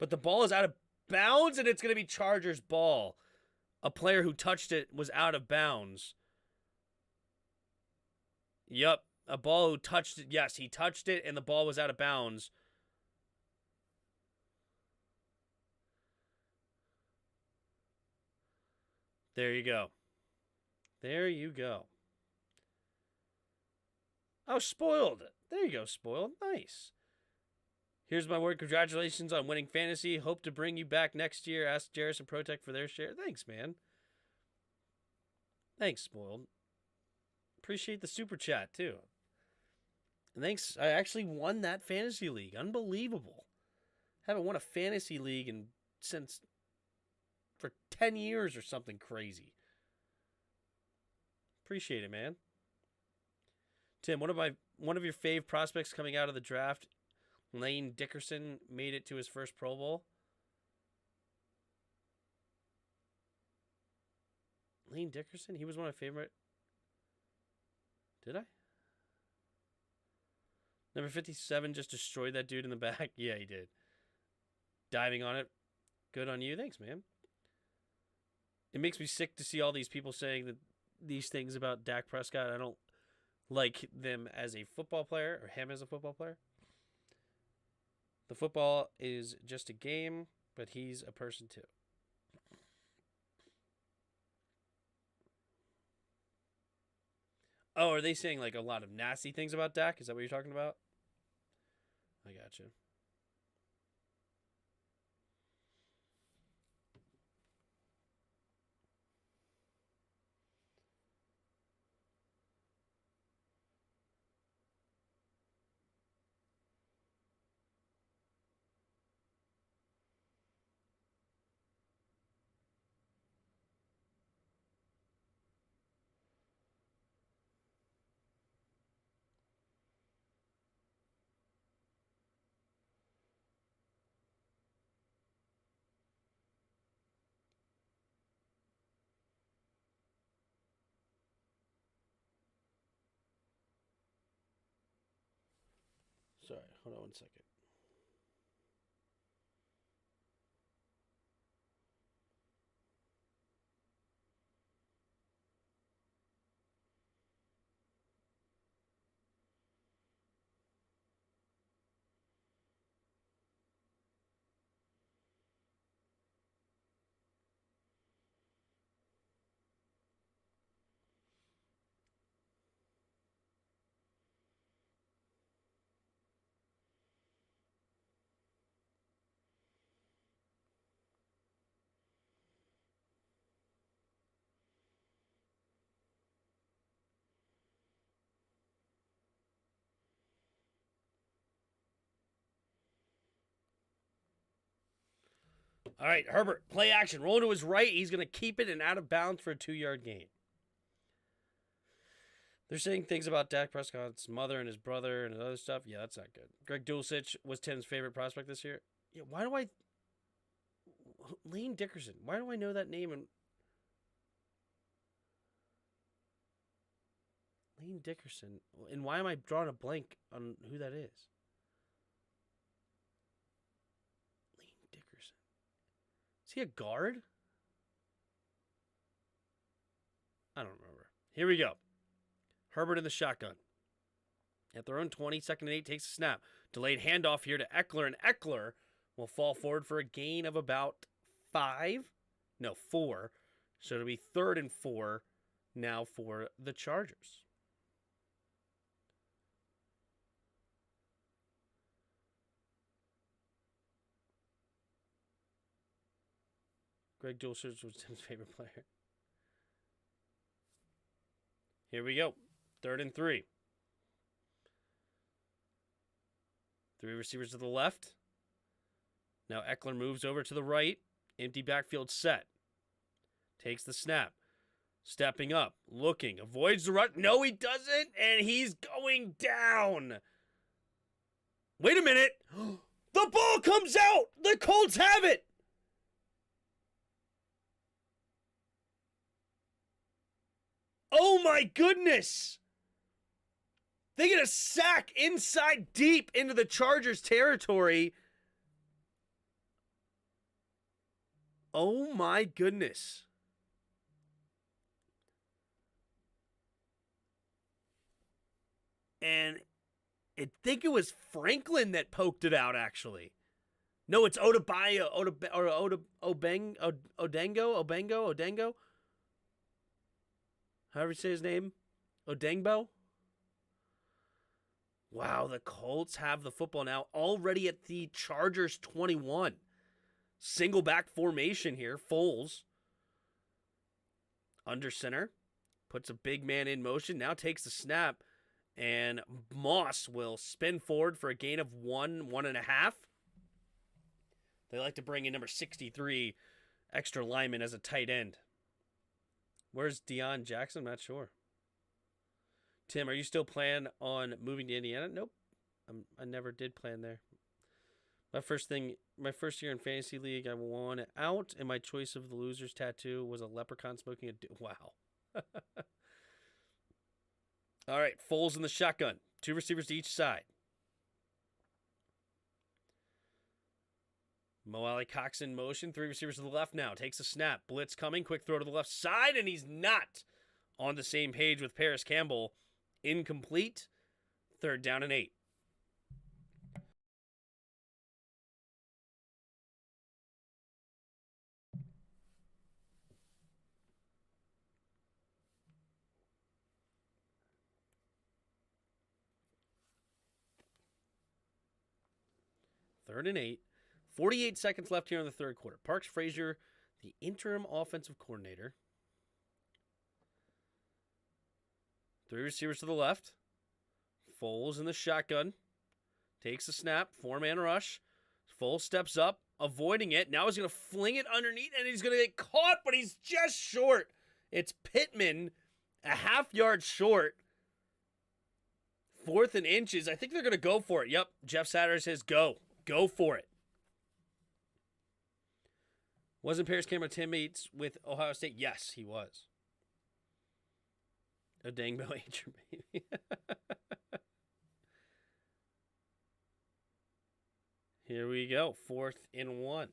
But the ball is out of bounds, and it's going to be Chargers ball. A player who touched it was out of bounds. Yup. A ball who touched it. Yes, he touched it, and the ball was out of bounds. There you go. There you go. Oh, spoiled. There you go, spoiled. Nice. Here's my word. Congratulations on winning fantasy. Hope to bring you back next year. Ask Jarris and Protect for their share. Thanks, man. Thanks, spoiled. Appreciate the super chat, too. And thanks. I actually won that fantasy league. Unbelievable. Haven't won a fantasy league since for 10 years or something crazy. Appreciate it, man. Tim, one of your fave prospects coming out of the draft, Lane Dickerson, made it to his first Pro Bowl. Lane Dickerson? He was one of my favorite. Did I? Number 57 just destroyed that dude in the back. Yeah, he did. Diving on it. Good on you. Thanks, man. It makes me sick to see all these people saying that these things about Dak Prescott. I don't like them as a football player or him as a football player. The football is just a game, but he's a person too. Oh, are they saying like a lot of nasty things about Dak? Is that what you're talking about? I gotcha. Sorry, hold on one second. All right, Herbert, play action. Roll to his right. He's going to keep it and out of bounds for a 2-yard gain. They're saying things about Dak Prescott's mother and his brother and other stuff. Yeah, that's not good. Greg Dulcich was Tim's favorite prospect this year. Yeah, why do I... Lane Dickerson. Why do I know that name? And Lane Dickerson. And why am I drawing a blank on who that is? Lane Dickerson. Is he a guard? I don't remember. Here we go. Herbert in the shotgun. At their own 20, 2nd and 8, takes a snap. Delayed handoff here to Eckler, and Eckler will fall forward for a gain of about 4. So it'll be 3rd and 4 now for the Chargers. Greg Dulcich was Tim's favorite player. Here we go. 3rd and 3. 3 receivers to the left. Now Eckler moves over to the right. Empty backfield set. Takes the snap. Stepping up. Looking. Avoids the run. No, he doesn't. And he's going down. Wait a minute. The ball comes out. The Colts have it. Oh my goodness. They get a sack inside deep into the Chargers territory. Oh my goodness. And I think it was Franklin that poked it out, actually. No, it's Odengo. However you say his name. Odengbo. Wow, the Colts have the football now already at the Chargers 21. Single back formation here. Foles. Under center. Puts a big man in motion. Now takes the snap. And Moss will spin forward for a gain of 1.5. They like to bring in number 63, extra lineman, as a tight end. Where's Deion Jackson? I'm not sure. Tim, are you still planning on moving to Indiana? Nope. I never did plan there. My first year in fantasy league, I won out, and my choice of the loser's tattoo was a leprechaun smoking a... Wow. All right, Foles in the shotgun. 2 receivers to each side. Mo Alley Cox in motion. 3 receivers to the left now. Takes a snap. Blitz coming. Quick throw to the left side, and he's not on the same page with Paris Campbell. Incomplete. 3rd down and 8. Third and 8. 48 seconds left here in the third quarter. Parks Frazier, the interim offensive coordinator. 3 receivers to the left. Foles in the shotgun. Takes the snap. 4-man rush. Foles steps up, avoiding it. Now he's going to fling it underneath, and he's going to get caught, but he's just short. It's Pittman, a half-yard short. 4th and inches. I think they're going to go for it. Yep, Jeff Saturday says go. Go for it. Wasn't Paris Campbell teammates with Ohio State? Yes, he was. A Dangbo Ager, maybe. Here we go. 4th and 1.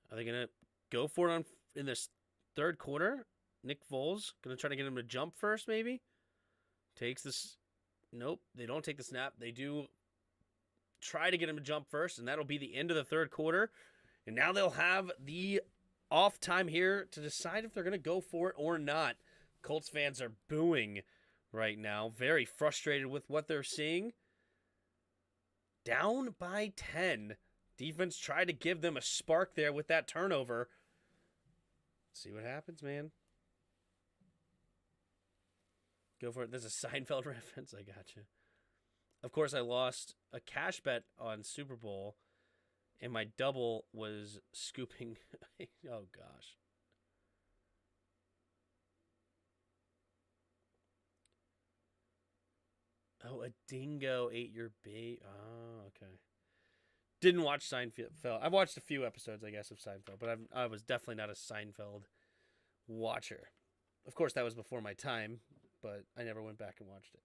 Are they going to go for it in this third quarter? Nick Foles going to try to get him to jump first, maybe? Takes this. Nope, they don't take the snap. They do try to get him to jump first, and that'll be the end of the third quarter. And now they'll have the off time here to decide if they're going to go for it or not. Colts fans are booing right now, very frustrated with what they're seeing. Down by 10. Defense tried to give them a spark there with that turnover. See what happens, man. Go for it. There's a Seinfeld reference. I gotcha. Of course, I lost a cash bet on Super Bowl, and my double was scooping. Oh, gosh. Oh, a dingo ate your bait. Oh, okay. Didn't watch Seinfeld. I've watched a few episodes, I guess, of Seinfeld, but I was definitely not a Seinfeld watcher. Of course, that was before my time, but I never went back and watched it.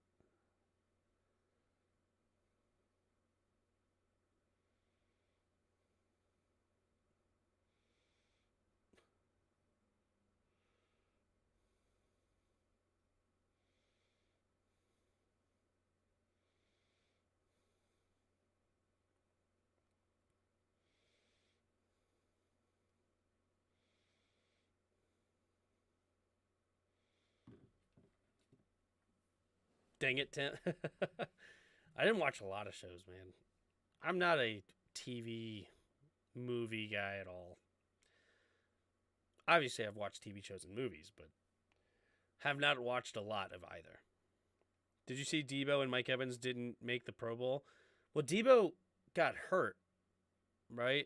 Dang it, Tim. I didn't watch a lot of shows, man. I'm not a TV movie guy at all. Obviously, I've watched TV shows and movies, but have not watched a lot of either. Did you see Debo and Mike Evans didn't make the Pro Bowl? Well, Debo got hurt, right?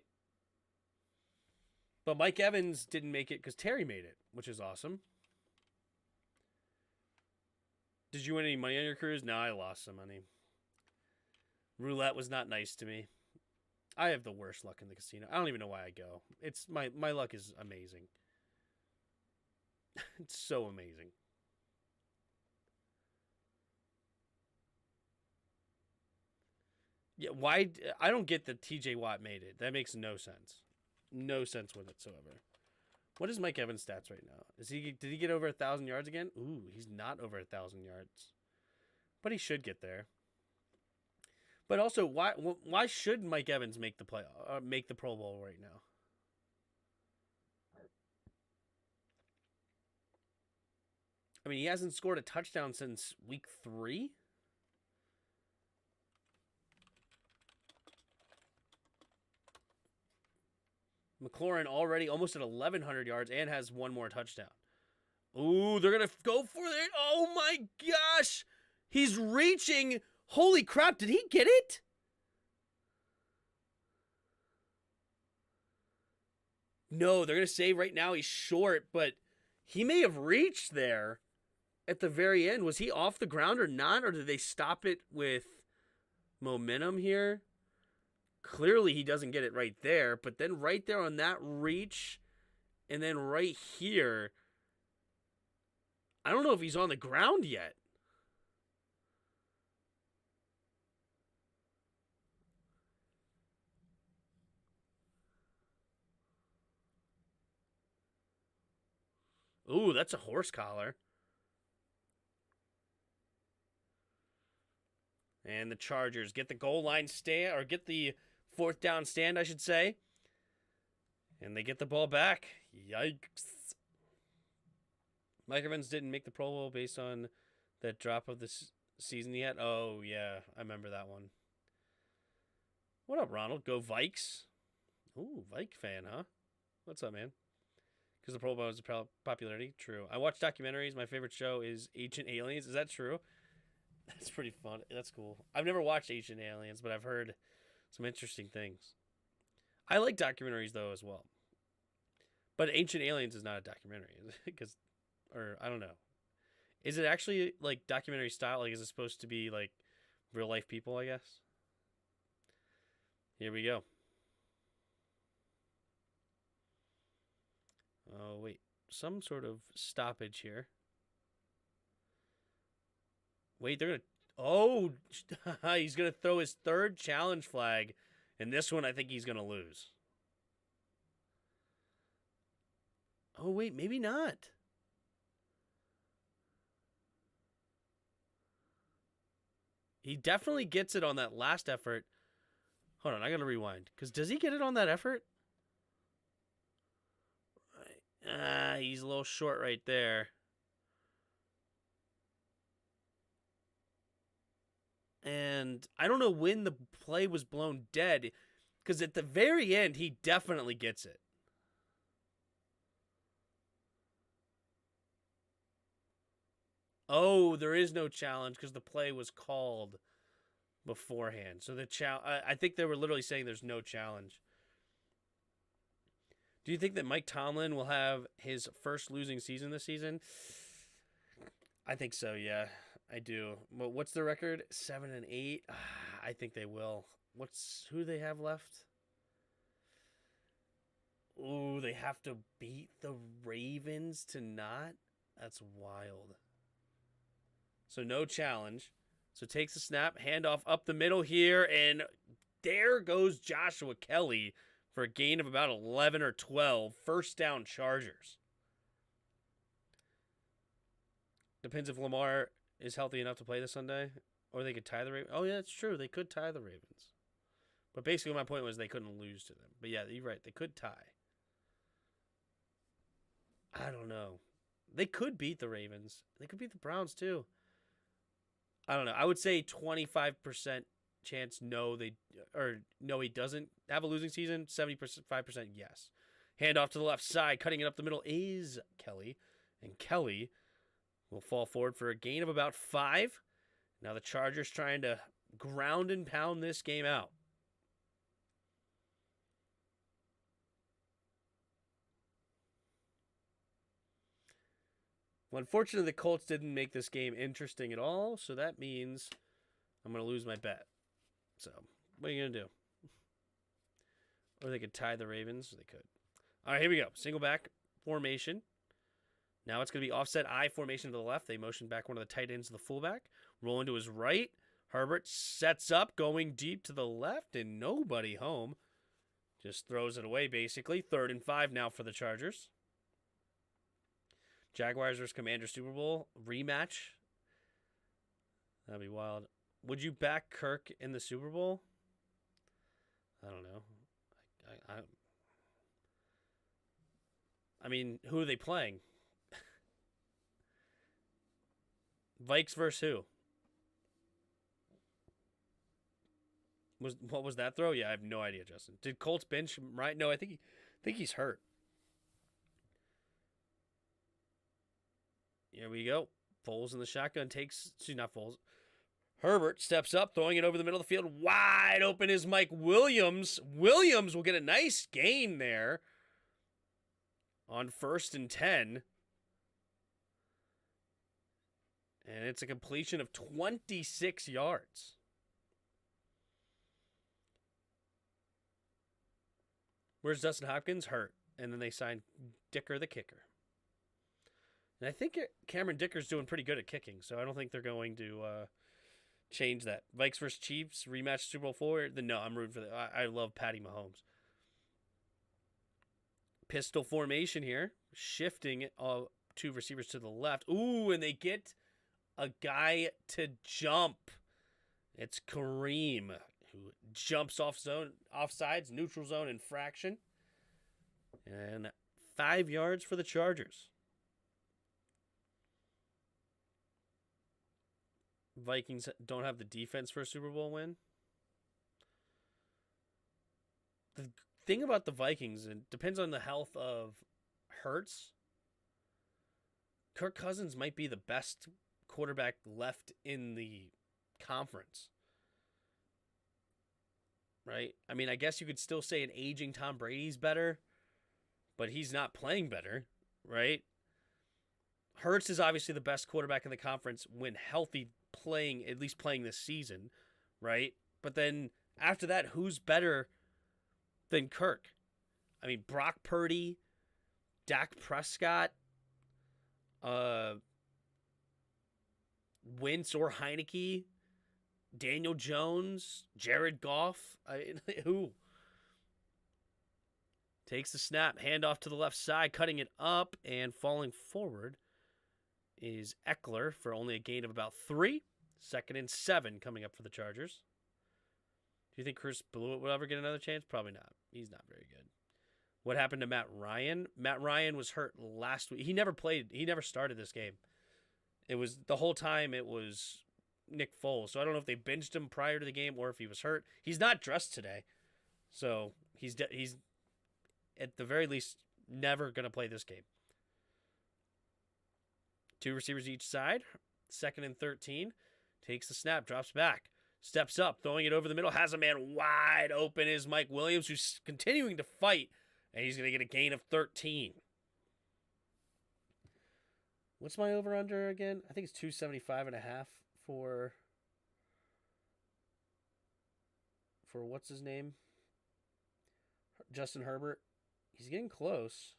But Mike Evans didn't make it because Terry made it, which is awesome. Did you win any money on your cruise? No, I lost some money. Roulette was not nice to me. I have the worst luck in the casino. I don't even know why I go. It's my luck is amazing. It's so amazing. Yeah, why? I don't get that TJ Watt made it. That makes no sense. No sense whatsoever. What is Mike Evans' stats right now? Did he get over 1,000 yards again? Ooh, he's not over 1,000 yards. But he should get there. But also, why should Mike Evans make the Pro Bowl right now? I mean, he hasn't scored a touchdown since week 3. McLaurin already almost at 1,100 yards and has one more touchdown. Ooh, they're going to go for it. Oh, my gosh. He's reaching. Holy crap, did he get it? No, they're going to say right now he's short, but he may have reached there at the very end. Was he off the ground or not, or did they stop it with momentum here? Clearly he doesn't get it right there, but then right there on that reach, and then right here, I don't know if he's on the ground yet. Ooh, that's a horse collar. And the Chargers get the goal line stand, or get the fourth down stand, I should say. And they get the ball back. Yikes. Mike Evans didn't make the Pro Bowl based on that drop of the season yet. Oh, yeah, I remember that one. What up, Ronald? Go Vikes. Ooh, Vike fan, huh? What's up, man? Because the Pro Bowl is a popularity. True. I watch documentaries. My favorite show is Ancient Aliens. Is that true? That's pretty fun. That's cool. I've never watched Ancient Aliens, but I've heard some interesting things. I like documentaries, though, as well. But Ancient Aliens is not a documentary, because, or I don't know. Is it actually like documentary style? Like, is it supposed to be like real life people, I guess? Here we go. Oh, wait. Some sort of stoppage here. Wait, they're going to... Oh, he's going to throw his third challenge flag. And this one, I think he's going to lose. Oh, wait, maybe not. He definitely gets it on that last effort. Hold on, I got to rewind. Because does he get it on that effort? He's a little short right there. And I don't know when the play was blown dead, because at the very end, he definitely gets it. Oh, there is no challenge because the play was called beforehand. So I think they were literally saying there's no challenge. Do you think that Mike Tomlin will have his first losing season this season? I think so, yeah. I do. Well, what's the record? 7-8. I think they will. Who do they have left? Ooh, they have to beat the Ravens to not? That's wild. So no challenge. So takes the snap, handoff up the middle here, and there goes Joshua Kelly for a gain of about 11 or 12. First down, Chargers. Depends if Lamar is healthy enough to play this Sunday, or they could tie the Ravens. Oh, yeah, it's true. They could tie the Ravens. But basically my point was they couldn't lose to them. But yeah, you're right. They could tie. I don't know. They could beat the Ravens. They could beat the Browns, too. I don't know. I would say 25% chance no, he doesn't have a losing season. 75% yes. Handoff to the left side. Cutting it up the middle is Kelly. And Kelly will fall forward for a gain of about 5. Now the Chargers trying to ground and pound this game out. Well, unfortunately, the Colts didn't make this game interesting at all, so that means I'm going to lose my bet. So, what are you going to do? Or they could tie the Ravens. They could. All right, here we go. Single back formation. Now it's going to be offset I formation to the left. They motion back one of the tight ends to the fullback. Rolling to his right. Herbert sets up, going deep to the left, and nobody home. Just throws it away, basically. 3rd and 5 now for the Chargers. Jaguars vs. Commanders Super Bowl rematch. That'd be wild. Would you back Kirk in the Super Bowl? I don't know. I mean, who are they playing? Vikes versus who? What was that throw? Yeah, I have no idea, Justin. Did Colts bench him right? No, I think he's hurt. Here we go. Foles in the shotgun not Foles. Herbert steps up, throwing it over the middle of the field. Wide open is Mike Williams. Williams will get a nice gain there on 1st and 10. And it's a completion of 26 yards. Where's Dustin Hopkins? Hurt. And then they signed Dicker the kicker. And I think Cameron Dicker's doing pretty good at kicking, so I don't think they're going to change that. Vikes versus Chiefs, rematch Super Bowl 4. No, I'm rooting for that. I love Patty Mahomes. Pistol formation here, shifting two receivers to the left. Ooh, and they get a guy to jump. It's Kareem, who jumps off sides, neutral zone infraction. And 5 yards for the Chargers. Vikings don't have the defense for a Super Bowl win. The thing about the Vikings, it depends on the health of Hurts. Kirk Cousins might be the best quarterback left in the conference. Right? I mean, I guess you could still say an aging Tom Brady's better, but he's not playing better, right? Hurts is obviously the best quarterback in the conference when healthy, at least playing this season, right? But then after that, who's better than Kirk? I mean, Brock Purdy, Dak Prescott, Wentz or Heineke, Daniel Jones, Jared Goff. I mean, who? Takes the snap, handoff to the left side, cutting it up and falling forward is Eckler for only a gain of about 3. 2nd and 7 coming up for the Chargers. Do you think Chris Blewett will ever get another chance? Probably not. He's not very good. What happened to Matt Ryan? Matt Ryan was hurt last week. He never played. He never started this game. It was the whole time it was Nick Foles. So I don't know if they benched him prior to the game or if he was hurt. He's not dressed today. So he's at the very least never going to play this game. 2 receivers each side. 2nd and 13. Takes the snap, drops back. Steps up, throwing it over the middle. Has a man wide open is Mike Williams, who's continuing to fight. And he's going to get a gain of 13. What's my over-under again? I think it's 275.5 for what's his name? Justin Herbert. He's getting close.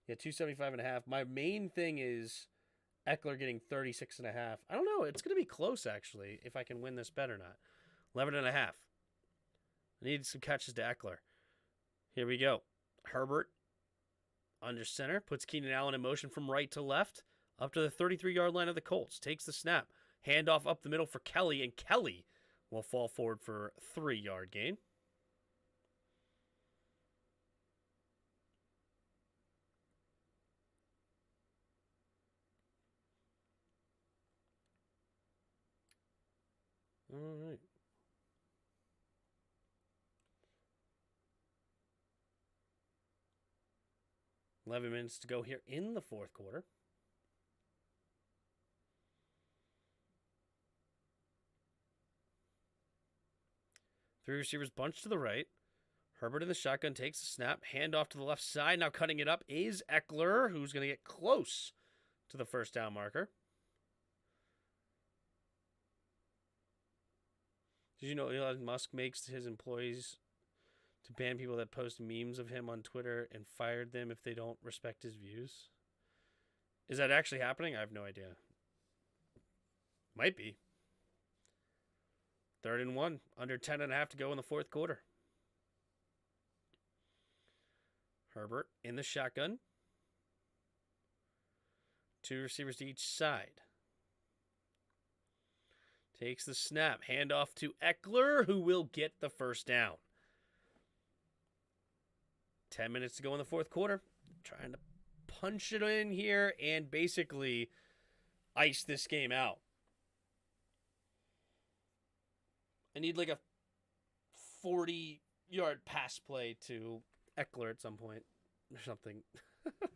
Yeah, 275.5. My main thing is Eckler getting 36.5. I don't know. It's going to be close, actually, if I can win this bet or not. 11.5. I need some catches to Eckler. Here we go. Herbert under center. Puts Keenan Allen in motion from right to left. Up to the 33-yard line of the Colts. Takes the snap. Handoff up the middle for Kelly. And Kelly will fall forward for a 3-yard gain. All right. $11 minutes to go here in the fourth quarter. Three receivers bunched to the right. Herbert in the shotgun takes the snap. Handoff to the left side. Now cutting it up is Eckler, who's going to get close to the first down marker. Did you know Elon Musk makes his employees to ban people that post memes of him on Twitter and fired them if they don't respect his views? Is that actually happening? I have no idea. Might be. 3rd and 1. Under 10.5 to go in the fourth quarter. Herbert in the shotgun. 2 receivers to each side. Takes the snap. Handoff to Eckler, who will get the first down. 10 minutes to go in the fourth quarter. Trying to punch it in here and basically ice this game out. I need like a 40-yard pass play to Eckler at some point or something. A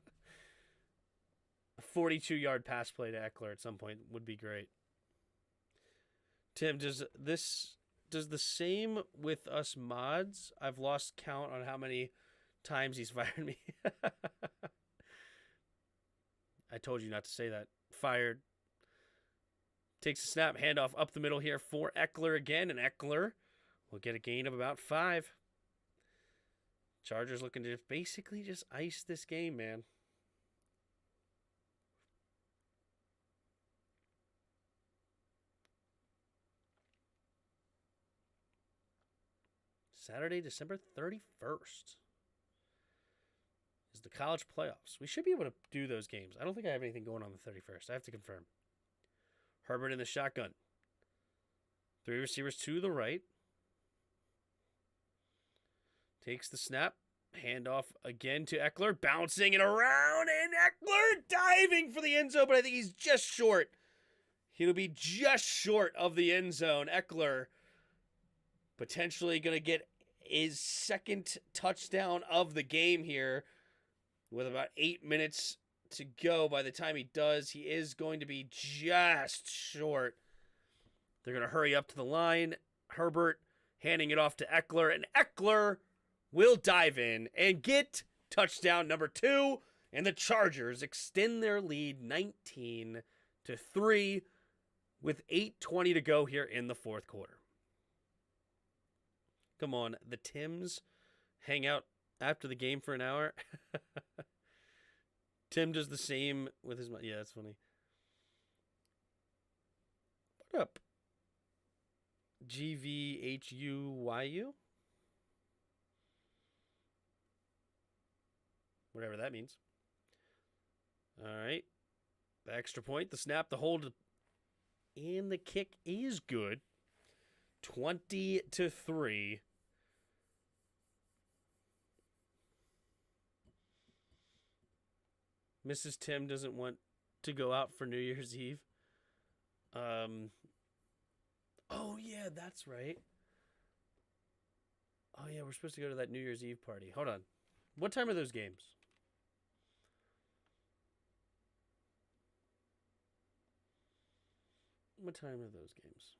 42-yard pass play to Eckler at some point would be great. Tim, does the same with us mods? I've lost count on how many times he's fired me. I told you not to say that. Fired. Takes a snap, handoff up the middle here for Eckler again, and Eckler will get a gain of about 5. Chargers looking to basically just ice this game, man. Saturday, December 31st is the college playoffs. We should be able to do those games. I don't think I have anything going on the 31st. I have to confirm. Herbert in the shotgun. 3 receivers to the right. Takes the snap. Handoff again to Eckler. Bouncing it around. And Eckler diving for the end zone. But I think he's just short. He'll be just short of the end zone. Eckler potentially going to get his second touchdown of the game here with about 8 minutes to go. By the time he does, he is going to be just short. They're going to hurry up to the line. Herbert handing it off to Eckler, and Eckler will dive in and get touchdown number 2, and the Chargers extend their lead 19-3 with 8:20 to go here in the fourth quarter. Come on, the Tims hang out after the game for an hour. Tim does the same with his... Yeah, that's funny. What up? GVHUYU? Whatever that means. All right. The extra point, the snap, the hold, and the kick is good. 20-3. Mrs. Tim doesn't want to go out for New Year's Eve. Oh, yeah, that's right. Oh, yeah, we're supposed to go to that New Year's Eve party. Hold on. What time are those games? What time are those games?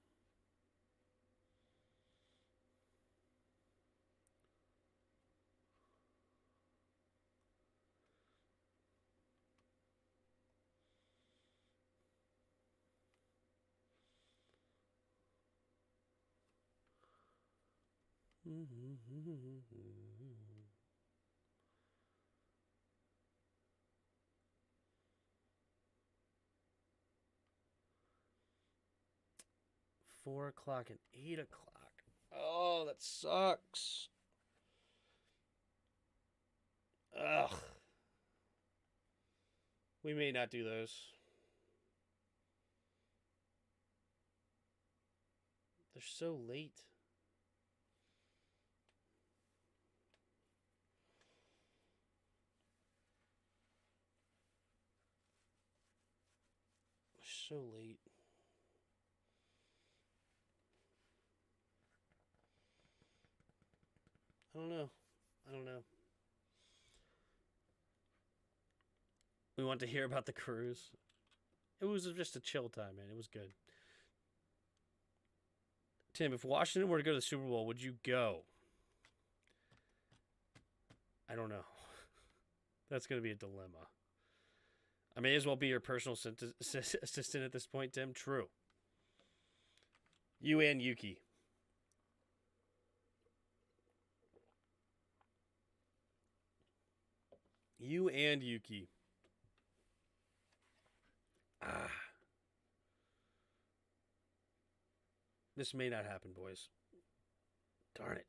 Mm-hmm. 4 o'clock and 8 o'clock. Oh, that sucks. Ugh. We may not do those. They're so late. So late. I don't know. We want to hear about the cruise. It was just a chill time, man. It was good. Tim, if Washington were to go to the Super Bowl, would you go? I don't know. That's going to be a dilemma. I may as well be your personal assistant at this point, Tim. True. You and Yuki. You and Yuki. This may not happen, boys. Darn it.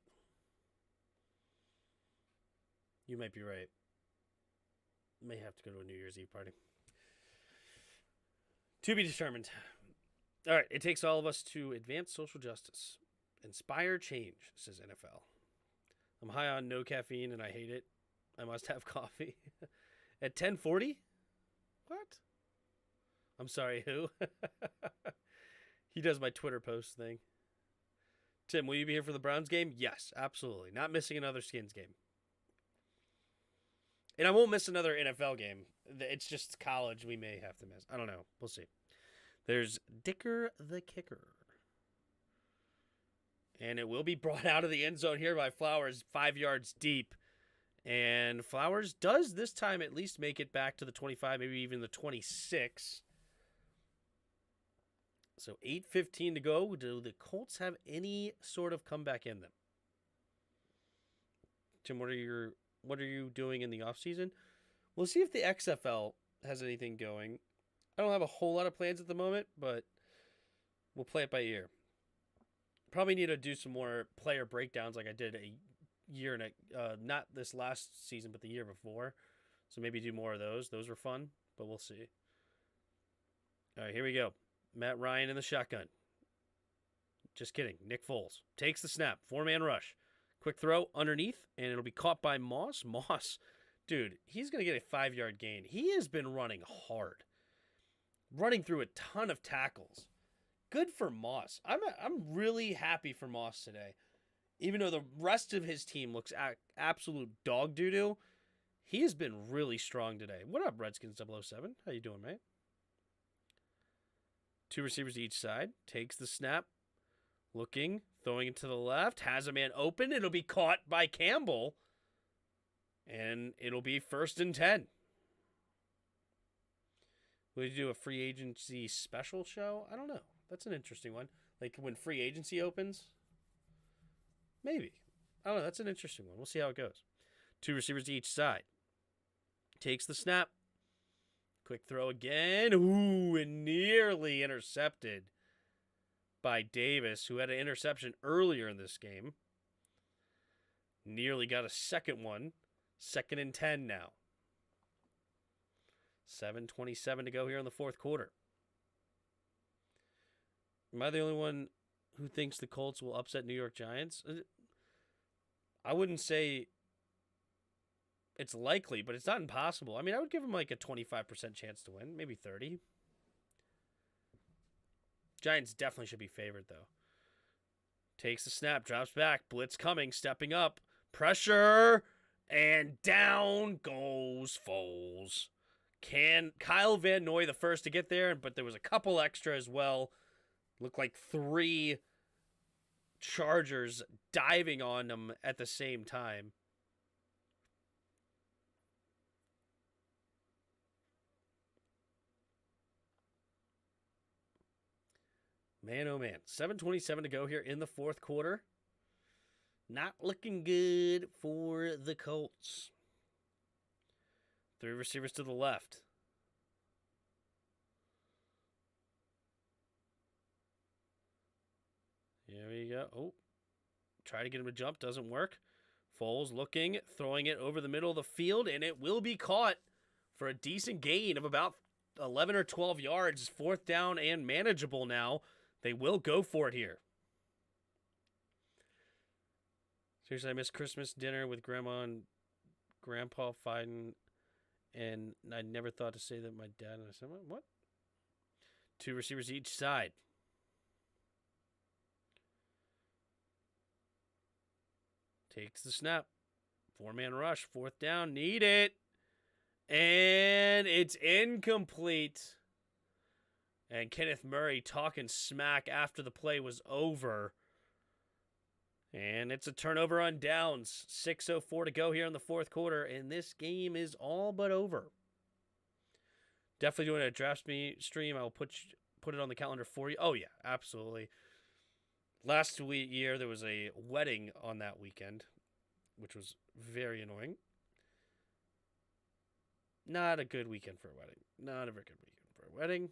You might be right. May have to go to a New Year's Eve party. To be determined. All right, it takes all of us to advance social justice. Inspire change, says NFL. I'm high on no caffeine and I hate it. I must have coffee. At 10:40? What? I'm sorry, who? He does my Twitter post thing. Tim, will you be here for the Browns game? Yes, absolutely. Not missing another Skins game. And I won't miss another NFL game. It's just college we may have to miss. I don't know. We'll see. There's Dicker the Kicker. And it will be brought out of the end zone here by Flowers 5 yards deep. And Flowers does this time at least make it back to the 25, maybe even the 26. So 8:15 to go. Do the Colts have any sort of comeback in them? Tim, what are you doing in the offseason? We'll see if the XFL has anything going. I don't have a whole lot of plans at the moment, but we'll play it by ear. Probably need to do some more player breakdowns like I did a year and not this last season, but the year before. So maybe do more of those. Those were fun, but we'll see. All right, here we go. Matt Ryan in the shotgun. Just kidding. Nick Foles takes the snap. 4-man rush. Quick throw underneath, and it'll be caught by Moss. Moss, dude, he's going to get a 5-yard gain. He has been running hard. Running through a ton of tackles. Good for Moss. I'm really happy for Moss today. Even though the rest of his team looks absolute dog doo-doo, he has been really strong today. What up, Redskins 007? How you doing, mate? 2 receivers to each side. Takes the snap. Looking. Throwing it to the left. Has a man open. It'll be caught by Campbell. And it'll be 1st and 10. Will you do a free agency special show? I don't know. That's an interesting one. Like when free agency opens? Maybe. I don't know. That's an interesting one. We'll see how it goes. 2 receivers to each side. Takes the snap. Quick throw again. Ooh, and nearly intercepted by Davis, who had an interception earlier in this game. Nearly got a second one. 2nd and 10 now. 7:27 to go here in the 4th quarter. Am I the only one who thinks the Colts will upset New York Giants? I wouldn't say it's likely, but it's not impossible. I mean, I would give them like a 25% chance to win, maybe 30. Giants definitely should be favored, though. Takes the snap, drops back, blitz coming, stepping up, pressure, and down goes Foles. Kyle Van Noy the first to get there, but there was a couple extra as well. Looked like 3 Chargers diving on them at the same time. Man, oh man. 7:27 to go here in the 4th quarter. Not looking good for the Colts. 3 receivers to the left. Here we go. Oh, try to get him to jump. Doesn't work. Foles looking, throwing it over the middle of the field, and it will be caught for a decent gain of about 11 or 12 yards. 4th down and manageable now. They will go for it here. Seriously, I missed Christmas dinner with Grandma and Grandpa fighting, and I never thought to say that my dad and I said, what? 2 receivers each side. Takes the snap. 4-man rush. 4th down. Need it. And it's incomplete. And Kenneth Murray talking smack after the play was over. And it's a turnover on downs. 6:04 to go here in the 4th quarter. And this game is all but over. Definitely doing a draft stream. I'll put it on the calendar for you. Oh, yeah, absolutely. Last year, there was a wedding on that weekend, which was very annoying. Not a good weekend for a wedding. Not a very good weekend for a wedding.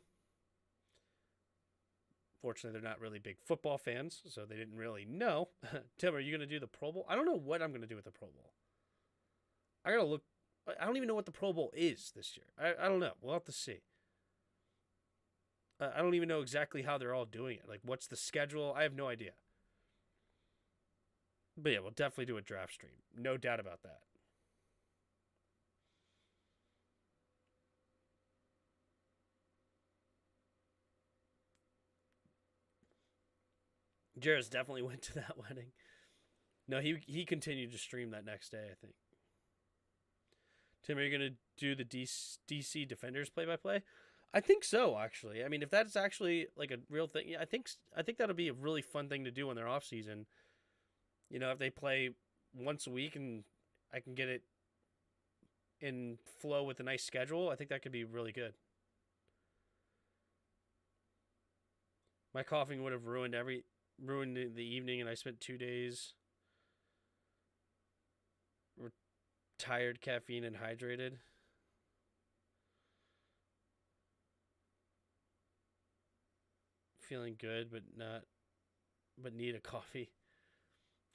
Fortunately, they're not really big football fans, so they didn't really know. Tim, are you going to do the Pro Bowl? I don't know what I'm going to do with the Pro Bowl. I got to look. I don't even know what the Pro Bowl is this year. I don't know. We'll have to see. I don't even know exactly how they're all doing it. Like, what's the schedule? I have no idea. But yeah, we'll definitely do a draft stream. No doubt about that. Jairus definitely went to that wedding. No, he continued to stream that next day, I think. Tim, are you going to do the DC Defenders play-by-play? I think so, actually. I mean, if that's actually like a real thing, yeah, I think that'll be a really fun thing to do in their off season. You know, if they play once a week and I can get it in flow with a nice schedule, I think that could be really good. My coughing would have ruined the evening, and I spent 2 days tired, caffeine, and hydrated. Feeling good, but not but need a coffee.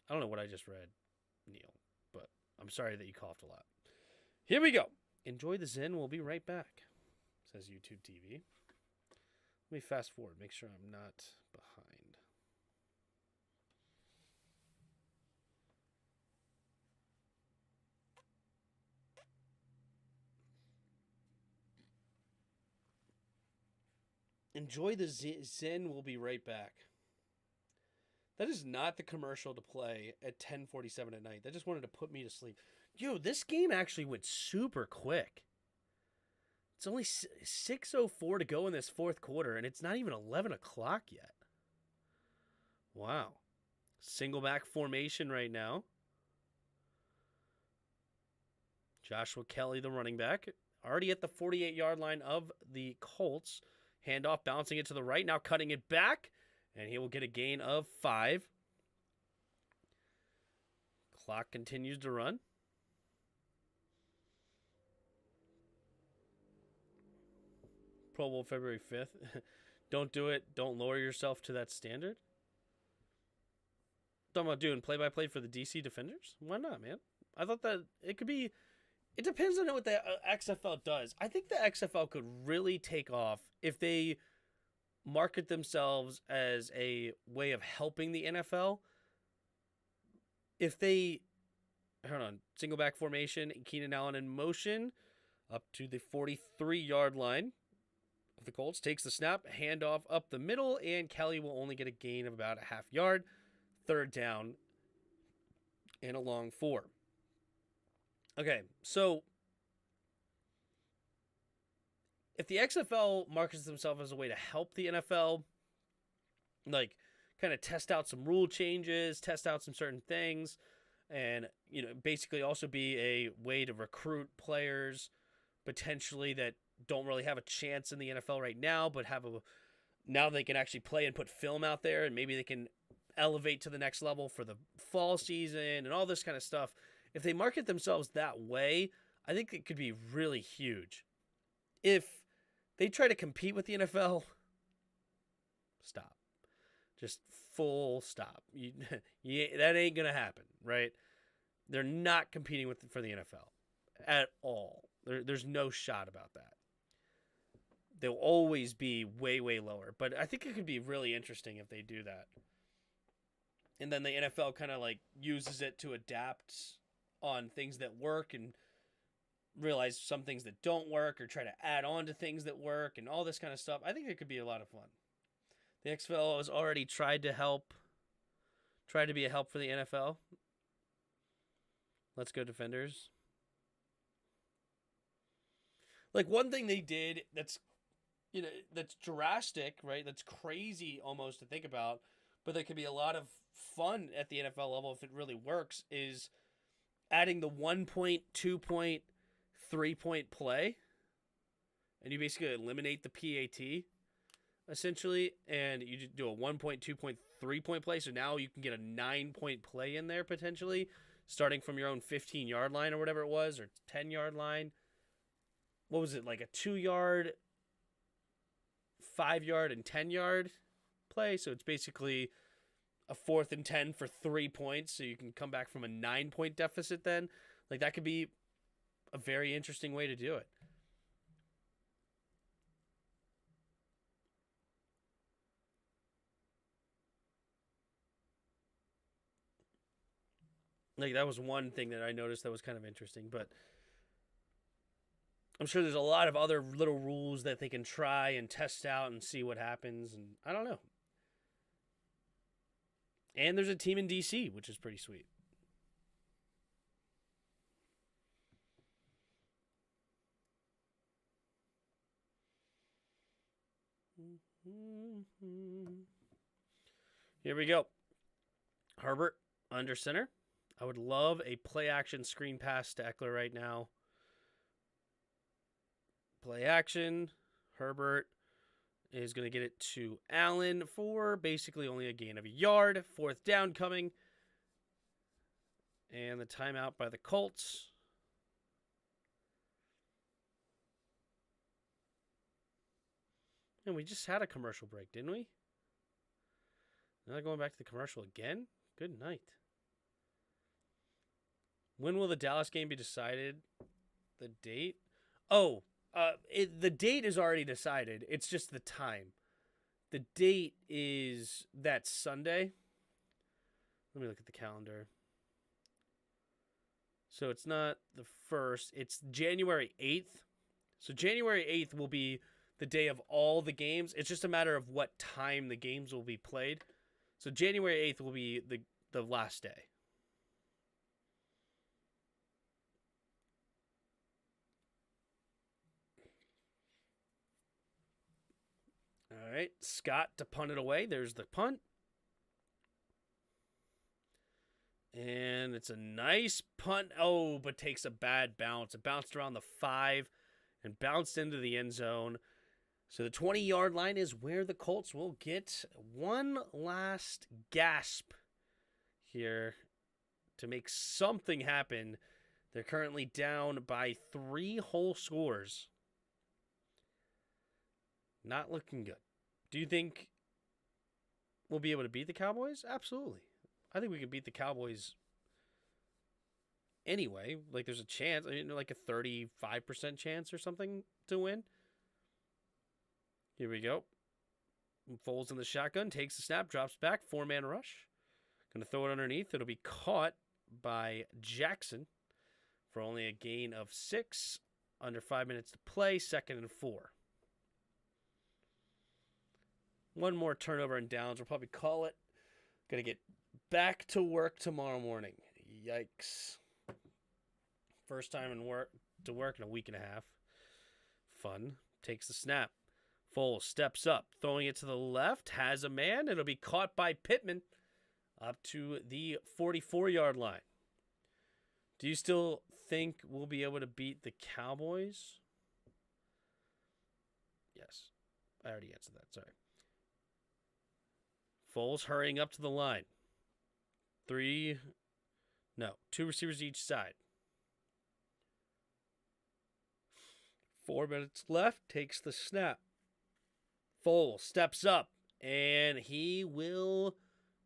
I don't know what I just read, Neil, but I'm sorry that you coughed a lot. Here we go. Enjoy the Zen. We'll be right back, says YouTube TV. Let me fast forward, make sure I'm not behind. Enjoy the Zen. We'll be right back. That is not the commercial to play at 10:47 at night. That just wanted to put me to sleep. Yo, this game actually went super quick. It's only 6:04 to go in this fourth quarter, and it's not even 11 o'clock yet. Wow. Single back formation right now. Joshua Kelly, the running back, already at the 48-yard line of the Colts. Handoff, bouncing it to the right, now cutting it back, and he will get a gain of 5. Clock continues to run. Pro Bowl February 5th. Don't do it. Don't lower yourself to that standard. Talking about doing play-by-play for the DC Defenders? Why not, man? I thought that it could be... It depends on what the XFL does. I think the XFL could really take off if they market themselves as a way of helping the NFL. If they... Hold on. Single back formation. Keenan Allen in motion. Up to the 43-yard line of the Colts. Takes the snap. Handoff up the middle. And Kelly will only get a gain of about a half yard. Third down. And a long 4. Okay, so if the XFL markets themselves as a way to help the NFL, like kind of test out some rule changes, test out some certain things, and basically also be a way to recruit players potentially that don't really have a chance in the NFL right now, but now they can actually play and put film out there, and maybe they can elevate to the next level for the fall season and all this kind of stuff. If they market themselves that way, I think it could be really huge. If they try to compete with the NFL, stop. Just full stop. That ain't going to happen, right? They're not competing for the NFL at all. There's no shot about that. They'll always be way, way lower. But I think it could be really interesting if they do that. And then the NFL kind of like uses it to adapt on things that work and realize some things that don't work, or try to add on to things that work and all this kind of stuff. I think it could be a lot of fun. The XFL has already tried to be a help for the NFL. Let's go Defenders. Like, one thing they did that's drastic, right? That's crazy almost to think about, but there could be a lot of fun at the NFL level if it really works, is adding the 1 point, 2 point, 3 point play. And you basically eliminate the PAT, essentially. And you do a 1 point, 2 point, 3 point play. So now you can get a 9 point play in there, potentially, starting from your own 15-yard line or whatever it was, or 10-yard line. What was it, like a 2-yard, 5-yard, and 10-yard play? So it's basically a 4th and 10 for 3 points, so you can come back from a 9-point deficit then. Like, that could be a very interesting way to do it. Like, that was one thing that I noticed that was kind of interesting, but I'm sure there's a lot of other little rules that they can try and test out and see what happens, and I don't know. And there's a team in DC, which is pretty sweet. Here we go. Herbert under center. I would love a play action screen pass to Eckler right now. Play action. Herbert is going to get it to Allen for basically only a gain of a yard. 4th down coming. And the timeout by the Colts. And we just had a commercial break, didn't we? Not going back to the commercial again? Good night. When will the Dallas game be decided? The date? Oh, the date is already decided. It's just the time. The date is that Sunday. Let me look at the calendar. So it's not the 1st. It's January 8th. So January 8th will be the day of all the games. It's just a matter of what time the games will be played. So January 8th will be the last day. All right, Scott to punt it away. There's the punt. And it's a nice punt. Oh, but takes a bad bounce. It bounced around the 5 and bounced into the end zone. So the 20-yard line is where the Colts will get one last gasp here to make something happen. They're currently down by 3 whole scores. Not looking good. Do you think we'll be able to beat the Cowboys? Absolutely. I think we can beat the Cowboys anyway. Like, there's a chance, like a 35% chance or something to win. Here we go. Foles in the shotgun, takes the snap, drops back, 4-man rush. Going to throw it underneath. It'll be caught by Jackson for only a gain of 6. Under 5 minutes to play, 2nd and 4. One more turnover and downs. We'll probably call it. Going to get back to work tomorrow morning. Yikes. First time to work in a week and a half. Fun. Takes the snap. Foles steps up, throwing it to the left, has a man. It'll be caught by Pittman up to the 44-yard line. Do you still think we'll be able to beat the Cowboys? Yes. I already answered that. Sorry. Foles hurrying up to the line. 2 receivers each side. 4 minutes left. Takes the snap. Foles steps up, and he will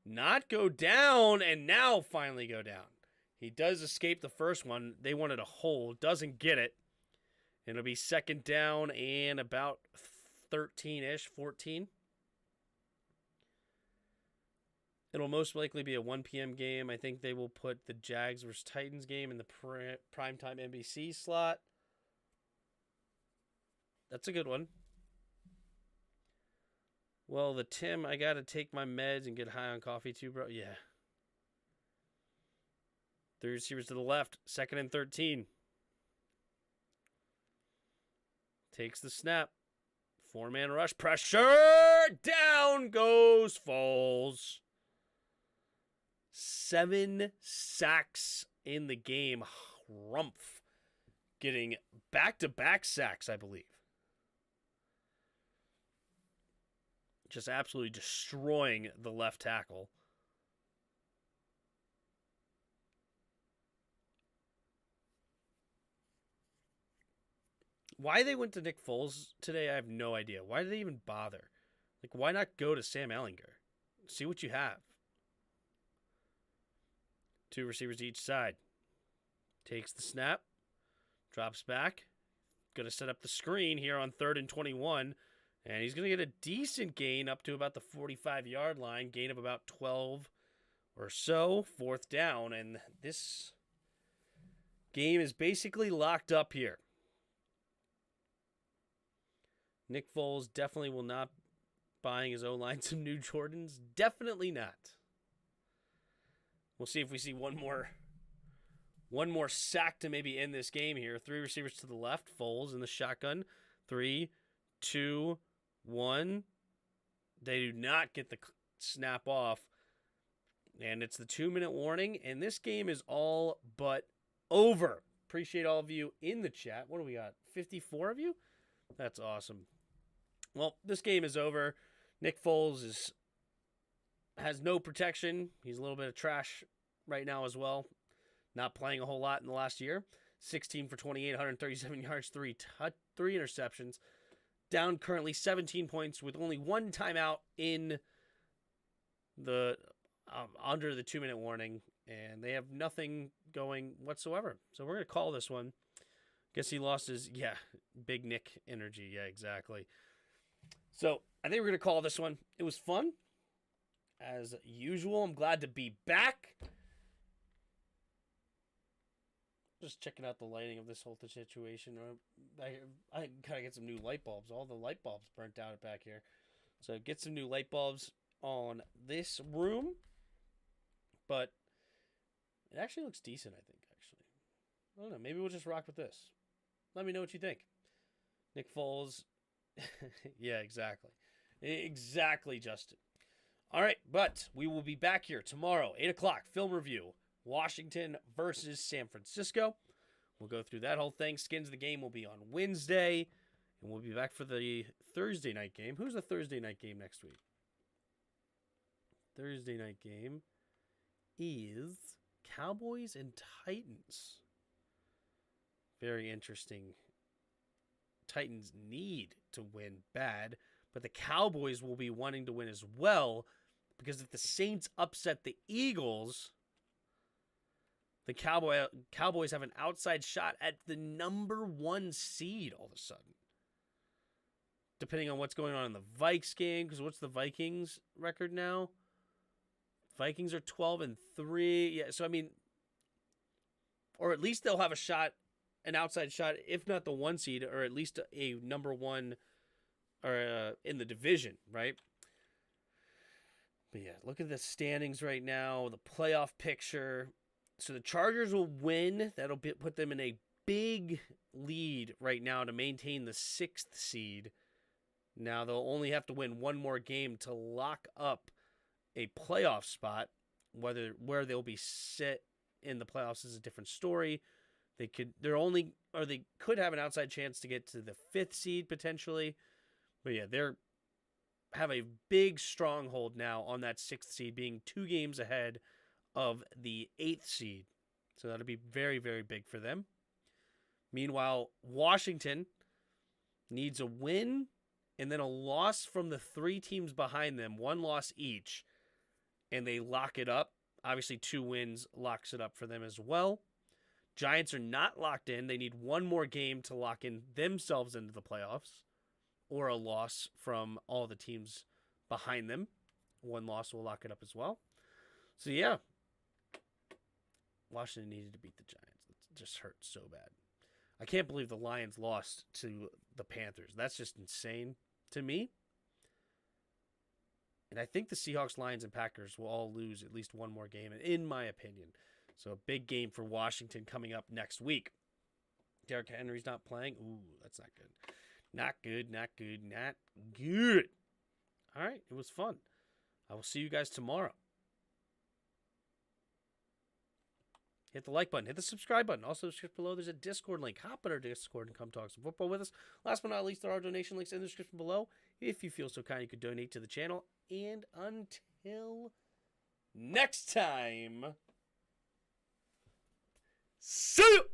not go down, and now finally go down. He does escape the first one. They wanted a hold. Doesn't get it. It'll be 2nd down and about 13-ish, 14. It'll most likely be a 1 p.m. game. I think they will put the Jags versus Titans game in the primetime NBC slot. That's a good one. Well, the Tim, I got to take my meds and get high on coffee too, bro. Yeah. 3 receivers to the left. 2nd and 13. Takes the snap. 4-man rush. Pressure. Down goes Foles. 7 sacks in the game. Rumpf. Getting back-to-back sacks, I believe. Just absolutely destroying the left tackle. Why they went to Nick Foles today, I have no idea. Why did they even bother? Like, why not go to Sam Ehlinger? See what you have. 2 receivers each side. Takes the snap. Drops back. Going to set up the screen here on 3rd and 21. And he's going to get a decent gain up to about the 45-yard line. Gain of about 12 or so. 4th down. And this game is basically locked up here. Nick Foles definitely will not buying his O-line some new Jordans. Definitely not. We'll see if we see one more sack to maybe end this game here. 3 receivers to the left. Foles in the shotgun. 3, 2, 1. They do not get the snap off. And it's the 2-minute warning. And this game is all but over. Appreciate all of you in the chat. What do we got? 54 of you? That's awesome. Well, this game is over. Nick Foles has no protection. He's a little bit of trash right now as well. Not playing a whole lot in the last year. 16 for 28, 137 yards, 3 interceptions. Down currently 17 points with only 1 timeout in the under the 2-minute warning, and they have nothing going whatsoever. So we're going to call this one. Guess he lost his, Big Nick energy. Yeah, exactly. So I think we're going to call this one. It was fun. As usual, I'm glad to be back. Just checking out the lighting of this whole situation. I gotta get some new light bulbs. All the light bulbs burnt out back here. So get some new light bulbs on this room. But it actually looks decent, I think, actually. I don't know. Maybe we'll just rock with this. Let me know what you think. Nick Foles. Yeah, exactly. Exactly, Justin. All right, but we will be back here tomorrow, 8 o'clock, film review. Washington versus San Francisco. We'll go through that whole thing. Skins of the game will be on Wednesday. And we'll be back for the Thursday night game. Who's the Thursday night game next week? Thursday night game is Cowboys and Titans. Very interesting. Titans need to win bad, but the Cowboys will be wanting to win as well, because if the Saints upset the Eagles, the Cowboys have an outside shot at the number 1 seed all of a sudden. Depending on what's going on in the Vikes game, because what's the Vikings record now? Vikings are 12-3. Yeah, so I mean, or at least they'll have a shot, an outside shot, if not the 1 seed, or at least a number 1 or in the division, right? But yeah, look at the standings right now, the playoff picture. So the Chargers will win. That'll put them in a big lead right now to maintain the 6th seed. Now they'll only have to win one more game to lock up a playoff spot. Where they'll be set in the playoffs is a different story. They could have an outside chance to get to the 5th seed potentially. But yeah, they're have a big stronghold now on that 6th seed, being 2 games ahead of the 8th seed. So that'll be very, very big for them. Meanwhile, Washington needs a win and then a loss from the 3 teams behind them, 1 loss each, and they lock it up. Obviously, 2 wins locks it up for them as well. Giants are not locked in. They need 1 more game to lock in themselves into the playoffs, or a loss from all the teams behind them. 1 loss will lock it up as well. So yeah, Washington needed to beat the Giants. It just hurt so bad. I can't believe the Lions lost to the Panthers. That's just insane to me. And I think the Seahawks, Lions, and Packers will all lose at least 1 more game, in my opinion. So a big game for Washington coming up next week. Derrick Henry's not playing. Ooh, that's not good. Not good, not good, not good. All right, it was fun. I will see you guys tomorrow. Hit the like button. Hit the subscribe button. Also, description below, there's a Discord link. Hop on our Discord and come talk some football with us. Last but not least, there are donation links in the description below. If you feel so kind, you could donate to the channel. And until next time, see you!